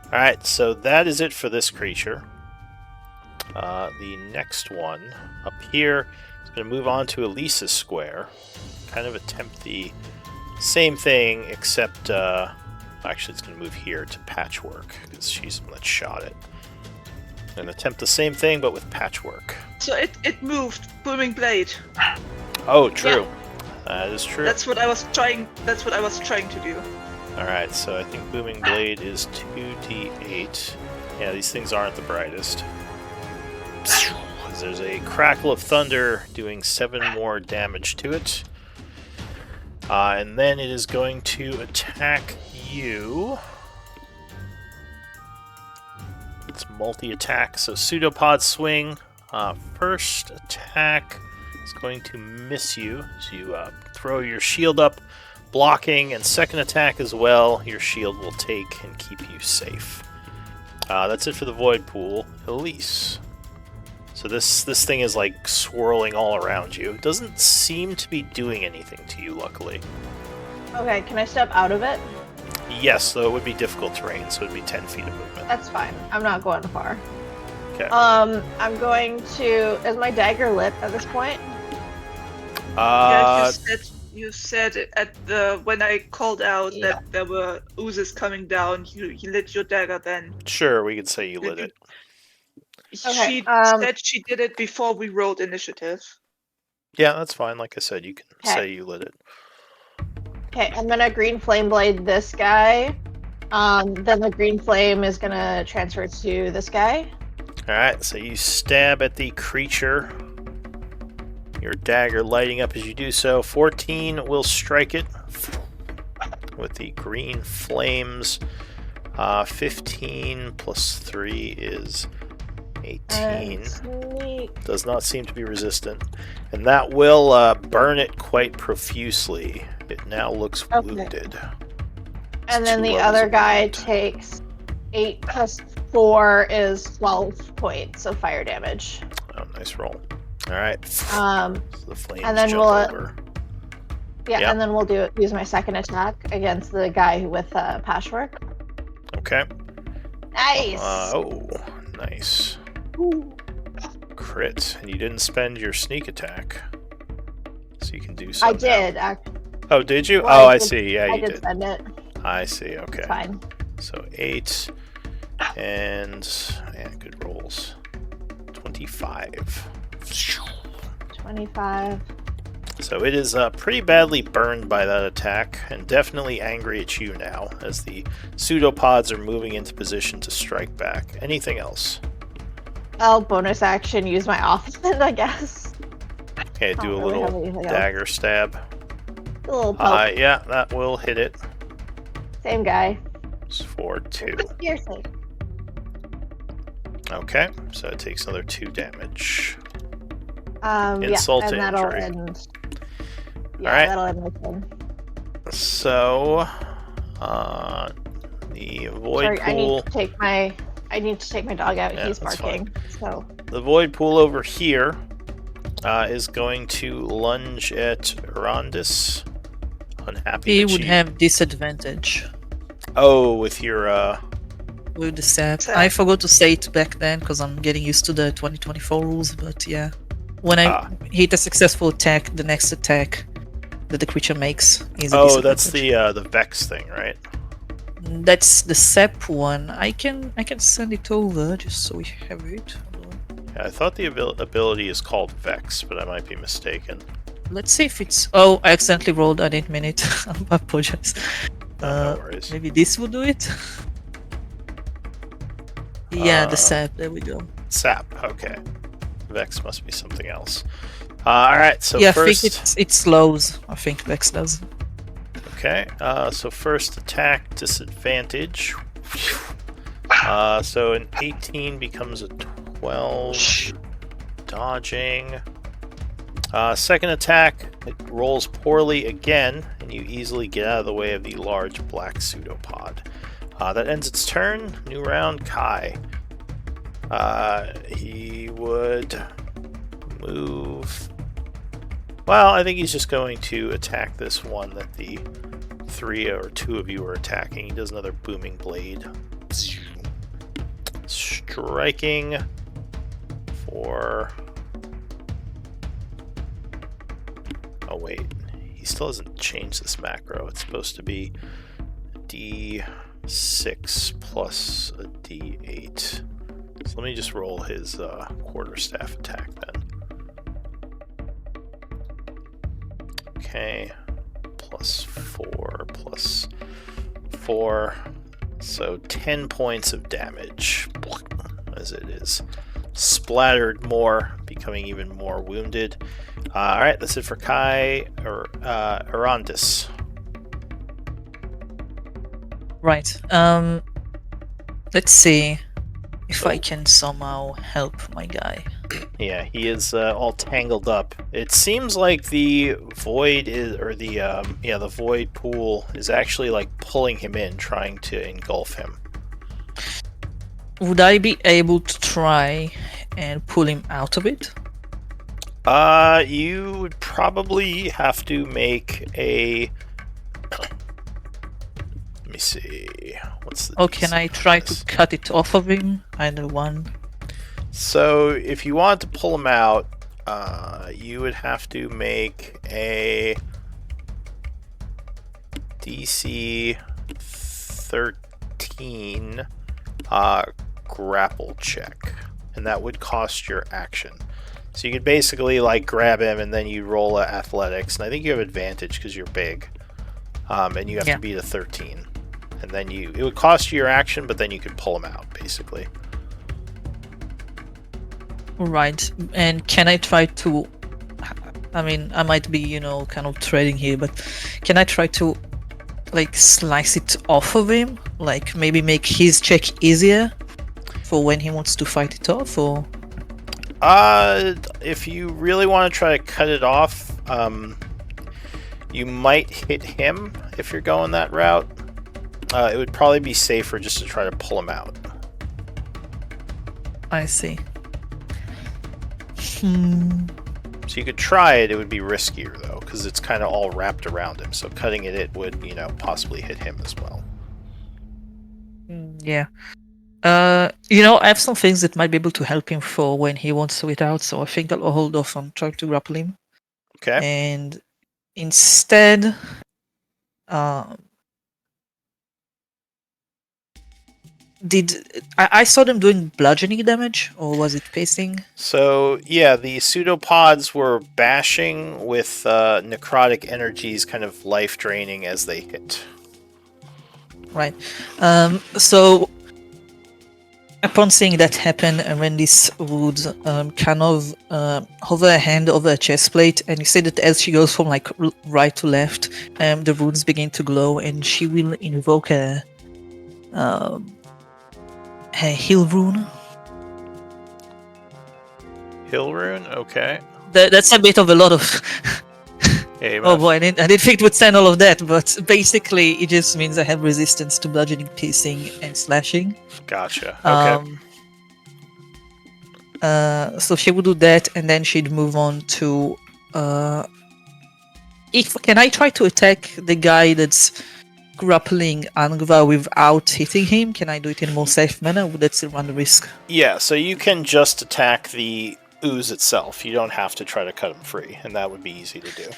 Alright, so that is it for this creature. The next one up here is going to move on to Elisa's square. Kind of attempt the same thing, except actually it's going to move here to Patchwork, because she's the one that shot it. And attempt the same thing, but with Patchwork. So it moved. Booming blade. Oh, true. That is true. That's what I was trying. That's what I was trying to do. All right, so I think Booming Blade is 2d8. Yeah, these things aren't the brightest. There's a crackle of thunder doing 7 more damage to it. And then it is going to attack you. It's multi-attack, so pseudopod swing. First attack is going to miss you, so you throw your shield up, blocking, and second attack as well, your shield will take and keep you safe. That's it for the Void Pool. Elise. So this thing is like swirling all around you. It doesn't seem to be doing anything to you, luckily. Okay, can I step out of it? Yes, though it would be difficult terrain, so it would be 10 feet of movement. That's fine. I'm not going far. Okay. I'm going to... Is my dagger lit at this point? Yeah, you said at the when I called out that there were oozes coming down. You lit your dagger then. Sure, we could say you lit it. Okay, She said she did it before we rolled initiative. Yeah, that's fine. Like I said, you can say you lit it. Okay, I'm gonna green flame blade this guy. Then the green flame is gonna transfer to this guy. Alright, so you stab at the creature. Your dagger lighting up as you do so. 14 will strike it with the green flames. 15 plus 3 is 18. Does not seem to be resistant. And that will burn it quite profusely. It now looks wounded. And then the other guy takes 8 plus 4 is 12 points of fire damage. Oh, nice roll. Alright. So the flames and then jump we'll over. and then we'll use my second attack against the guy with patchwork. Okay. Nice. Oh, nice. Ooh. Crit. And you didn't spend your sneak attack. So you can do so I did. Oh, did you? Well, I see. Yeah, you did. Spend it. I see. Okay. It's fine. So 8 and good rolls. 25. 25. So it is pretty badly burned by that attack, and definitely angry at you now, as the pseudopods are moving into position to strike back. Anything else? I'll bonus action use my offhand, I guess. Okay, do a Really little dagger stab. A little poke. Yeah, that will hit it. Same guy. It's for 2. You're safe. Okay, so it takes another 2 damage. Insult to and that'll injury. end. Yeah, Alright. that'll end my turn. So, the void Sorry, pool. I need to take my dog out. Yeah, He's that's barking. So The void pool over here is going to lunge at Rondis. Unhappy. He that would she- have disadvantage Oh, with your with the sap. I forgot to say it back then because I'm getting used to the 2024 rules, but yeah. When I hit a successful attack, the next attack that the creature makes is a Oh, that's disadvantage. the Vex thing, right? That's the sap one. I can send it over just so we have it. Hold on. Yeah, I thought the ability is called Vex, but I might be mistaken. Let's see if it's. Oh, I accidentally rolled. I didn't mean it. I apologize. No worries. Maybe this will do it. Yeah, the Uh, sap. There we go. Sap. Okay. Vex must be something else. All right. So yeah, first. I think it slows. I think Vex does. Okay. So first attack disadvantage. So an 18 becomes a 12. Dodging. Second attack, it rolls poorly again, and you easily get out of the way of the large black pseudopod. That ends its turn. New round, Kai. He would move. Well, I think he's just going to attack this one that the 3 or 2 of you are attacking. He does another booming blade. Striking for... Oh wait, he still hasn't changed this macro. It's supposed to be D6 plus a D8. So let me just roll his quarterstaff attack then. Okay, plus 4 plus 4. So 10 points of damage as it is splattered more, becoming even more wounded. Alright, that's it for Kai or Arondis. Right. Let's see if I can somehow help my guy. Yeah, he is all tangled up. It seems like the void is, or the void pool is actually like pulling him in, trying to engulf him. Would I be able to try and pull him out of it? You would probably have to make a... Let me see. What's the... Or can I try to cut it off of him? Either one. So, if you want to pull him out, you would have to make a DC 13 grapple check, and that would cost your action. So you could basically like grab him and then you roll athletics, and I think you have advantage because you're big, and you have to beat a 13, and then it would cost you your action, but then you could pull him out basically. Right. And can I try to... I mean, I might be, kind of trading here, but can I try to like slice it off of him? Like maybe make his check easier for when he wants to fight it off, or... If you really want to try to cut it off, you might hit him if you're going that route. It would probably be safer just to try to pull him out. I see. So you could try it, it would be riskier though, because it's kind of all wrapped around him, so cutting it would, possibly hit him as well. Yeah. I have some things that might be able to help him for when he wants to it out, so I think I'll hold off on trying to grapple him. Okay. And instead, I saw them doing bludgeoning damage, or was it pacing? So, yeah, the pseudopods were bashing with necrotic energies, kind of life-draining as they hit. Right. So, upon seeing that happen, and when this would kind of hover a hand over a chest plate, and you see that as she goes from like right to left, the runes begin to glow, and she will invoke a heal rune. Heal rune? Okay. That's a bit of a lot of... Oh boy, I didn't think it would stand all of that, but basically it just means I have resistance to bludgeoning, piercing, and slashing. Gotcha. Okay. So she would do that, and then she'd move on to... Can I try to attack the guy that's grappling Angva without hitting him? Can I do it in a more safe manner, or would that still run the risk? Yeah, so you can just attack the ooze itself. You don't have to try to cut him free, and that would be easy to do.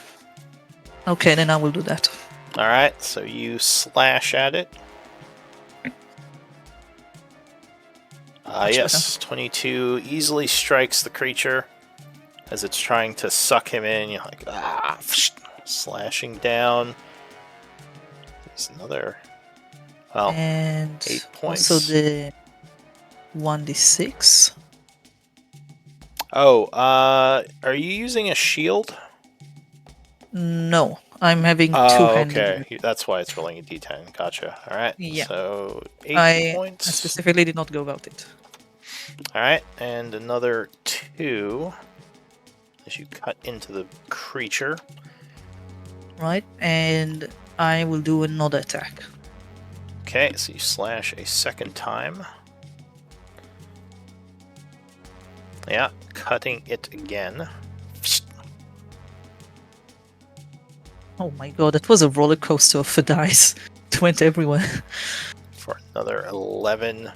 Okay, then I will do that. Alright, so you slash at it. Yes, 22 easily strikes the creature as it's trying to suck him in. You're like, slashing down. It's another. Well, And 8 points. also the 1d6. Oh, are you using a shield? No, I'm having Oh, two-handed. okay. That's why it's rolling a d10. Gotcha. All right. Yeah. So 8 I points. specifically did not go about it. All right, and another 2 as you cut into the creature. Right, and I will do another attack. Okay, so you slash a second time. Yeah, cutting it again. Oh my god, that was a roller coaster of the dice. It went everywhere. For another 11.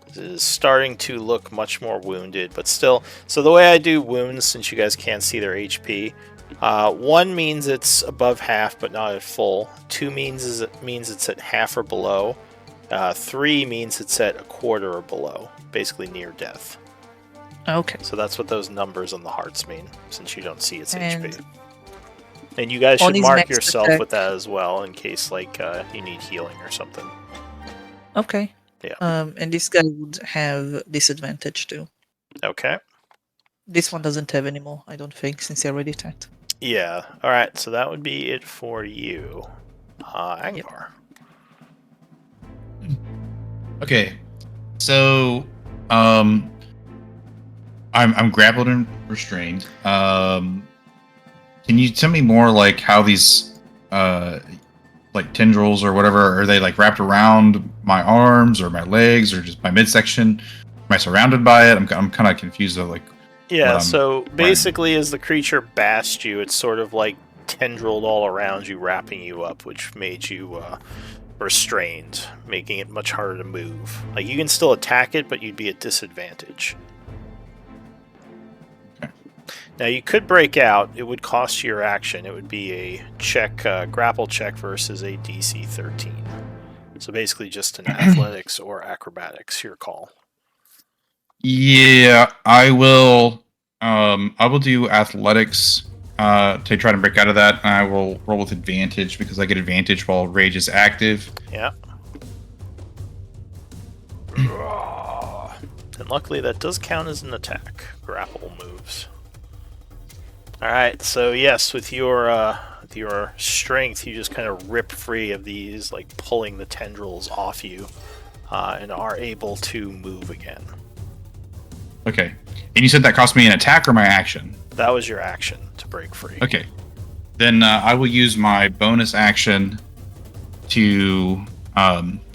This is starting to look much more wounded, but still. So the way I do wounds, since you guys can't see their HP, 1 means it's above half but not at full. 2 means it's at half or below. 3 means it's at a quarter or below, basically near death. Okay. So that's what those numbers on the hearts mean, since you don't see its And HP. And you guys on should his mark next yourself attack- with that as well, in case like you need healing or something. Okay. Yeah. And this guy would have disadvantage too. Okay. This one doesn't have anymore, I don't think, since he already attacked. Yeah. All right. So that would be it for you, Angvar. Okay, so I'm grappled and restrained. Can you tell me more like how these like tendrils or whatever, are they like wrapped around my arms or my legs or just my midsection? Am I surrounded by it? I'm kind of confused though. Like, Yeah. what So I'm basically, as the creature bashed you, it's sort of like tendrilled all around you, wrapping you up, which made you restrained, making it much harder to move. Like you can still attack it, but you'd be at disadvantage. Okay. Now you could break out. It would cost you your action. It would be a check, grapple check versus a DC 13. So basically, just an athletics or acrobatics. Your call. Yeah, I will. I will do athletics to try to break out of that. And I will roll with advantage because I get advantage while rage is active. Yeah. And luckily, that does count as an attack. Grapple moves. All right. So yes, with your strength, you just kind of rip free of these, like pulling the tendrils off you, and are able to move again. Okay, and you said that cost me an attack or my action? That was your action to break free. Okay, then I will use my bonus action to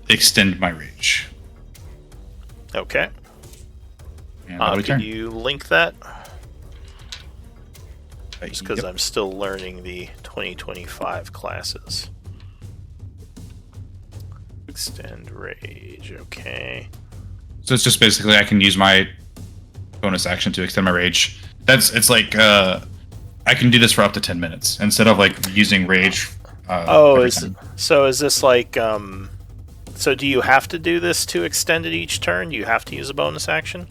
extend my reach. Okay. And that'll be Could turn. you link that? Just because Yep. I'm still learning the 2025 classes. Extend rage, okay. So it's just basically I can use my bonus action to extend my rage. It's like I can do this for up to 10 minutes instead of like using rage. Every time. Is this like so do you have to do this to extend it each turn? Do you have to use a bonus action?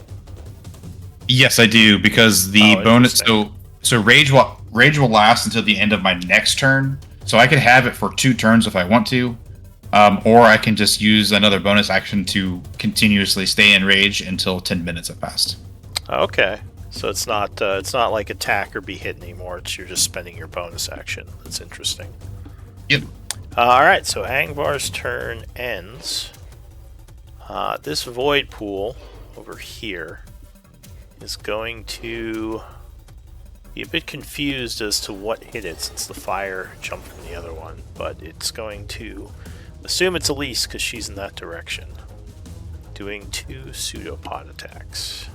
Yes, I do because the bonus. interesting. So rage will last until the end of my next turn. So I could have it for 2 turns if I want to, or I can just use another bonus action to continuously stay in rage until 10 minutes have passed. Okay. So it's not like attack or be hit anymore. You're just spending your bonus action. That's interesting. Yep. All right. So Angvar's turn ends. This void pool over here is going to be a bit confused as to what hit it since the fire jumped from the other one, but it's going to assume it's Elise because she's in that direction, doing 2 pseudopod attacks.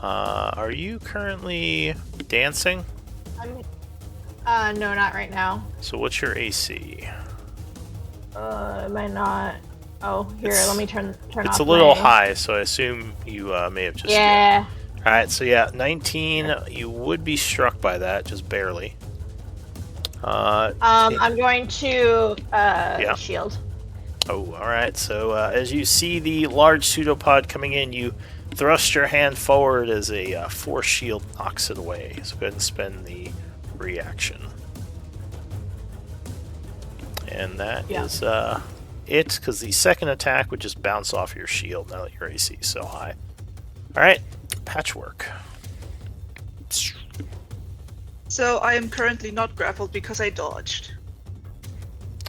Are you currently dancing? No, not right now. So what's your AC? Am I not? Oh, here, let me turn off. It's a little my... high, so I assume you may have just. Yeah. Alright, so yeah, 19. You would be struck by that, just barely. I'm going to shield. Oh, alright. So as you see the large pseudopod coming in, you thrust your hand forward as a force shield knocks it away. So go ahead and spend the reaction. And that Yeah. is it, because the second attack would just bounce off your shield now that your AC is so high. Alright, Patchwork. So I am currently not grappled because I dodged.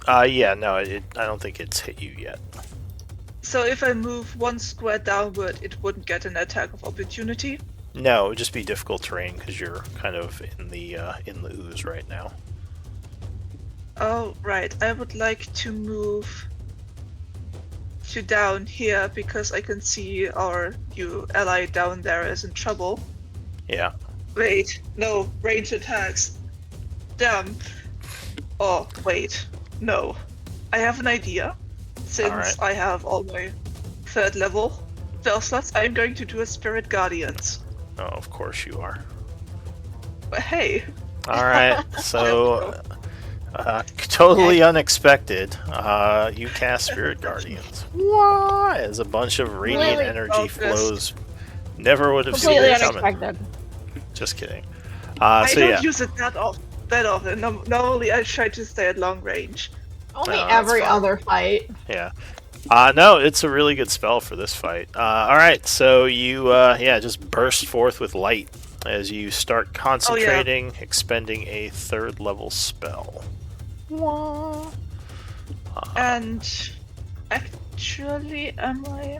Yeah, no, I don't think it's hit you yet. So if I move 1 square downward, it wouldn't get an attack of opportunity? No, it would just be difficult terrain because you're kind of in the ooze right now. Oh, right. I would like to move to down here because I can see our new ally down there is in trouble. Yeah. Wait, no, range attacks. Damn. Oh, wait. No. I have an idea. Since Alright. I have all my 3rd level spell slots, I'm going to do a Spirit Guardians. Oh, of course you are. But hey. Alright, so totally unexpected. You cast Spirit Guardians. What? As a bunch of radiant Completely energy focused. flows. Never would have seen Completely it coming. unexpected. Just kidding. I So don't yeah. use it that often. Normally I try to stay at long range. Only No, that's every fine. other fight. Yeah. No, it's a really good spell for this fight. Alright, so you just burst forth with light as you start concentrating, expending a 3rd level spell. And actually, am I?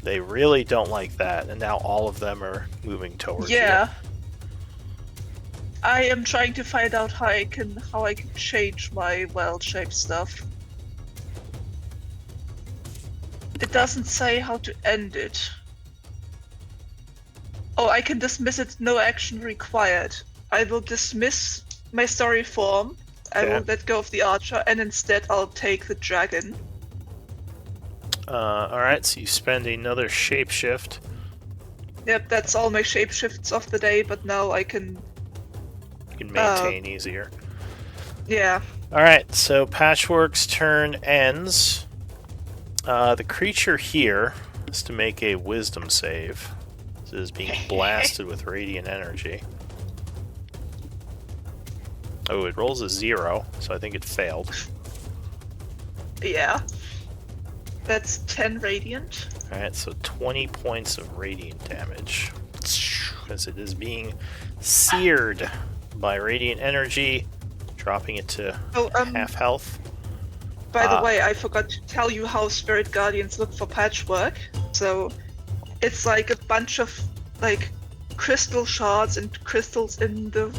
They really don't like that, and now all of them are moving towards Yeah. I am trying to find out how I can change my wild shape stuff. It doesn't say how to end it. Oh, I can dismiss it, no action required. I will dismiss my story form. I Okay. will let go of the archer, and instead I'll take the dragon. Alright, so you spend another shapeshift. Yep, that's all my shapeshifts of the day, but now I can... You can maintain easier. Yeah. Alright, so Patchwork's turn ends. The creature here is to make a wisdom save. This is being blasted with radiant energy. Oh, it rolls a 0, so I think it failed. Yeah. That's 10 radiant. Alright, so 20 points of radiant damage. As it is being seared by radiant energy, dropping it to half health. By the way, I forgot to tell you how Spirit Guardians look for Patchwork. So, it's like a bunch of like crystal shards and crystals in the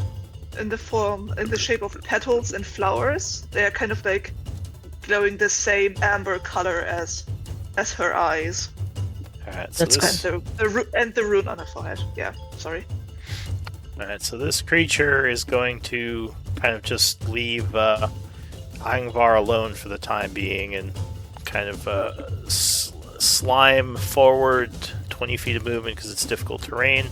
shape of petals and flowers. They are kind of like glowing the same amber color as her eyes. Alright, so That's And the rune on her forehead. Yeah, sorry. Alright, so this creature is going to kind of just leave Angvar alone for the time being and kind of slime forward 20 feet of movement because it's difficult terrain,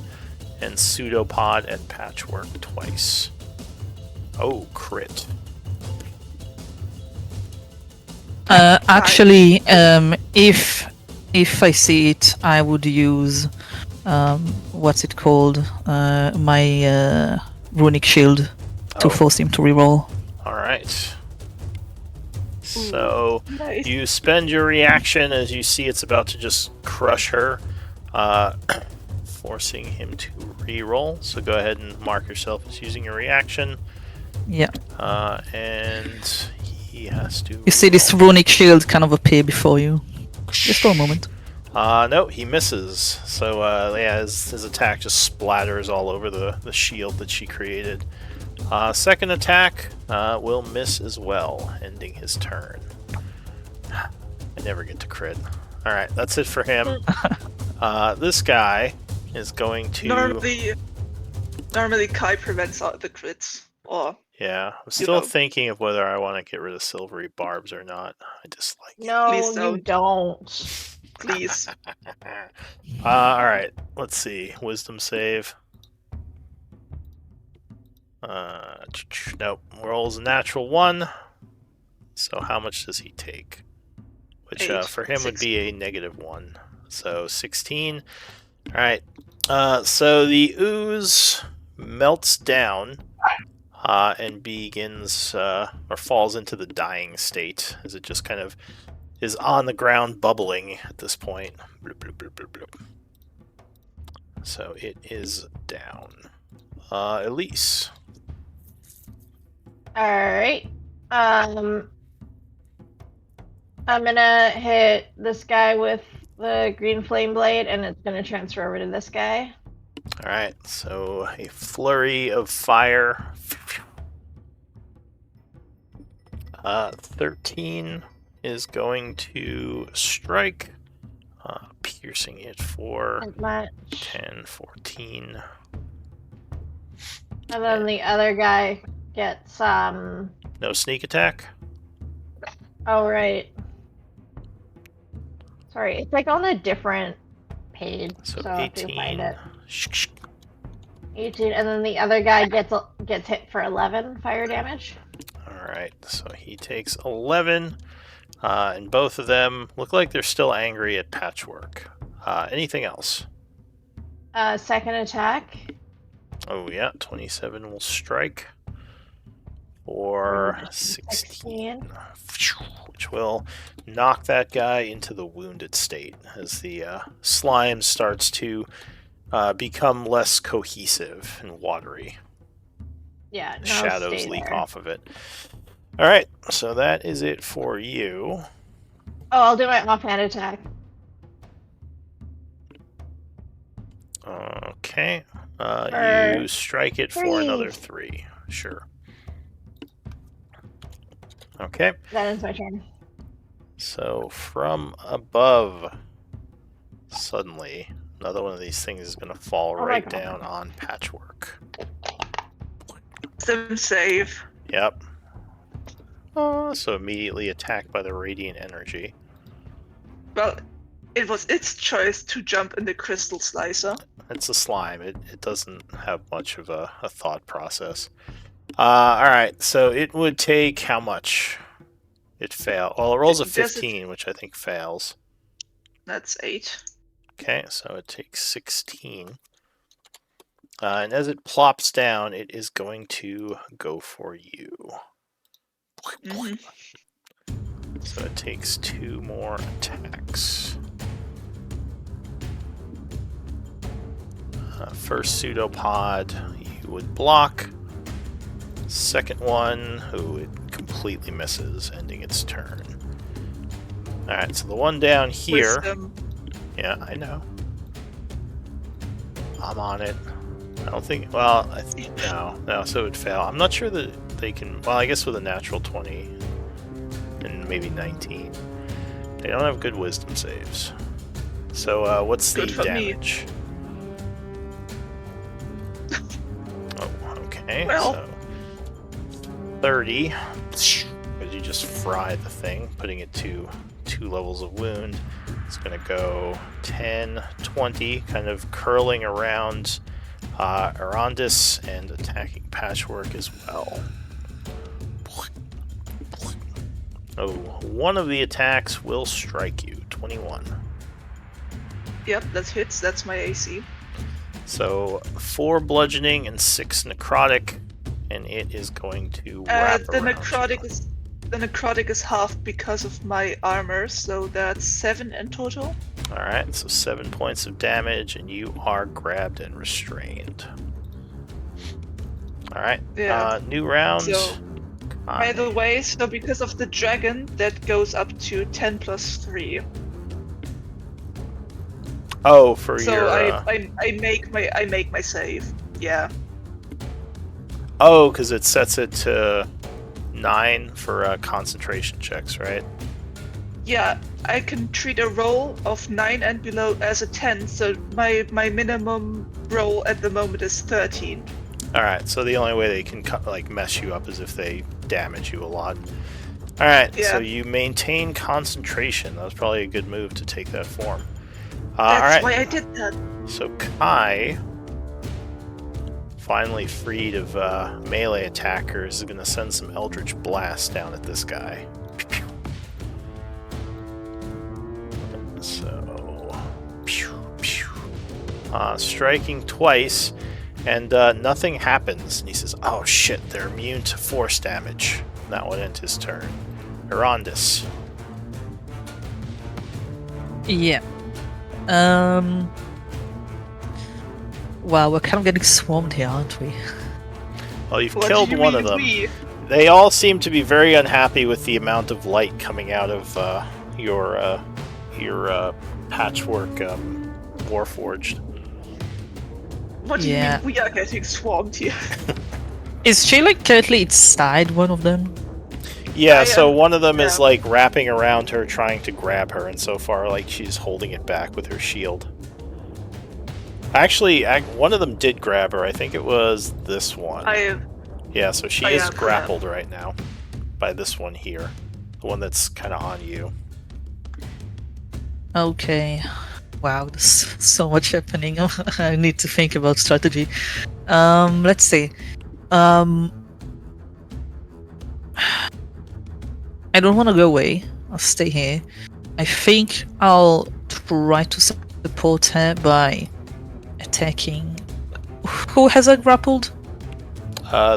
and pseudopod at Patchwork twice. Oh, crit. Actually, if I see it, I would use what's it called? My runic shield to force him to reroll. Alright. So Nice. you spend your reaction as you see it's about to just crush her, forcing him to reroll. So go ahead and mark yourself as using your reaction. Yeah. And he has to. You see this runic shield kind of appear before you, just for a moment. No, he misses. So his attack just splatters all over the shield that she created. Second attack will miss as well, ending his turn. I never get to crit. Alright, that's it for him. This guy is going to... Normally Kai prevents all the crits. Or Yeah, I'm still thinking of whether I want to get rid of silvery barbs or not. I dislike it. No, Please you don't. please. Alright, let's see. Wisdom save. Nope. Rolls a natural 1. So how much does he take? Which 8, for him would 16. be a -1. So 16. Alright. So the ooze melts down. and begins or falls into the dying state as it just kind of is on the ground bubbling at this point. Bloop, bloop, bloop, bloop, bloop. So it is down. Elise. All right. I'm gonna hit this guy with the green flame blade, and it's gonna transfer over to this guy. All right. So a flurry of fire. 13 is going to strike, piercing it for Not much. 10, 14. And then the other guy gets No sneak attack. Oh right. Sorry, it's like on a different page. So So if you find 18. it. 18, and then the other guy gets hit for 11 fire damage. Alright, so he takes 11, and both of them look like they're still angry at Patchwork. Anything else? Second attack. Oh yeah, 27 will strike for 16, which will knock that guy into the wounded state as the slime starts to become less cohesive and watery. Yeah, no, Shadows stay leak there. off of it. Alright, so that is it for you. Oh, I'll do my offhand attack. Okay. For You strike it for 3. another 3. Sure. Okay. That ends my turn. So from above, suddenly, another one of these things is going to fall Oh my right God. down on Patchwork. Sim save. Yep. So immediately attacked by the radiant energy. Well, it was its choice to jump in the crystal slicer. It's a slime. It doesn't have much of a thought process. Alright, so it would take how much? It failed. Well, it rolls a 15, which I think fails. That's 8. Okay, so it takes 16. And as it plops down, it is going to go for you. Mhm. So it takes 2 more attacks. First pseudopod, you would block. Second one, it completely misses, ending its turn. Alright, so the one down here... Wisdom. Yeah, I know. I'm on it. I don't think... Well, no, so it would fail. I'm not sure that they can... Well, I guess with a natural 20 and maybe 19. They don't have good wisdom saves. So, what's the Good for me. damage? Oh, okay. Well. So 30. Because you just fry the thing, putting it to 2 levels of wound. It's going to go 10, 20, kind of curling around Arondis and attacking Patchwork as well. Oh, one of the attacks will strike you. 21. Yep, that hits. That's my AC. So 4 bludgeoning and 6 necrotic, and it is going to wrap The around necrotic you. is the necrotic is half because of my armor, so that's 7 in total. Alright, so 7 points of damage, and you are grabbed and restrained. Alright, Yeah. new round. So, by the way, so because of the dragon, that goes up to 10 plus 3. Oh, for So your... I make my save. Yeah. Oh, because it sets it to 9 for concentration checks, right? Yeah, I can treat a roll of 9 and below as a 10, so my minimum roll at the moment is 13. Alright, so the only way they can mess you up is if they damage you a lot. Alright, Yeah. so you maintain concentration. That was probably a good move to take that form. That's Alright, why I did that. so Kai, finally freed of melee attackers, is going to send some Eldritch Blast down at this guy. So, striking twice, And nothing happens. And he says, "Oh shit, they're immune to force damage." And that would end his turn. Herondis. Yeah. Wow, we're kind of getting swarmed here, aren't we? Well, you've What killed do you one mean of them. we? They all seem to be very unhappy with the amount of light coming out of your patchwork Warforged. What do you Yeah. mean we are getting swarmed here? Is she like currently inside one of them? Yeah, I so am- one of them is yeah. like wrapping around her, trying to grab her, and so far, like she's holding it back with her shield. Actually, one of them did grab her. I think it was this one. Yeah, so she is yeah. grappled right now by this one here, the one that's kind of on you. Okay. Wow, there's so much happening. I need to think about strategy. Let's see. I don't want to go away. I'll stay here. I think I'll try to support her by attacking. Who has her grappled?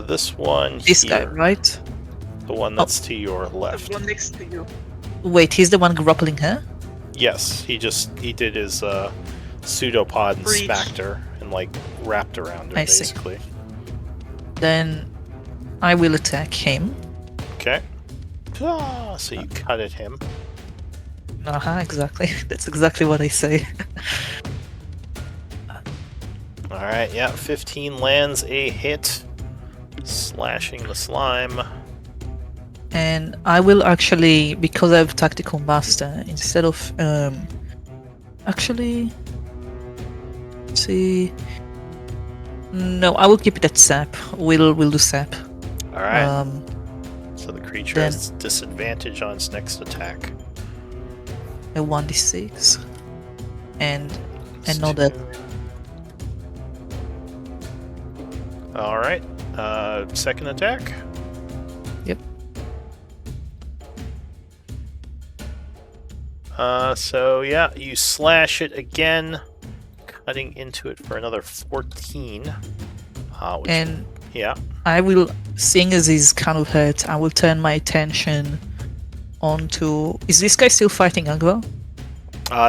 This one This here, guy, right? the one that's to your left. The one next to you. Wait, he's the one grappling her? Yes, he did his pseudopod and Breach. smacked her and like wrapped around her I see. basically. Then I will attack him. Okay. Ah, so you cut at him. Exactly. That's exactly what I say. Alright, yeah, 15 lands a hit. Slashing the slime. And I will actually, because I have Tactical Master, instead of actually, see, no, I will keep it at sap. We'll do sap. Alright, so the creature then- has disadvantage on its next attack. A 1d6 and It's another. 2. Alright, second attack. Yep. So yeah, you slash it again, cutting into it for another 14. Which, And yeah, I will, seeing as he's kind of hurt, I will turn my attention onto. Is this guy still fighting Angva?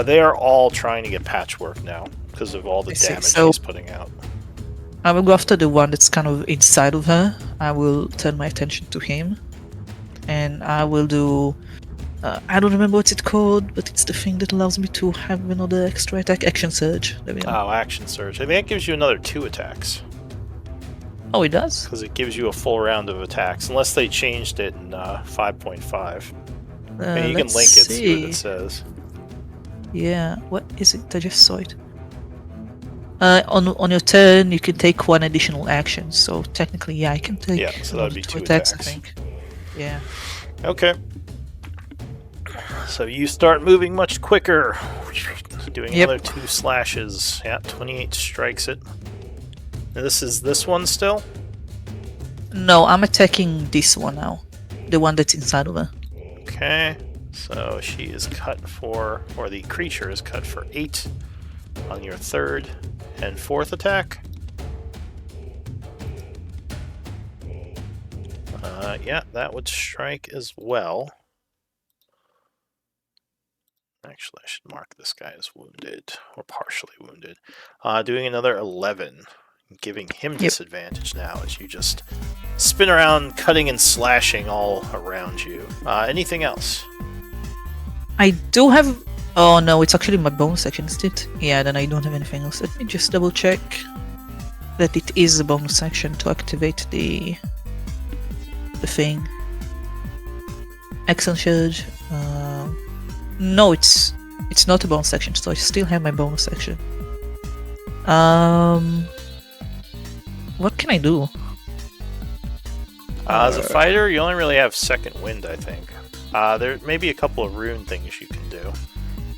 they are all trying to get patchwork now because of all the I see. damage So- he's putting out. I will go after the one that's kind of inside of her. I will turn my attention to him, and I will do. I don't remember what it's called, but it's the thing that allows me to have another extra attack. Action surge. There we go. Oh, action surge. I think that gives you another 2 attacks Oh, it does. because it gives you a full round of attacks, unless they changed it in 5.5. And you can Let's link it, see what see. it says. Yeah, what is it? I just saw it. On your turn, you can take one additional action. So technically, yeah, I can take. Yeah, so that'd another be 2 2 attacks. attacks. I think. Yeah. Okay. So you start moving much quicker. Doing Yep. another 2 slashes. Yeah, 28 strikes it. And this is this one still? No, I'm attacking this one now. The one that's inside of her. Okay. So she is cut for, or the creature is cut for 8 on your third and fourth attack. Yeah, that would strike as well. Actually, I should mark this guy as wounded, or partially wounded. Doing another 11, giving him disadvantage now as you just spin around, cutting and slashing all around you. Anything else? I do have. Oh no, it's actually my bonus action, is it? Yeah, then I don't have anything else. Let me just double check that it is a bonus action to activate the thing. Action surge. No, it's not a bonus action, so I still have my bonus action. What can I do? As a fighter, you only really have second wind, I think. There may be a couple of rune things you can do.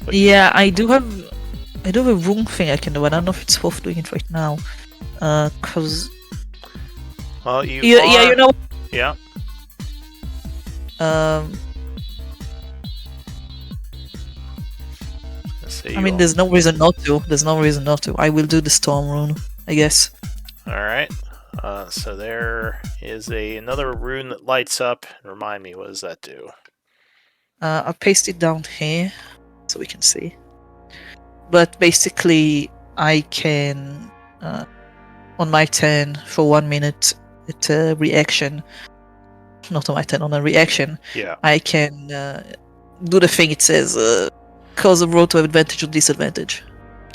But Yeah, I do have a room thing I can do. I don't know if it's worth doing it right now. Cause well, you yeah, you know. Yeah. I mean, there's no reason not to. There's no reason not to. I will do the storm rune, I guess. Alright. So there is another rune that lights up. Remind me, what does that do? I'll paste it down here so we can see. But basically, I can, on my turn, for 1 minute, at a reaction, not on my turn, on a reaction, Yeah. I can do the thing it says, cause a roll to have advantage or disadvantage.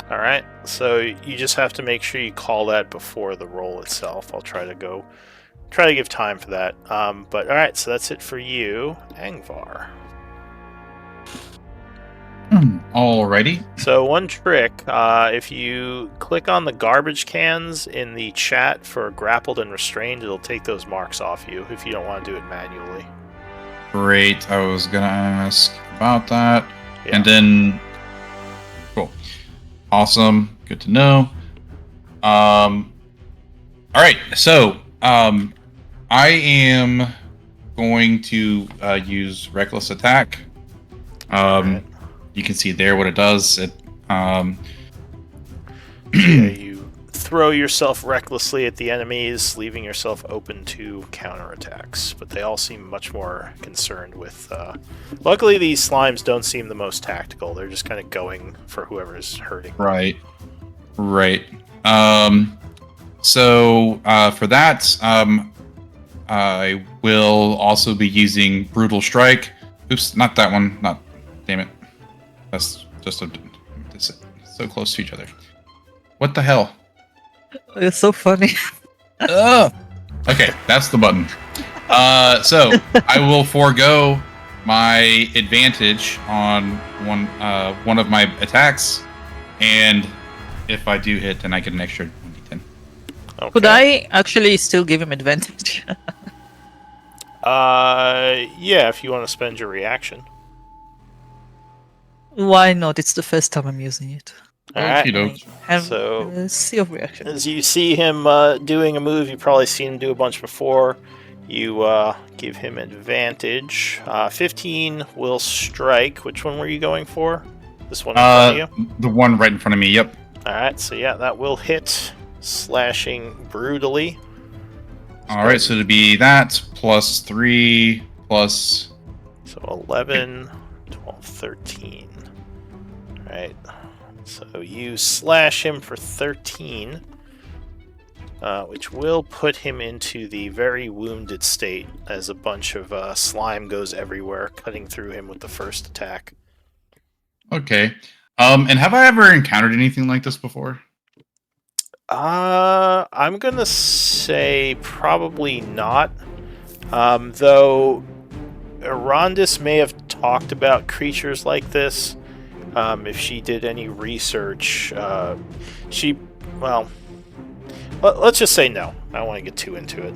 Alright, so you just have to make sure you call that before the roll itself. I'll try to give time for that. But alright, so that's it for you, Angvar. Alrighty. So one trick, if you click on the garbage cans in the chat for grappled and restrained, it'll take those marks off you if you don't want to do it manually. Great. I was gonna ask about that. Yeah. And then, cool. Awesome. Good to know. All right. So, I am going to use reckless attack. Right. You can see there what it does. It Yeah, you throw yourself recklessly at the enemies, leaving yourself open to counterattacks. But they all seem much more concerned with... Luckily, these slimes don't seem the most tactical. They're just kind of going for whoever's hurting them. Right. So for that, I will also be using Brutal Strike. Oops, not that one. Not. Damn it. That's just it's so close to each other. What the hell? It's so funny. Ugh. Okay, that's the button. So I will forego my advantage on one of my attacks, and if I do hit, then I get an extra 1d10. Okay. Could I actually still give him advantage? Yeah, if you want to spend your reaction. Why not? It's the first time I'm using it. Alright. Okey-doke. Have So- a sea of reaction. As you see him doing a move, you've probably seen him do a bunch before. You give him advantage. 15 will strike. Which one were you going for? This one in front of you? The one right in front of me. Yep. Alright, so yeah, that will hit, slashing brutally. All right, so it'd be that plus 3 plus. So 11, 12, 13. Alright, so you slash him for 13, which will put him into the very wounded state as a bunch of slime goes everywhere, cutting through him with the first attack. Okay. And have I ever encountered anything like this before? I'm gonna say probably not. Though Arondis may have talked about creatures like this. If she did any research, let's just say no. I don't want to get too into it.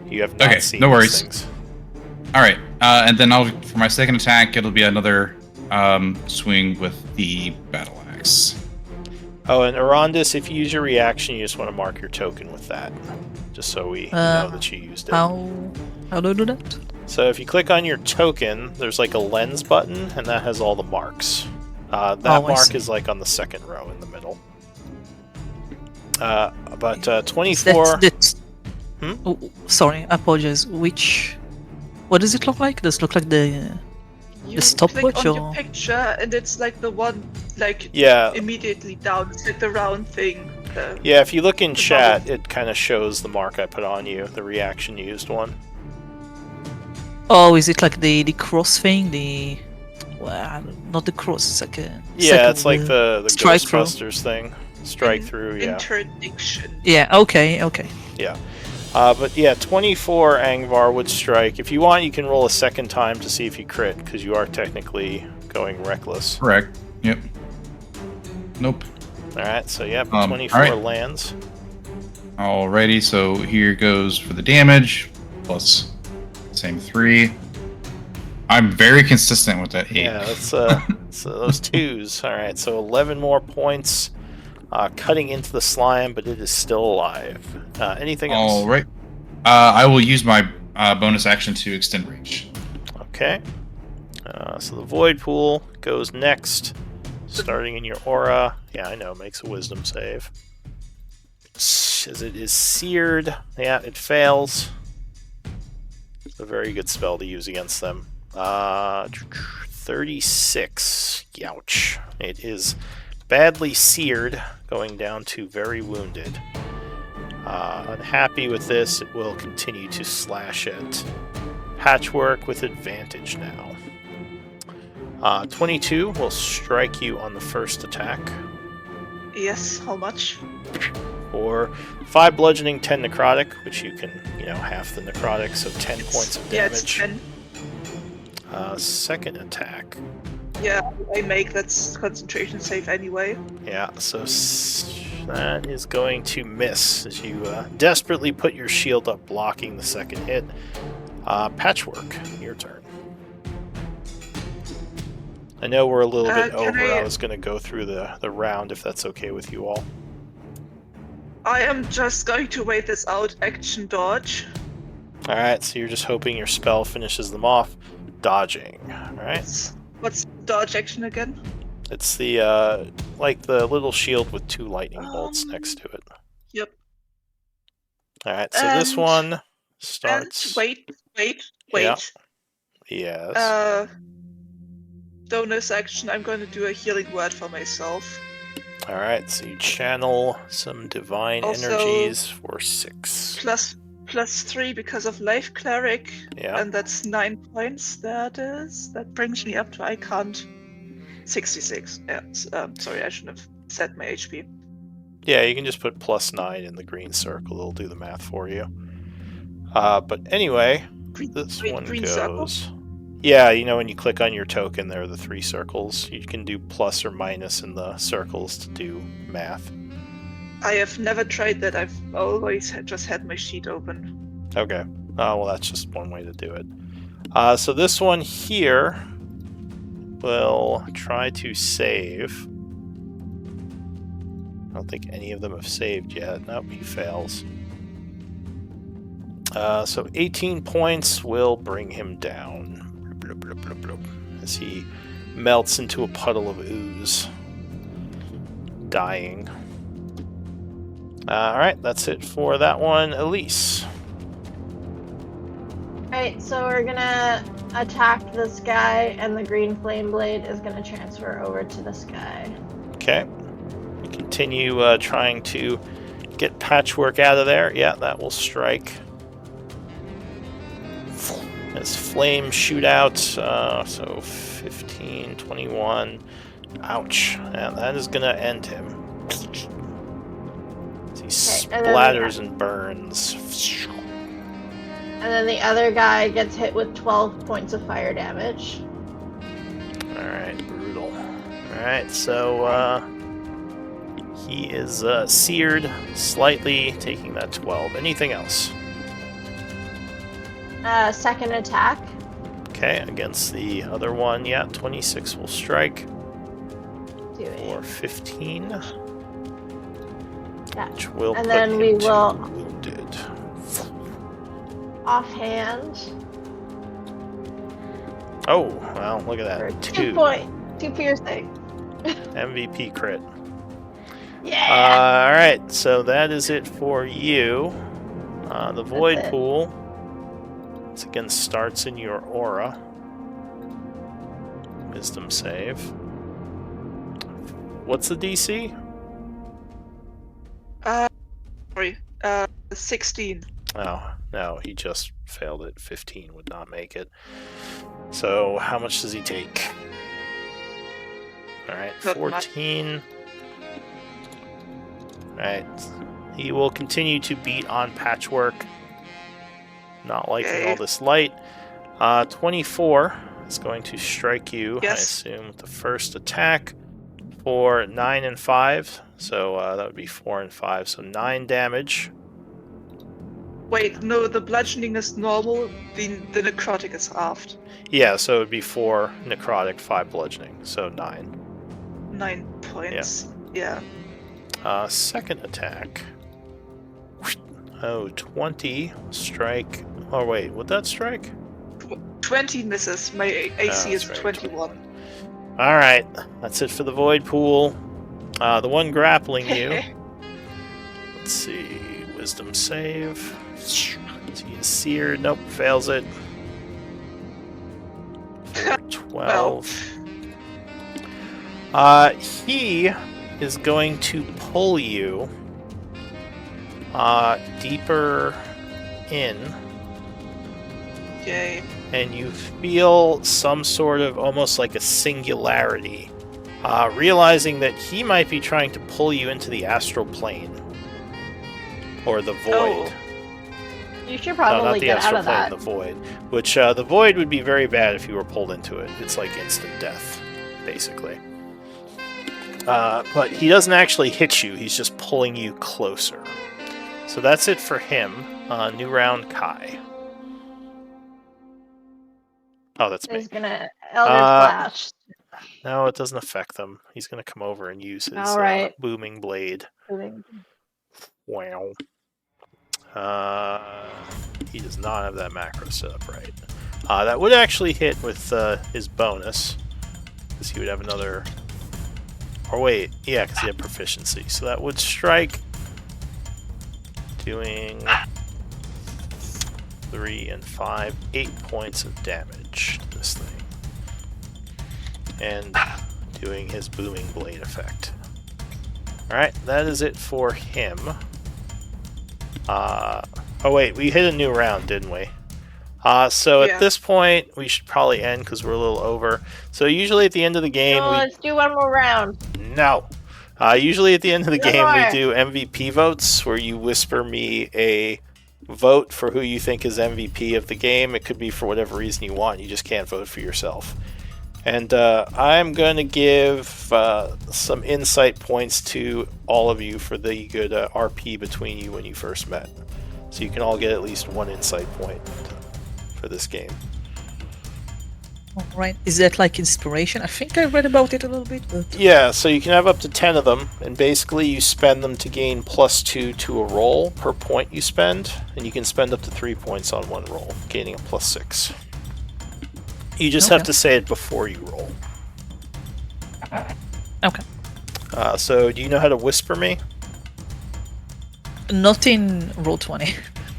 You have not seen no these worries. things. All right, and then for my second attack, it'll be another swing with the battle axe. Oh, and Arondis, if you use your reaction, you just want to mark your token with that, just so we know that you used it. How do I do that? So if you click on your token, there's like a lens button, and that has all the marks. That I mark see. is like on the second row in the middle. But 24... That's Hmm? Oh, sorry, I apologize. What does it look like? Does it look like the You stopwatch click on or- your picture, and it's like the one, like, Yeah, immediately down. It's like the round thing. yeah. If you look in The chat, it kind of shows the mark I put on you, the reaction used one. Oh, is it like the cross thing? Not the cross. It's like a Yeah, it's like the strike through. Ghostbusters thing. Strike through, yeah. Interdiction. Yeah. Okay. But yeah, 24 Angvar would strike. If you want, you can roll a second time to see if you crit, because you are technically going reckless. Correct. Yep. Nope. Alright, so yeah, all 24 right. lands. Alrighty, so here goes for the damage plus same 3. I'm very consistent with that 8. Yeah, that's so those twos. Alright, so 11 more points. Cutting into the slime, but it is still alive. Anything else? All right. I will use my bonus action to extend reach. Okay. So the void pool goes next, starting in your aura. Yeah, I know, makes a wisdom save. damage as it is seared. Yeah, it fails. It's a very good spell to use against them. 36. Youch. It is badly seared, going down to very wounded. Unhappy with this, it will continue to slash at Patchwork with advantage now. 22 will strike you on the first attack. Yes, how much? For 5 bludgeoning, 10 necrotic, which you can, half the necrotic, so 10 points of damage. Yeah, it's 10. Second attack. Yeah, I make that's concentration save anyway. Yeah, so that is going to miss as you desperately put your shield up, blocking the second hit. Patchwork, your turn. I know we're a little bit over. I was going to go through the round if that's okay with you all. I am just going to wait this out. Action dodge. Alright, so you're just hoping your spell finishes them off. Dodging. Alright. What's dodge action again? It's the, like the little shield with 2 lightning bolts next to it. Yep. Alright, so this one starts... Wait. Yeah. Yes. Bonus action, I'm going to do a healing word for myself. Alright, so you channel some divine energies for 6. Plus 3 because of Life Cleric. Yeah. And that's 9 points. That brings me up to, I can't, 66. Yeah, sorry, I shouldn't have set my HP. Yeah, you can just put plus 9 in the green circle. It'll do the math for you. But anyway, this one goes... Circle? Yeah, when you click on your token, there are the 3 circles. You can do plus or minus in the circles to do math. I have never tried that. I've always just had my sheet open. Okay. Well, that's just one way to do it. So this one here will try to save. I don't think any of them have saved yet. Nope, he fails. So 18 points will bring him down. As he melts into a puddle of ooze, dying. Alright, that's it for that one. Elise. Alright, so we're gonna attack this guy, and the green flame blade is gonna transfer over to this guy. Okay. Continue trying to get Patchwork out of there. Yeah, that will strike. As flames shoot out, so 15, 21. Ouch. And that is going to end him. He splatters and burns. And then the other guy gets hit with 12 points of fire damage. Alright, brutal. Alright, so he is seared slightly, taking that 12. Anything else? Second attack. Okay, against the other one, yeah, 26 will strike. Or 15. Yeah. Which will and put then him we will wounded. Offhand. Oh, well, look at that. For 2 piercing. MVP crit. Yeah. Alright, so that is it for you. The Void Pool. Once again, starts in your aura. Wisdom save. What's the DC? Sorry. 16. Oh, no, he just failed it. 15 would not make it. So, how much does he take? Alright, 14. Alright. He will continue to beat on Patchwork. Not liking all this light. 24 is going to strike you, yes. I assume, with the first attack for 9 and 5. So that would be 4 and 5. So 9 damage. Wait, no, the bludgeoning is normal. The necrotic is halved. Yeah, so it would be 4 necrotic, 5 bludgeoning. So 9. 9 points. Yeah. Second attack. Oh, 20 strike. Oh, wait, would that strike? 20 misses. My AC is 21. Alright, that's it for the Void Pool. The one grappling you Let's see. Wisdom save. He is seared. Nope, fails it. 12. He is going to pull you deeper in. Yay. And you feel some sort of almost like a singularity. Realizing that he might be trying to pull you into the astral plane. Or the void. Oh. You should No, not probably the get out astral of plane, that. the void. Which, the void would be very bad if you were pulled into it. It's like instant death, basically. But he doesn't actually hit you, he's just pulling you closer. So that's it for him. New round, Kai. Oh, that's me. He's gonna Elder Flash. No, it doesn't affect them. He's going to come over and use his Alright. booming blade. Wow. He does not have that macro set up right. That would actually hit with his bonus. Because he would have another... Or wait, yeah, because he had proficiency. So that would strike... Doing... 3 and 5, 8 points of damage to this thing. And doing his booming blade effect. Alright, that is it for him. Oh wait, we hit a new round, didn't we? So Yeah. at this point, we should probably end because we're a little over. So usually at the end of the game, No, let's do one more round. No. Usually at the end of the One game, we more. do MVP votes, where you whisper me a vote for who you think is MVP of the game. It could be for whatever reason you want. You just can't vote for yourself. And I'm going to give some insight points to all of you for the good RP between you when you first met. So you can all get at least one insight point for this game. Alright, is that like inspiration? I think I read about it a little bit, but... Yeah, so you can have up to 10 of them, and basically you spend them to gain +2 to a roll per point you spend, and you can spend up to 3 points on one roll, gaining a +6. You just have Okay. to say it before you roll. Okay. So do you know how to whisper me? Not in Roll20.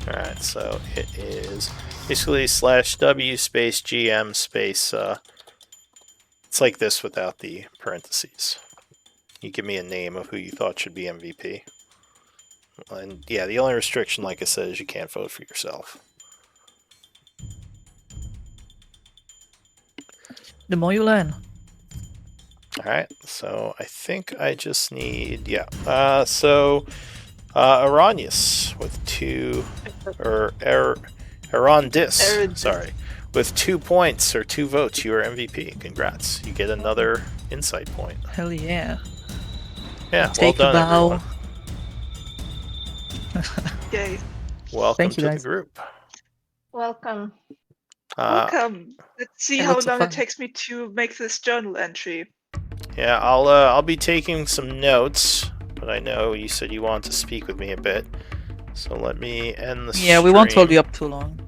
Alright, so it is basically /W space GM space, it's like this without the parentheses. You give me a name of who you thought should be MVP. And yeah, the only restriction, like I said, is you can't vote for yourself. The more you learn. Alright, so I think I just need, Aranius with 2, or Arondis, sorry, with 2 points or 2 votes, you are MVP. Congrats. You get another insight point. Hell yeah. Yeah, Take well a done, bow. everyone. Yay. Welcome Thank you, to guys. the group. Welcome. Welcome. Let's see and how lots of long fun. it takes me to make this journal entry. Yeah, I'll be taking some notes, but I know you said you want to speak with me a bit, so let me end the Yeah, we won't hold stream. you up too long.